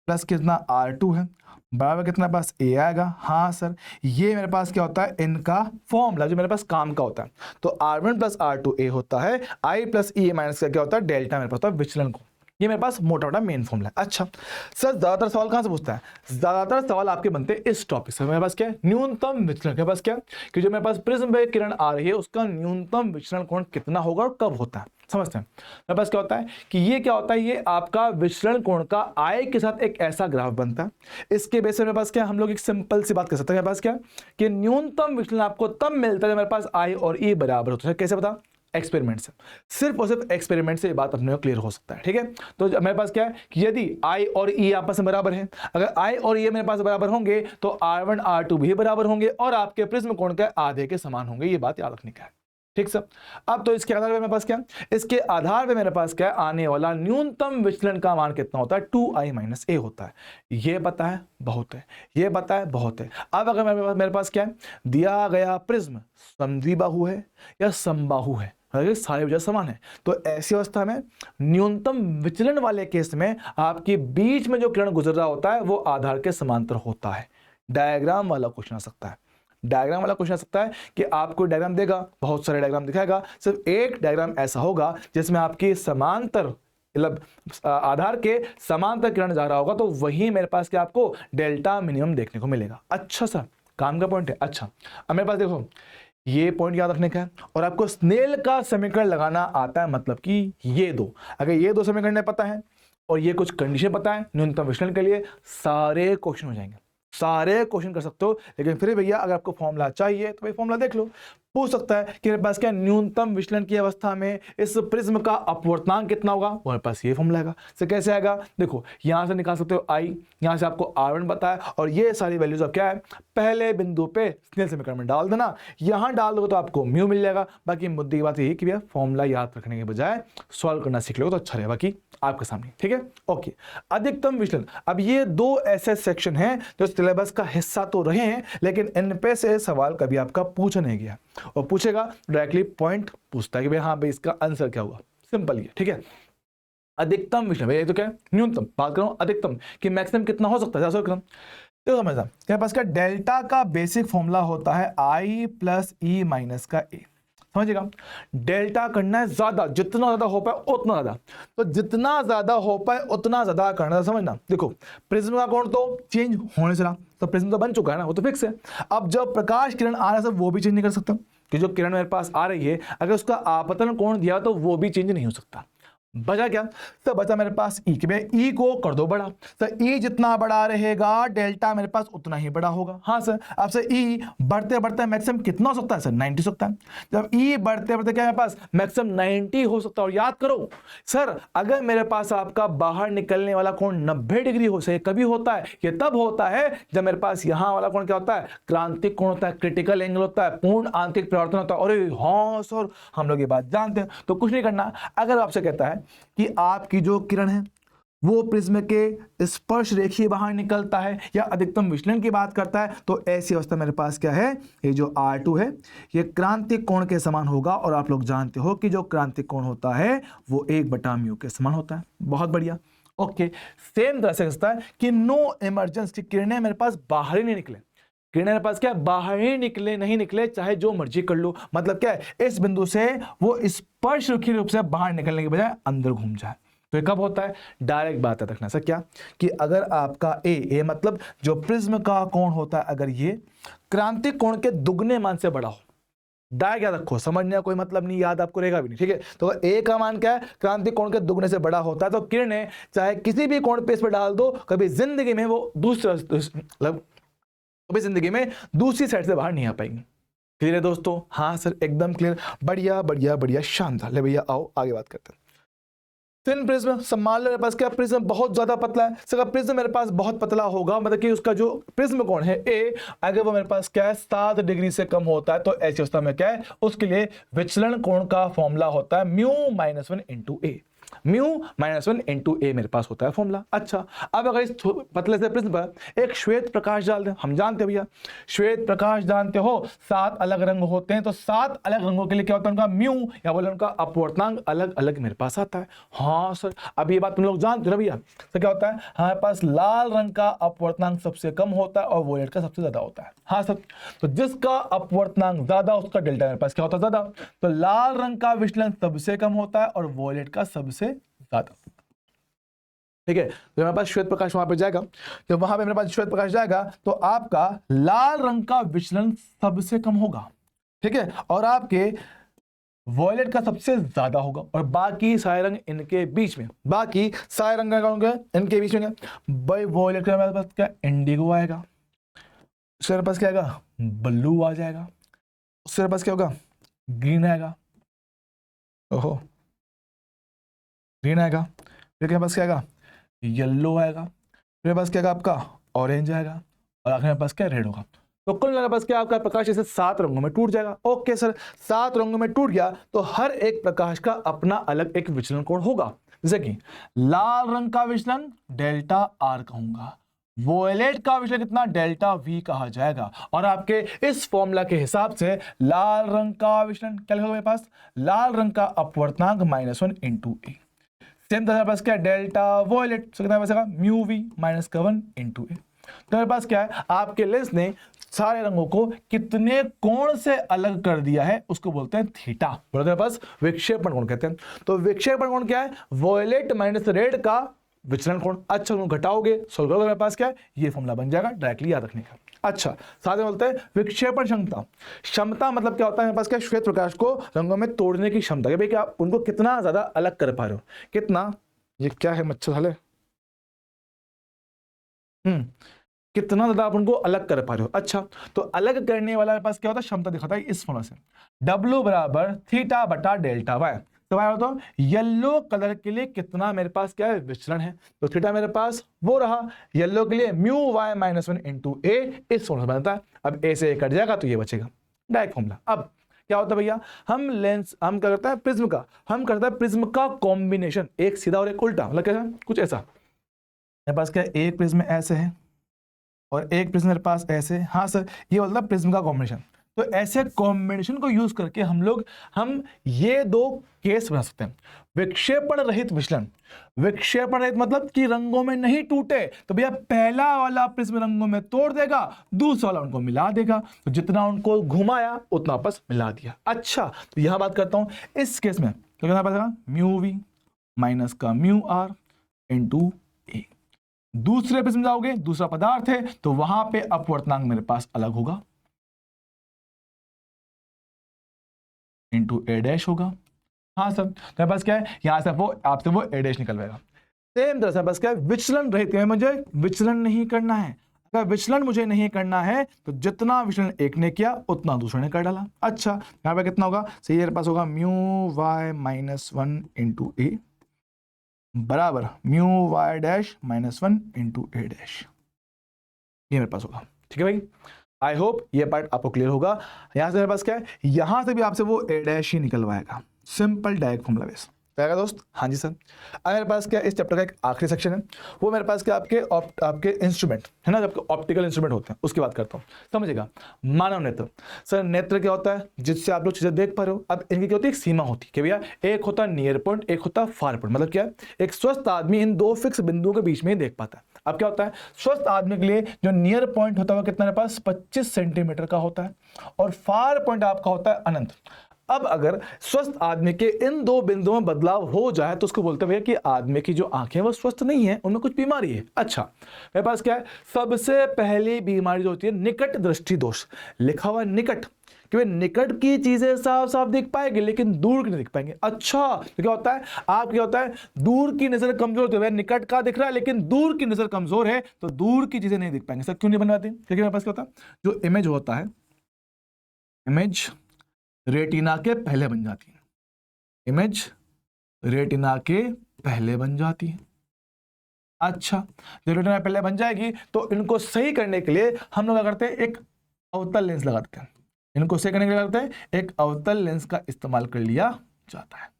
Speaker 1: प्लस कितना R2 है बराबर कितना पास ए आएगा। हाँ सर, ये मेरे पास क्या होता है, इनका फॉर्मूला जो मेरे पास काम का होता है। तो R1 प्लस R2 ए होता है, आई प्लस ई माइनस का क्या होता है, डेल्टा मेरे पास होता है विचलन को। ये मेरे पास मोटा मोटा मेन फॉर्मूला है। अच्छा सर, ज्यादातर सवाल कहां से पूछता है, ज्यादातर सवाल आपके बनते हैं इस टॉपिक से। मेरे पास क्या है, न्यूनतम विचलन। मेरे पास क्या, कि जो मेरे पास प्रिज्म पे किरण आ रही है उसका न्यूनतम विचलन कोण कितना होगा और कब होता है, समझते हैं। मेरे पास क्या होता है कि ये क्या होता है, ये आपका विचलन कोण का आय के साथ एक ऐसा ग्राफ बनता है। इसके बेस पे मेरे पास क्या, हम लोग एक सिंपल सी बात कर सकते हैं। मेरे पास क्या कि न्यूनतम विचलन आपको तब मिलता है जब मेरे पास आय और ई बराबर होता है। कैसे पता, एक्सपेरिमेंट से, सिर्फ और सिर्फ एक्सपेरिमेंट से ये बात अपने को क्लियर हो सकता है, ठीक है। तो मेरे पास क्या है कि यदि आई और ई आपस में बराबर है, अगर आई और ई मेरे पास बराबर होंगे तो R1 R2 भी बराबर होंगे और आपके प्रिज्म कोण के आधे के समान होंगे। ये बात याद रखने का है, ठीक सर। अब तो इसके आधार पे मेरे पास क्या, इसके आधार पे मेरे पास क्या, आने वाला न्यूनतम विचलन का मान कितना होता है, 2i माइनस ए होता है। ये पता है बहुत है, ये पता है बहुत है। अब अगर मेरे पास क्या है, दिया गया प्रिज्म समद्विबाहु है या समबाहु है, सारे वजह समान है, तो ऐसी अवस्था में न्यूनतम विचलन वाले केस में आपके बीच में जो किरण गुजर रहा होता है वो आधार के समांतर होता है। डायग्राम वाला क्वेश्चन आ सकता है, डायग्राम वाला क्वेश्चन आ सकता है कि आपको डायग्राम देगा, बहुत सारे डायग्राम दिखाएगा, सिर्फ एक डायग्राम ऐसा होगा जिसमें आपकी समांतर मतलब आधार के समांतर किरण जा रहा होगा, तो वही मेरे पास क्या आपको डेल्टा मिनिमम देखने को मिलेगा। अच्छा सर, काम का पॉइंट है। अच्छा, अब मेरे पास देखो ये पॉइंट याद रखने का है और आपको स्नेल का समीकरण लगाना आता है, मतलब कि ये दो, अगर ये दो समीकरण पता है और ये कुछ कंडीशन पता है न्यूनतम विचलन के लिए, सारे क्वेश्चन हो जाएंगे, सारे क्वेश्चन कर सकते हो। लेकिन फिर भैया अगर आपको फॉर्मूला चाहिए तो भाई फॉर्मूला देख लो, पूछ सकता है कि मेरे पास क्या न्यूनतम विचलन की अवस्था में इस प्रिज्म का अपवर्तनांक कितना होगा, मेरे पास ये फॉर्मूला आएगा। तो कैसे आएगा, देखो यहां से निकाल सकते हो आई, यहां से आपको R1 बताया और ये सारी वैल्यूज अब क्या है, पहले बिंदु पे स्नेल समीकरण में डाल देना, यहां डाल दोगे तो आपको म्यू मिल जाएगा। बाकी मुद्दे की बात यही कि भैया फॉर्मूला याद रखने के बजाय सॉल्व करना सीख लोगे तो अच्छा रहेगा, बाकी आपके सामने, ठीक है। ओके, अधिकतम विचलन, अब ये दो ऐसे सेक्शन हैं जो सिलेबस का हिस्सा तो रहे हैं लेकिन इन पे से सवाल कभी आपका पूछा नहीं गया, और पूछेगा डायरेक्टली पॉइंट पूछता है कि भाई हाँ भाई इसका आंसर क्या होगा, सिंपल ही, ठीक है। अधिकतम विचलन, ये तो क्या है न्यूनतम, बात कर रहा हूं अधिकतम कि मैक्सिमम कितना हो सकता है। तो समझना मेरे पास क्या, डेल्टा का बेसिक फॉर्मूला होता है आई प्लस ई माइनस का ए, समझिएगा। डेल्टा करना है ज्यादा, जितना ज्यादा हो पाए उतना ज्यादा, तो जितना ज्यादा हो पाए उतना ज्यादा करना, समझना। देखो प्रिज्म का कोण तो चेंज होने से रहा, तो प्रिज्म तो बन चुका है ना, वो तो फिक्स है। अब जब प्रकाश किरण आ रहा है वो भी चेंज नहीं कर सकता, कि जो किरण मेरे पास आ रही है अगर उसका आपतन कोण दिया तो वो भी चेंज नहीं हो सकता। बचा क्या, तो बचा मेरे पास ई, के भाई ई को कर दो बड़ा, तो ई जितना बड़ा रहेगा डेल्टा मेरे पास उतना ही बड़ा होगा। हाँ सर, अब से ई बढ़ते बढ़ते मैक्सिमम कितना हो सकता है सर, 90 हो सकता है। जब ई बढ़ते बढ़ते क्या मेरे पास मैक्सिमम 90 हो सकता है। और याद करो सर, अगर मेरे पास आपका बाहर निकलने वाला कोण 90 डिग्री हो सके, कभी होता है ये तब होता है जब मेरे पास यहाँ वाला कोण क्या होता है, क्रांतिक कोण होता है, क्रिटिकल एंगल होता है, पूर्ण आंतरिक परिवर्तन होता है। अरे हाँ सर, हम लोग ये बात जानते हैं। तो कुछ नहीं करना, अगर आपसे कहता है कि आपकी जो किरण है वो प्रिज्म के स्पर्श रेखीय बाहर निकलता है या अधिकतम विचलन की बात करता है, तो ऐसी अवस्था मेरे पास क्या है, ये जो R2 है ये क्रांतिक कोण के समान होगा। और आप लोग जानते हो कि जो क्रांतिक कोण होता है वो 1/μ के समान होता है। बहुत बढ़िया। ओके, सेम तरह से है कि नो इमर्जेंस की किरणें मेरे पास बाहर ही नहीं निकले, किरणें मेरे पास क्या बाहर ही निकले नहीं निकले चाहे जो मर्जी कर लो, मतलब क्या है इस बिंदु से वो स्पर्श रेखीय रूप से बाहर निकलने के बजाय अंदर घूम जाए। तो ये कब होता है, डायरेक्ट बात है रखना। सर क्या कि अगर आपका ए मतलब जो प्रिज्म का कोण होता है अगर ये क्रांतिक कोण के दुगने मान से बड़ा हो, डायरेक्ट याद रखो, समझने का कोई मतलब नहीं, याद आपको रहेगा भी नहीं, ठीक है। तो ए का मान क्या है, क्रांतिक कोण के दुगने से बड़ा होता है, तो किरणें चाहे किसी भी कोण पे इस पर डाल दो, कभी जिंदगी में वो मतलब कभी जिंदगी में दूसरी साइड से बाहर नहीं आ पाएंगे। क्लियर है दोस्तों? हाँ सर एकदम क्लियर, बढ़िया बढ़िया बढ़िया, शानदार। ले भैया आओ आगे बात करते हैं। थिन प्रिज्म, सब मान लो मेरे पास क्या प्रिज्म बहुत ज्यादा पतला है। सर प्रिज्म मेरे पास बहुत पतला होगा मतलब कि उसका जो प्रिज्म कोण है ए, अगर वो मेरे पास क्या है 7 डिग्री से कम होता है, तो ऐसी अवस्था में क्या है उसके लिए विचलन कोण का फॉर्मूला होता है μ-1 × a। μ-1 × a मेरे पास होता है फॉर्मूला। अच्छा, अब अगर इस पतले से प्रिज्म पर एक श्वेत प्रकाश डाल दें, हम जानते हैं भैया श्वेत प्रकाश जानते हो 7 अलग रंग होते हैं, तो 7 अलग रंगों के लिए क्या होता है उनका म्यू या बोले उनका अपवर्तनांक अलग अलग मेरे पास आता है। हाँ सर, अब ये बात तुम लोग जानते हो भैया। तो क्या होता है हमारे पास लाल रंग का अपवर्तनांक सबसे कम होता है और वोलेट का सबसे ज्यादा होता है। हाँ सर, तो जिसका अपवर्तनांक ज्यादा उसका डेल्टा मेरे पास क्या होता है ज्यादा, तो लाल रंग का विचलन सबसे कम होता है और वोलेट का सबसे ज्यादा। ठीक है, तो मेरे पास श्वेत प्रकाश वहां पे जाएगा, तो वहां पे मेरे पास श्वेत प्रकाश जाएगा तो आपका लाल रंग का विचलन सबसे कम होगा, ठीक है, और आपके वॉयलेट का सबसे ज्यादा होगा, और बाकी सारे रंग इनके बीच में, बाकी सारे रंग होंगे इनके बीच में। भाई वॉयलेट का मेरे पास क्या इंडिगो आएगा, उसके मेरे पास क्या आएगा ब्लू आ जाएगा, उससे मेरे पास क्या होगा ग्रीन आएगा, ओहो ग्रीन आएगा, फिर मेरे पास क्या आएगा येलो आएगा, फिर मेरे पास क्या आएगा आपका ऑरेंज आएगा, और आखिर मेरे पास क्या रेड होगा। तो कुल मेरे पास क्या आपका प्रकाश इसे 7 रंगों में टूट जाएगा। ओके सर, 7 रंगों में टूट गया तो हर एक प्रकाश का अपना अलग एक विचलन कोण होगा। जैसे कि लाल रंग का विचलन डेल्टा आर कहूंगा, वोयलेट का विचलन कितना डेल्टा वी कहा जाएगा, और आपके इस फॉर्मूला के हिसाब से लाल रंग का विचलन क्या लिखोगे मेरे पास, लाल रंग का अपवर्तनांक -1 × a। सेम तरह पास क्या है डेल्टा वोयलेट से कितना बचेगा म्यू वी -1 × a। तो मेरे पास क्या है आपके लेंस ने सारे रंगों को कितने कोण से अलग कर दिया है उसको बोलते हैं थीटा, बोलते हैं पास विक्षेपण कोण कहते हैं। तो विक्षेपण कोण क्या है, वोयलेट माइनस रेड का विचलन कोण। अच्छा घटाओगे सोल्व करोगे मेरे पास क्या है ये फॉर्मूला बन जाएगा, डायरेक्टली याद रखने का। अच्छा साथ में बोलते हैं विक्षेपण क्षमता। क्षमता मतलब क्या होता है मेरे पास क्या, श्वेत प्रकाश को रंगों में तोड़ने की क्षमता, कि भाई क्या आप उनको कितना ज्यादा अलग कर पा रहे हो, कितना, ये क्या है मच्छर साले, कितना ज्यादा आप उनको अलग कर पा रहे हो। अच्छा, तो अलग करने वाला मेरे पास क्या होता है क्षमता दिखाता है इस फॉर्मूला से, W = θ/Δy। तो मैं बताऊं येलो कलर के लिए कितना मेरे पास क्या है विचलन है, तो थीटा मेरे पास वो रहा येलो के लिए μy - 1 × a, इस फॉर्मूला बनता है। अब a से a कट जाएगा तो ये बचेगा डायरेक्ट फॉर्मूला। अब क्या होता है भैया, हम लेंस हम क्या करता है प्रिज्म का, हम करता है प्रिज्म का कॉम्बिनेशन, एक सीधा और एक उल्टा, मतलब कैसा कुछ ऐसा। मेरे पास क्या एक प्रिज्म ऐसे है और एक प्रिज्म मेरे पास ऐसे। हाँ सर, ये बोलता है प्रिज्म का कॉम्बिनेशन। तो ऐसे कॉम्बिनेशन को यूज करके हम ये दो केस बना सकते हैं, विक्षेपण रहित विचलन। विक्षेपण रहित मतलब कि रंगों में नहीं टूटे, तो भैया पहला वाला प्रिज्म रंगों में तोड़ देगा, दूसरा वाला उनको मिला देगा, तो जितना उनको घुमाया उतना आपस मिला दिया। अच्छा, तो यहां बात करता हूं इस केस में, तो क्या पता μv माइनस का μr × a। दूसरे प्रिज्म जाओगे, दूसरा पदार्थ है तो वहां पे अपवर्तनांक मेरे पास अलग होगा, × a' होगा। हाँ सर, मेरे पास क्या है यहां से वो आपसे वो a' निकलवाएगा। सेम तरह से बस क्या है विचलन रहित है, मुझे विचलन नहीं करना है। अगर विचलन मुझे नहीं करना है तो जितना विचलन एक ने किया उतना दूसरे ने कर डाला। अच्छा, यहां पे कितना होगा, सही मेरे पास होगा μy - 1 × a बराबर μy' - 1 × a', ये मेरे पास होगा। ठीक है भाई, आई होप ये पार्ट आपको क्लियर होगा। यहां से मेरे पास क्या है, यहां से भी आपसे वो a' ही निकलवाएगा, सिंपल डायरेक्ट फॉर्मूला बेस। क्या दोस्त? हाँ जी सर। अब मेरे पास क्या इस चैप्टर का एक आखिरी सेक्शन है, वो मेरे पास क्या आपके इंस्ट्रूमेंट है ना, जब ऑप्टिकल इंस्ट्रूमेंट होते हैं उसकी बात करता हूँ। समझिएगा, मानव नेत्र। सर नेत्र क्या होता है? जिससे आप लोग चीजें देख पा रहे हो। अब इनकी क्या होती है? एक सीमा होती है कि भैया एक होता है नियर पॉइंट, एक होता है फार पॉइंट। मतलब क्या है? एक स्वस्थ आदमी इन दो फिक्स बिंदुओं के बीच में ही देख पाता है। अब क्या होता है? स्वस्थ आदमी के लिए जो नियर पॉइंट होता है वो कितना मेरे पास 25 सेंटीमीटर का होता है, और फार पॉइंट आपका होता है अनंत। अब अगर स्वस्थ आदमी के इन दो बिंदुओं में बदलाव हो जाए तो उसको बोलते हैं भैया कि आदमी की जो आंखें वो स्वस्थ नहीं है, उनमें कुछ बीमारी है। अच्छा, मेरे पास क्या है? सबसे पहली बीमारी जो होती है निकट दृष्टि दोष। लिखा हुआ है निकट, कि निकट की चीजें साफ साफ दिख पाएंगे लेकिन दूर की नहीं दिख पाएंगे। अच्छा, तो क्या होता है? आप क्या होता है? दूर की नजर कमजोर होती है। निकट का दिख रहा है लेकिन दूर की नजर कमजोर है, तो दूर की चीजें नहीं दिख पाएंगे। सर क्यों नहीं बन पाती? क्योंकि मेरे पास क्या होता है? जो इमेज होता है, इमेज रेटिना के पहले बन जाती है। इमेज रेटिना के पहले बन जाती है। अच्छा, जब रेटिना पहले बन जाएगी तो इनको सही करने के लिए हम लोग क्या करते हैं? एक अवतल लेंस लगाते हैं। इनको सही करने के लिए करते हैं एक अवतल लेंस का इस्तेमाल कर लिया जाता है।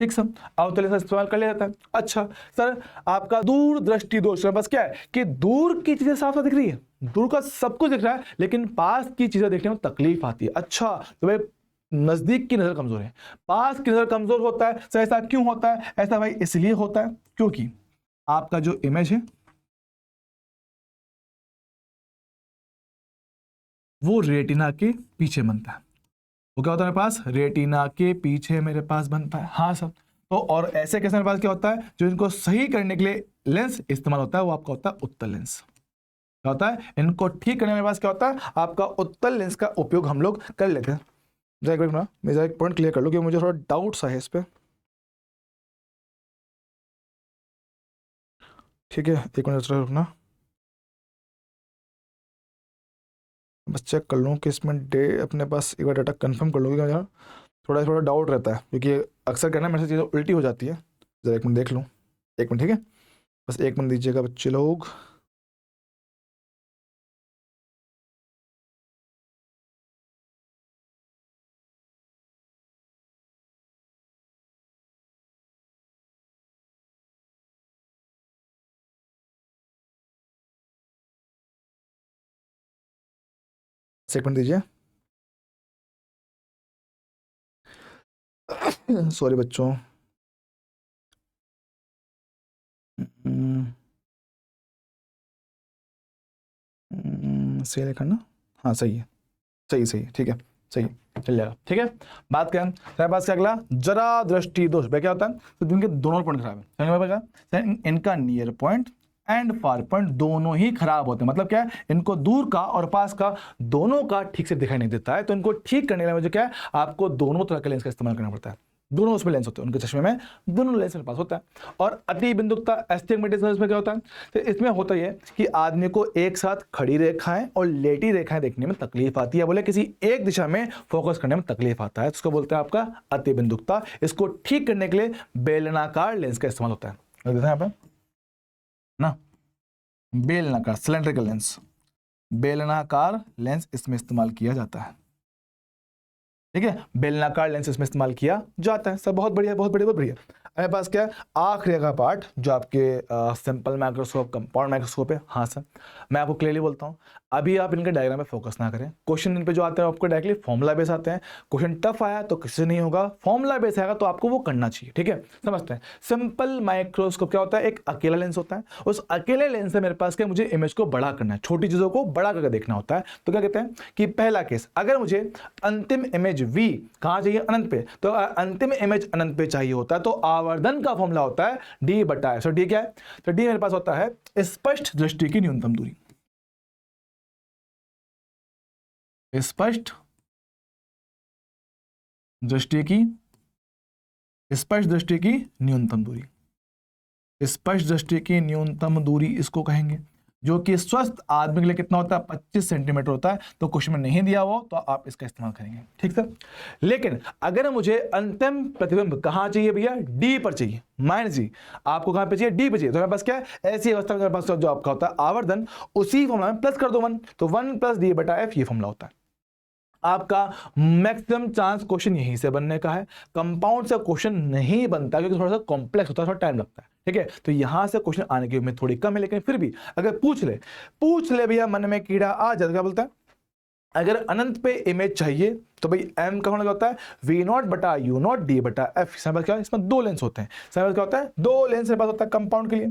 Speaker 1: ठीक सर, अवतल लेंस का इस्तेमाल कर लिया जाता है। अच्छा सर, आपका दूर दृष्टि दोष बस क्या है कि दूर की चीजें साफ साफ दिख रही है, दूर का सब कुछ दिख रहा है लेकिन पास की चीजें देखने में तकलीफ आती है। अच्छा, तो भाई नजदीक की नजर कमजोर है, पास की नजर कमजोर होता है। सर ऐसा क्यों होता है? ऐसा भाई इसलिए होता है क्योंकि आपका जो इमेज है वो रेटिना के पीछे बनता है। वो क्या होता है मेरे पास? रेटिना के पीछे मेरे पास बनता है। हाँ सर, तो और ऐसे कैसे मेरे पास क्या होता है? जो इनको सही करने के लिए लेंस इस्तेमाल होता है वो आपका होता है उत्तल लेंस। क्या होता है? इनको ठीक करने में मेरे पास क्या होता है? आपका उत्तल लेंस का उपयोग हम लोग कर लेते हैं। एक मिनट ना, मेरा एक पॉइंट क्लियर कर लो, क्योंकि मुझे थोड़ा डाउट सा है इस पे। ठीक है, एक मिनट रुकना, बस चेक कर लूँ कि इसमें डे अपने पास एक बार डाटा कंफर्म कर लूँ, क्योंकि मुझे थोड़ा थोड़ा डाउट रहता है, क्योंकि अक्सर कहना मेरे से चीज़ें उल्टी हो जाती है। ज़रा एक मिनट देख लूँ, एक मिनट। ठीक है, बस एक मिनट दीजिएगा बच्चे लोग। एक मिनट दीजिए। सॉरी बच्चों। सही लिखा ना? हाँ सही है, सही सही है, ठीक है, सही है, चल जाएगा। ठीक है, बात करें मेरे पास क्या अगला? जरा दृष्टि दोष। क्या होता है? तो जिनके दोनों पॉइंट खराब है, इनका near point and far point दोनों ही खराब होते हैं। मतलब क्या है? इनको दूर का और पास का दोनों का ठीक से दिखाई नहीं देता है, तो इनको ठीक करने के लिए मुझे क्या है? आपको दोनों तरह के लेंस का इस्तेमाल करना पड़ता है। दोनों उसमें लेंस होते हैं, उनके चश्मे में दोनों लेंस मेरे पास होता है। और अति बिंदुकता एस्टिग्मेटिज्म इसमें क्या होता है? तो इसमें होता है कि आदमी को एक साथ खड़ी रेखाएं और लेटी रेखाएं देखने में तकलीफ आती है, बोले किसी एक दिशा में फोकस करने में तकलीफ आता है, तो उसको बोलते हैं आपका अति बिंदुकता। इसको ठीक करने के लिए बेलनाकार लेंस का इस्तेमाल होता है। देखते हैं यहाँ पे ना, बेलनाकार सिलेंड्रिकल लेंस, बेलनाकार लेंस इसमें इस्तेमाल किया जाता है। ठीक है, बेलनाकार लेंस इसमें इस्तेमाल किया जाता है। सब बहुत बढ़िया, बहुत बढ़िया, बहुत बढ़िया। मेरे पास क्या है? आखिरी का पार्ट जो आपके सिंपल माइक्रोस्कोप, कंपाउंड माइक्रोस्कोप है। हाँ सर, मैं आपको क्लियरली बोलता हूँ, अभी आप इनके डायग्राम में फोकस ना करें। क्वेश्चन इन पे जो आते हैं आपको डायरेक्टली फॉर्मूला बेस आते हैं। क्वेश्चन टफ आया तो किसी से नहीं होगा, फॉर्मूला बेस आएगा तो आपको वो करना चाहिए। ठीक है, समझते हैं। सिंपल माइक्रोस्कोप क्या होता है? एक अकेला लेंस होता है। उस अकेले लेंस से मेरे पास क्या, मुझे इमेज को बड़ा करना है, छोटी चीजों को बड़ा करके देखना होता है। तो क्या कहते हैं कि पहला केस, अगर मुझे अंतिम इमेज v कहां चाहिए? अनंत पे, तो अंतिम इमेज अनंत पे चाहिए होता है, तो आवर्धन का फॉर्मूला होता है d/f। सो d क्या है? तो d मेरे पास होता है स्पष्ट दृष्टि की न्यूनतम दूरी। स्पष्ट दृष्टि की, स्पष्ट दृष्टि की न्यूनतम दूरी, स्पष्ट दृष्टि की न्यूनतम दूरी इसको कहेंगे, जो कि स्वस्थ आदमी के लिए कितना होता है? 25 सेंटीमीटर होता है। तो क्वेश्चन में नहीं दिया हो तो आप इसका इस्तेमाल करेंगे। ठीक सर, लेकिन अगर मुझे अंतिम प्रतिबिंब कहां चाहिए भैया? डी पर चाहिए। माइनस जी, आपको कहां पे चाहिए? डी पे चाहिए। तो मेरे पास क्या है? ऐसी अवस्था में मेरे पास जो आपका होता है आवर्धन, उसी फॉर्मूला में प्लस कर दो 1, तो 1 + d/f ये फॉर्मूला होता है। आपका मैक्सिमम चांस क्वेश्चन यहीं से बनने का है। कंपाउंड से क्वेश्चन नहीं बनता क्योंकि थोड़ा सा कॉम्प्लेक्स होता है, थोड़ा टाइम लगता है, ठीक है। तो यहां से क्वेश्चन आने की उम्मीद थोड़ी कम है, लेकिन फिर भी अगर पूछ ले भैया मन में कीड़ा आ जाए, क्या बोलता है, अगर अनंत पे इमेज चाहिए तो भाई m का होना क्या होता है, v नॉट बटा u नॉट d बटा f। समझ क्या, इसमें दो लेंस होते हैं। समझ क्या होता है, दो लेंस मेरे पास होता है कंपाउंड के लिए।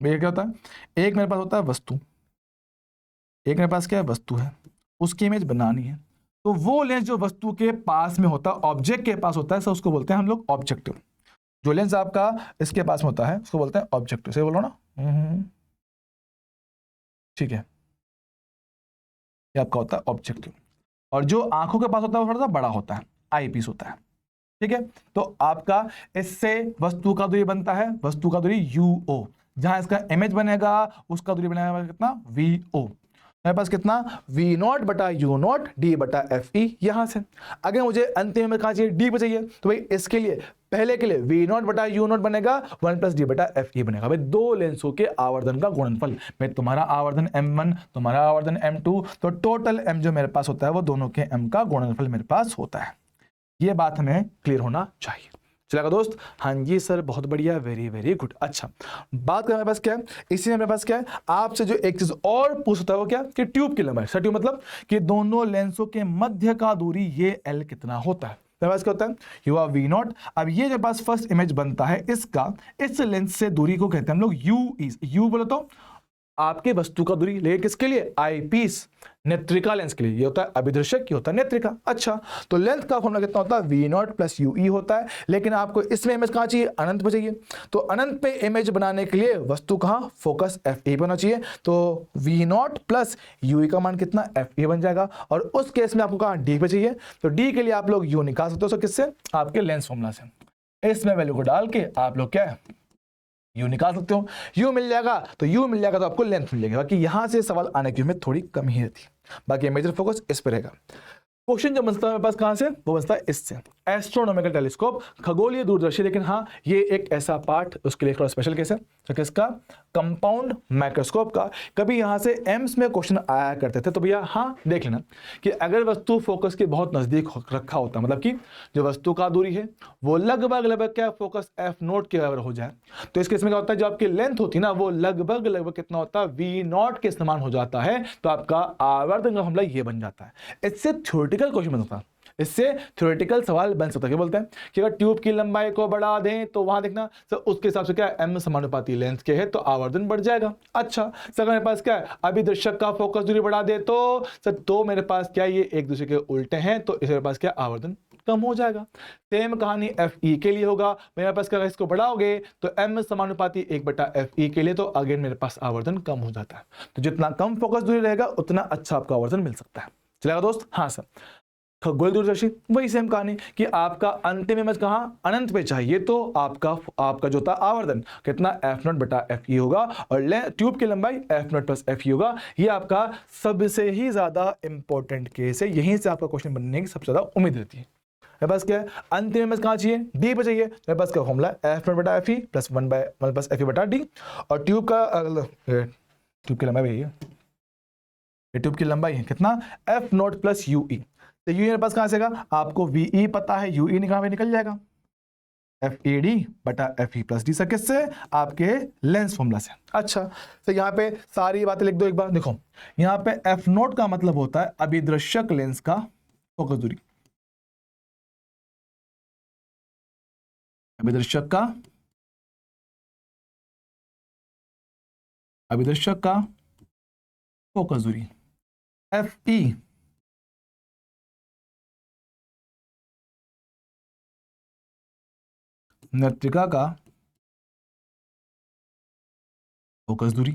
Speaker 1: भैया क्या होता है, एक मेरे पास होता है वस्तु, एक मेरे पास क्या है, वस्तु है, उसकी इमेज बनानी है, तो वो लेंस जो वस्तु के पास में होता है, ऑब्जेक्ट के पास होता है, सो उसको बोलते हैं हम लोग ऑब्जेक्टिव। जो लेंस आपका इसके पास में होता है उसको बोलते हैं ऑब्जेक्टिव। सही बोलो ना, ठीक है, ये आपका होता है ऑब्जेक्टिव। और जो आंखों के पास होता है वो थोड़ा सा बड़ा होता है, आई पीस होता है, ठीक है। तो आपका इससे वस्तु का दूरी बनता है, वस्तु का दूरी UO, जहां इसका इमेज बनेगा उसका दूरी बनेगा कितना, VO। मेरे पास कितना, V नॉट बटा U नॉट D बटा FE। यहां से अगर मुझे अंतिम में कहां चाहिए, D पे चाहिए, तो भाई इसके लिए पहले के लिए V नॉट बटा U नॉट बनेगा 1 प्लस D बटा FE बनेगा। भाई दो लेंसों के आवर्धन का गुणनफल, भाई तुम्हारा आवर्धन M1, तुम्हारा आवर्धन M2, तो टोटल M जो मेरे पास होता है वो दोनों के M का गुणनफल मेरे पास होता है। ये बात हमें क्लियर होना चाहिए। चलेगा दोस्त, हाँ जी सर बहुत बढ़िया, वेरी वेरी गुड। अच्छा, बात करें मेरे पास क्या है, इसी में मेरे पास क्या है, आपसे जो एक चीज और पूछता है वो क्या, कि ट्यूब की लंबाई। सर ट्यूब मतलब कि दोनों लेंसों के मध्य का दूरी ये L कितना होता है। मेरे पास क्या होता है, यू आर V नॉट। अब ये मेरे पास फर्स्ट इमेज बनता है इसका, इस लेंस से दूरी को कहते हैं हम लोग U बोलो तो आपके वस्तु का दूरी, लेकिन किसके लिए, आई पीस नेत्रिका लेंस के लिए। ये होता है अभिदर्शक, ये होता है नेत्रिका। अच्छा, तो लेंथ का फॉर्मूला कितना होता है, V नॉट प्लस UE होता है। लेकिन आपको इसमें इमेज कहाँ चाहिए, अनंत पे चाहिए। तो अनंत पे इमेज बनाने के लिए वस्तु कहाँ, फोकस FE पे होना चाहिए। तो V नॉट प्लस UE का मान कितना, FE बन जाएगा। और उस केस में आपको कहाँ, D पे चाहिए, तो D के लिए आप लोग U निकाल सकते हो। किससे, आपके लेंस फॉर्मूला से। इसमें वैल्यू को डाल के आप लोग क्या है, U निकाल सकते हो। U मिल जाएगा तो U मिल जाएगा तो आपको लेंथ मिल जाएगी। बाकी यहां से सवाल आने की उम्मीद थोड़ी कम ही रहती है। बाकी मेजर फोकस इस पर रहेगा। क्वेश्चन जो बनता है मेरे पास कहां से, वो बनता है इससे, एस्ट्रोनॉमिकल टेलीस्कोप, खगोलीय दूरदर्शी। लेकिन हाँ, ये एक ऐसा पार्ट, उसके लिए थोड़ा स्पेशल केस है, तो किसका, कंपाउंड माइक्रोस्कोप का। कभी यहां से एम्स में क्वेश्चन आया करते थे। तो भैया हाँ देख लेना कि अगर वस्तु फोकस के बहुत नजदीक रखा होता है, मतलब कि जो वस्तु का दूरी है वो लगभग क्या, फोकस F नोट के बराबर हो जाए, तो इस केस में क्या होता है, जो आपकी लेंथ होती है ना वो लगभग कितना होता है, V नॉट के समान हो जाता है। तो आपका आवर्धन का फॉर्मूला ये बन जाता है। इससे थ्योरेटिकल क्वेश्चन बन सकता है, इससे थ्योरेटिकल सवाल बन सकता है। क्या बोलते हैं कि अगर ट्यूब की लंबाई को बढ़ा दें तो वहां देखना सर उसके हिसाब से क्या M समानुपाती लेंथ के है तो आवर्धन बढ़ जाएगा। अच्छा सर मेरे पास क्या है, अभी दर्शक का फोकस दूरी बढ़ा दे तो सर, तो मेरे पास क्या, ये एक दूसरे के उल्टे हैं, तो इस मेरे पास क्या, आवर्धन कम हो जाएगा। सेम कहानी FE के लिए होगा। मेरे पास क्या, इसको बढ़ाओगे तो M समानुपाती 1 बटा FE के लिए, तो अगेन मेरे पास आवर्धन कम हो जाता है। तो जितना कम फोकस दूरी रहेगा उतना अच्छा आपका आवर्धन मिल सकता है। चलेगा दोस्त, हाँ सर। खगोलीय दूरदर्शी वही सेम कहानी कि आपका अंतिम इमेज कहां, अनंत पे चाहिए, तो आपका जो था आवर्धन कितना, F नॉट बटा FE होगा। और ट्यूब की लंबाई F नॉट प्लस FE होगा। ये आपका सबसे ही ज्यादा इंपॉर्टेंट केस है, यहीं से आपका क्वेश्चन बनने की सबसे ज्यादा उम्मीद रहती है। मेरे पास क्या है, अंतिम इमेज कहां चाहिए, D पे चाहिए। मेरे पास क्या फॉर्मूला, F नॉट बटा FE प्लस 1 प्लस FE बटा D। और ट्यूब की लंबाई भैया, ट्यूब की लंबाई है कितना, F नॉट प्लस UE। तो UE मेरे पास कहां से आएगा, आपको VE पता है, UE निकल जाएगा FAD बटा FE प्लस D। किससे, आपके लेंस फॉर्मूला से। अच्छा तो यहाँ पे सारी बातें लिख दो एक बार। देखो यहाँ पे F नोट का मतलब होता है अभिदर्शक लेंस का फोकस दूरी, अभिदर्शक का फोकस दूरी। FE नेत्रिका का फोकस दूरी।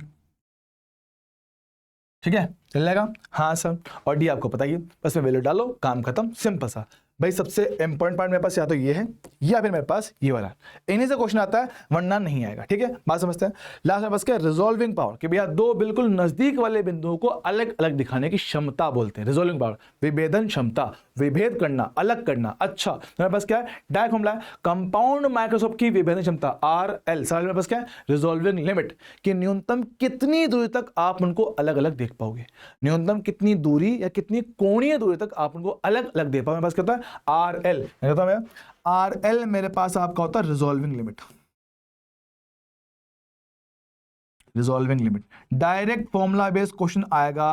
Speaker 1: ठीक है, चल जाएगा, हाँ सर। और D आपको पता ही है, बस में वैल्यू डालो, काम खत्म, सिंपल सा। भाई सबसे इंपॉर्टेंट पार्ट मेरे पास या तो ये है या फिर मेरे पास ये वाला, इन्हीं से क्वेश्चन आता है, वरना नहीं आएगा। ठीक है, बात समझते हैं। लास्ट में बस क्या, रिजॉल्विंग पावर, कि भैया दो बिल्कुल नजदीक वाले बिंदुओं को अलग अलग दिखाने की क्षमता बोलते हैं रिजॉल्विंग पावर, विभेदन क्षमता, विभेद करना, अलग करना। अच्छा, मेरे पास क्या है, डायरेक्ट फॉर्मूला है कंपाउंड माइक्रोस्कोप की विभेदन क्षमता RL। सवाल मेरे पास क्या है, रिजॉल्विंग लिमिट, कि न्यूनतम कितनी दूरी तक आप उनको अलग अलग देख पाओगे, न्यूनतम कितनी दूरी या कितनी कोणीय दूरी तक आप उनको अलग अलग देख पाओगे। मेरे पास क्या होता है, RL। RL मेरे पास आपका होता है resolving limit, resolving limit. Direct formula based question आएगा,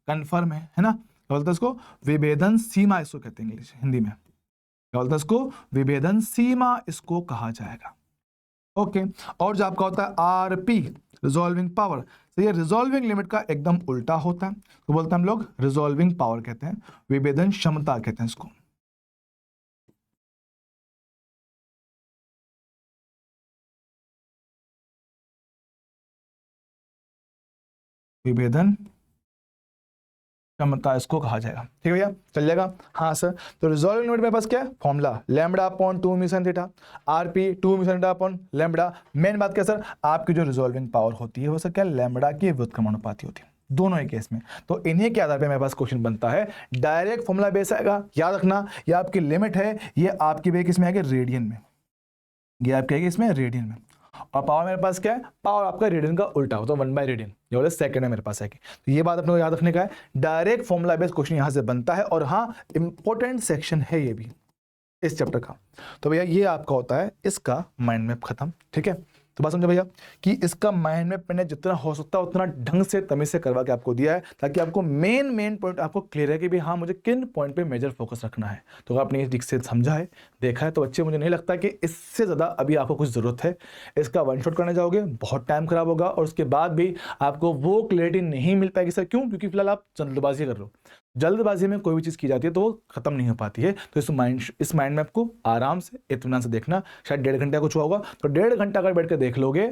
Speaker 1: कंफर्म है ना। क्या बोलते हैं इसको, विभेदन सीमा इसको कहते हैं इंग्लिश हिंदी में, क्या बोलते हैं इसको, विभेदन सीमा इसको कहा जाएगा। ओके, और जो आपका होता है RP रिजॉल्विंग पावर, तो ये रिजॉल्विंग लिमिट का एकदम उल्टा होता है, तो बोलते हैं हम लोग रिजॉल्विंग पावर कहते हैं, विभेदन क्षमता कहते हैं इसको। विभेदन क्षमता इसको कहा जाएगा। ठीक है भैया, चल जाएगा। हाँ सर, तो रिजॉल्विंग लिमिट मेरे पास क्या है, formula lambda upon 2 mu sin theta, RP 2 mu sin theta upon lambda. Main बात क्या सर, आपकी जो रिजॉल्विंग पावर होती है वो सर क्या, लैम्बडा की व्युत्क्रमानुपाती होती है दोनों ही केस में। तो इन्हीं के आधार पे मेरे पास क्वेश्चन बनता है, डायरेक्ट फॉर्मूला बेस आएगा, याद रखना ये आपकी लिमिट है, ये आपकी वे किसमें आएगी, रेडियन में, ये आपके आएगी इसमें रेडियन में। और पावर मेरे पास क्या है, पावर आपका रेडियन का उल्टा हो, तो 1/रेडियन, ये वाले सेकंड में मेरे पास आएगी। तो ये बात अपने को याद रखने का है, डायरेक्ट फॉर्मूला बेस्ड क्वेश्चन यहां से बनता है। और हाँ, इंपॉर्टेंट सेक्शन है ये भी इस चैप्टर का। तो भैया ये आपका होता है इसका माइंड मैप खत्म। ठीक है, तो बात समझो भैया कि इसका माइंड मैप मैंने जितना हो सकता है उतना ढंग से तमीज से करवा के आपको दिया है, ताकि आपको मेन पॉइंट आपको क्लियर है कि भाई हाँ मुझे किन पॉइंट पे मेजर फोकस रखना है। तो अगर आपने ठीक से समझा है, देखा है, तो बच्चे मुझे नहीं लगता कि इससे ज़्यादा अभी आपको कुछ ज़रूरत है। इसका वन शॉट करने जाओगे बहुत टाइम खराब होगा, और उसके बाद भी आपको वो क्लियरिटी नहीं मिल पाएगी। सर क्यों, क्योंकि फिलहाल आप जल्दबाजी कर रहे हो। जल्दबाजी में कोई भी चीज़ की जाती है तो वो खत्म नहीं हो पाती है। तो इस माइंड मैप को आराम से इत्मीनान से देखना। शायद 1.5 घंटे कुछ हुआ होगा, तो 1.5 घंटा अगर बैठ कर देख लोगे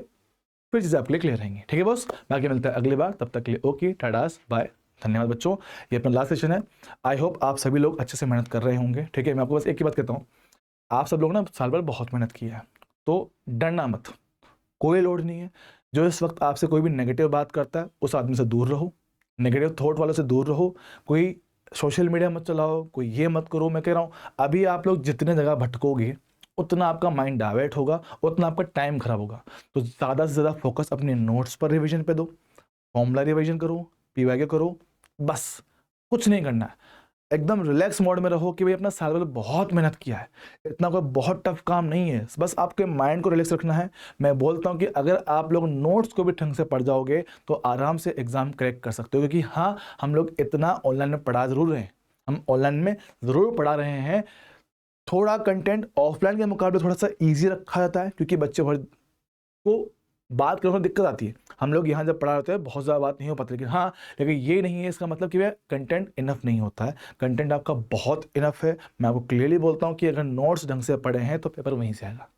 Speaker 1: फिर चीज़ें आपके लिए क्लियर रहेंगी। ठीक है बॉस, बाकी मिलता है अगली बार, तब तक के लिए ओके, टाटास बाय, धन्यवाद बच्चों। ये अपना लास्ट सेशन है। आई होप आप सभी लोग अच्छे से मेहनत कर रहे होंगे। ठीक है, मैं आपको बस एक ही बात कहता हूँ, आप सब लोग ना साल भर बहुत मेहनत की है, तो डरना मत, कोई लोड नहीं है। जो इस वक्त आपसे कोई भी नेगेटिव बात करता है उस आदमी से दूर रहो, नेगेटिव थॉट वालों से दूर रहो। कोई सोशल मीडिया मत चलाओ, कोई ये मत करो। मैं कह रहा हूँ अभी आप लोग जितने जगह भटकोगे उतना आपका माइंड डाइवर्ट होगा, उतना आपका टाइम खराब होगा। तो ज़्यादा से ज़्यादा फोकस अपने नोट्स पर रिवीजन पे दो, फॉर्मूला रिवीजन करो, पीवाईक्यू करो, बस कुछ नहीं करना है। एकदम रिलैक्स मोड में रहो कि भाई अपना साल भर बहुत मेहनत किया है, इतना कोई बहुत टफ काम नहीं है, बस आपके माइंड को रिलैक्स रखना है। मैं बोलता हूँ कि अगर आप लोग नोट्स को भी ढंग से पढ़ जाओगे तो आराम से एग्जाम क्रैक कर सकते हो। क्योंकि हाँ, हम लोग इतना ऑनलाइन में पढ़ा जरूर रहे हैं, हम ऑनलाइन में ज़रूर पढ़ा रहे हैं, थोड़ा कंटेंट ऑफलाइन के मुकाबले थोड़ा सा ईजी रखा जाता है, क्योंकि बच्चे भर को बात करने में दिक्कत आती है। हम लोग यहाँ जब पढ़ा होते हैं बहुत ज़्यादा बात नहीं हो पाती, लेकिन ये नहीं है इसका मतलब कि वह कंटेंट इनफ नहीं होता है। कंटेंट आपका बहुत इनफ है। मैं आपको क्लियरली बोलता हूँ कि अगर नोट्स ढंग से पढ़े हैं तो पेपर वहीं से आएगा,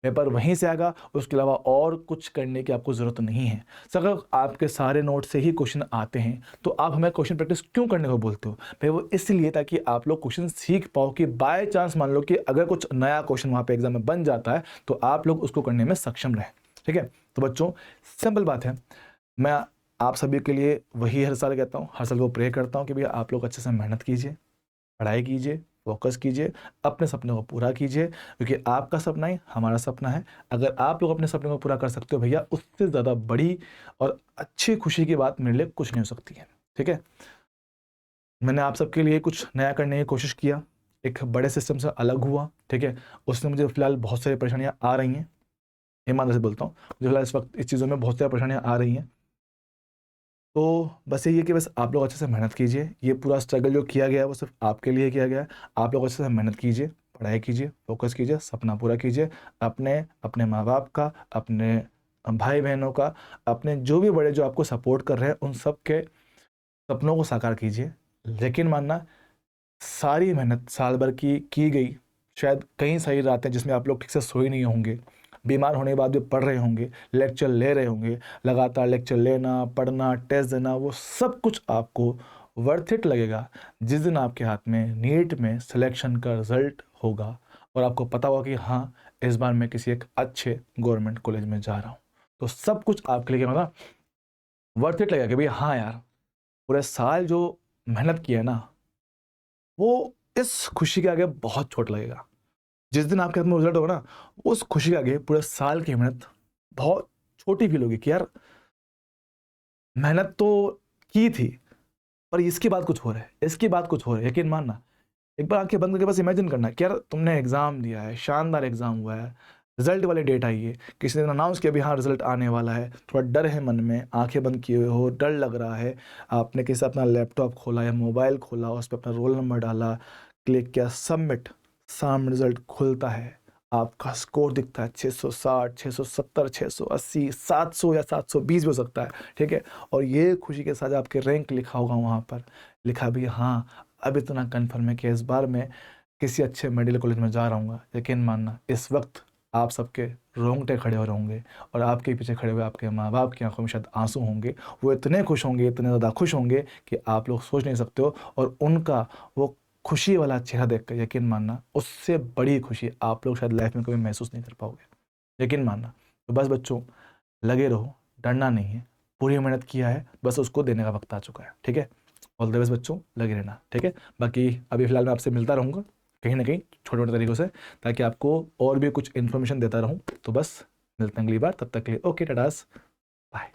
Speaker 1: पेपर वहीं से आएगा। उसके अलावा और कुछ करने की आपको ज़रूरत नहीं है। सर अगर आपके सारे नोट से ही क्वेश्चन आते हैं तो आप हमें क्वेश्चन प्रैक्टिस क्यों करने को बोलते हो भाई? वो इसलिए ताकि आप लोग क्वेश्चन सीख पाओ, कि बाय चांस मान लो कि अगर कुछ नया क्वेश्चन वहाँ पे एग्जाम में बन जाता है तो आप लोग उसको करने में सक्षम रहें। ठीक है, तो बच्चों सिंपल बात है, मैं आप सभी के लिए वही हर साल कहता हूँ, हर साल वो प्रे करता हूँ कि भैया आप लोग अच्छे से मेहनत कीजिए, पढ़ाई कीजिए, फोकस कीजिए, अपने सपने को पूरा कीजिए, क्योंकि आपका सपना ही हमारा सपना है। अगर आप लोग अपने सपने को पूरा कर सकते हो भैया, उससे ज़्यादा बड़ी और अच्छी खुशी की बात मेरे लिए कुछ नहीं हो सकती है। ठीक है, मैंने आप सबके लिए कुछ नया करने की कोशिश किया, एक बड़े सिस्टम से अलग हुआ। ठीक है, उससे मुझे फिलहाल बहुत सारी परेशानियाँ आ रही हैं, ईमानदारी से बोलता हूँ, मुझे फिलहाल इस वक्त इस चीज़ों में बहुत सारी परेशानियाँ आ रही हैं। तो बस यही है कि बस आप लोग अच्छे से मेहनत कीजिए। ये पूरा स्ट्रगल जो किया गया है वो सिर्फ आपके लिए किया गया है। आप लोग अच्छे से मेहनत कीजिए, पढ़ाई कीजिए, फोकस कीजिए, सपना पूरा कीजिए, अपने अपने माँ बाप का, अपने भाई बहनों का, अपने जो भी बड़े जो आपको सपोर्ट कर रहे हैं उन सब के सपनों को साकार कीजिए। लेकिन मानना, सारी मेहनत साल भर की गई, शायद कई सारी रातें जिसमें आप लोग ठीक से सोए नहीं होंगे, बीमार होने के बाद भी पढ़ रहे होंगे, लेक्चर ले रहे होंगे, लगातार लेक्चर लेना, पढ़ना, टेस्ट देना, वो सब कुछ आपको वर्थ इट लगेगा जिस दिन आपके हाथ में नीट में सिलेक्शन का रिजल्ट होगा और आपको पता होगा कि हाँ, इस बार मैं किसी एक अच्छे गवर्नमेंट कॉलेज में जा रहा हूँ। तो सब कुछ आपके लिए क्या होगा, वर्थ इट लगेगा कि भाई हाँ यार, पूरे साल जो मेहनत की है ना, वो इस खुशी के आगे बहुत छोट लगेगा। जिस दिन आपके हाथ में रिजल्ट होगा ना, उस खुशी के आगे पूरे साल की मेहनत बहुत छोटी फील होगी कि यार मेहनत तो की थी, पर इसकी बात कुछ हो रहा है, इसकी बात कुछ हो रहा है। यकीन मानना, एक बार आंखें बंद करके बस इमेजिन करना कि यार तुमने एग्जाम दिया है, शानदार एग्जाम हुआ है, रिजल्ट वाली डेट आई है, किसी ने अनाउंस किया भी हाँ रिजल्ट आने वाला है, थोड़ा डर है मन में, आंखें बंद किए हुए हो, डर लग रहा है, आपने किसी से अपना लैपटॉप खोला या मोबाइल खोला, उस पर अपना रोल नंबर डाला, क्लिक किया, सबमिट, सामने रिजल्ट खुलता है, आपका स्कोर दिखता है 660, 670, 680, 700 या 720 भी हो सकता है, ठीक है। और ये खुशी के साथ आपके रैंक लिखा होगा वहाँ पर, लिखा भी हाँ अब इतना कन्फर्म है कि इस बार मैं किसी अच्छे मेडिकल कॉलेज में जा रहा हूँ। यकीन मानना, इस वक्त आप सबके रोंगटे खड़े हो रहे होंगे और आपके पीछे खड़े हुए आपके माँ बाप की आंखों में शायद आंसू होंगे। वो इतने खुश होंगे, इतने ज़्यादा खुश होंगे कि आप लोग सोच नहीं सकते हो। और उनका वो खुशी वाला चेहरा देखकर यकीन मानना, उससे बड़ी खुशी आप लोग शायद लाइफ में कभी महसूस नहीं कर पाओगे। यकीन मानना। तो बस बच्चों, लगे रहो, डरना नहीं है, पूरी मेहनत किया है, बस उसको देने का वक्त आ चुका है, ठीक है। ऑल द बेस्ट बच्चों, लगे रहना, ठीक है। बाकी अभी फिलहाल मैं आपसे मिलता रहूँगा कहीं ना कहीं छोटे छोटे तरीक़ों से, ताकि आपको और भी कुछ इन्फॉर्मेशन देता रहूँ। तो बस मिलते हैं अगली बार, तब तक के लिए ओके, टाटास, बाय।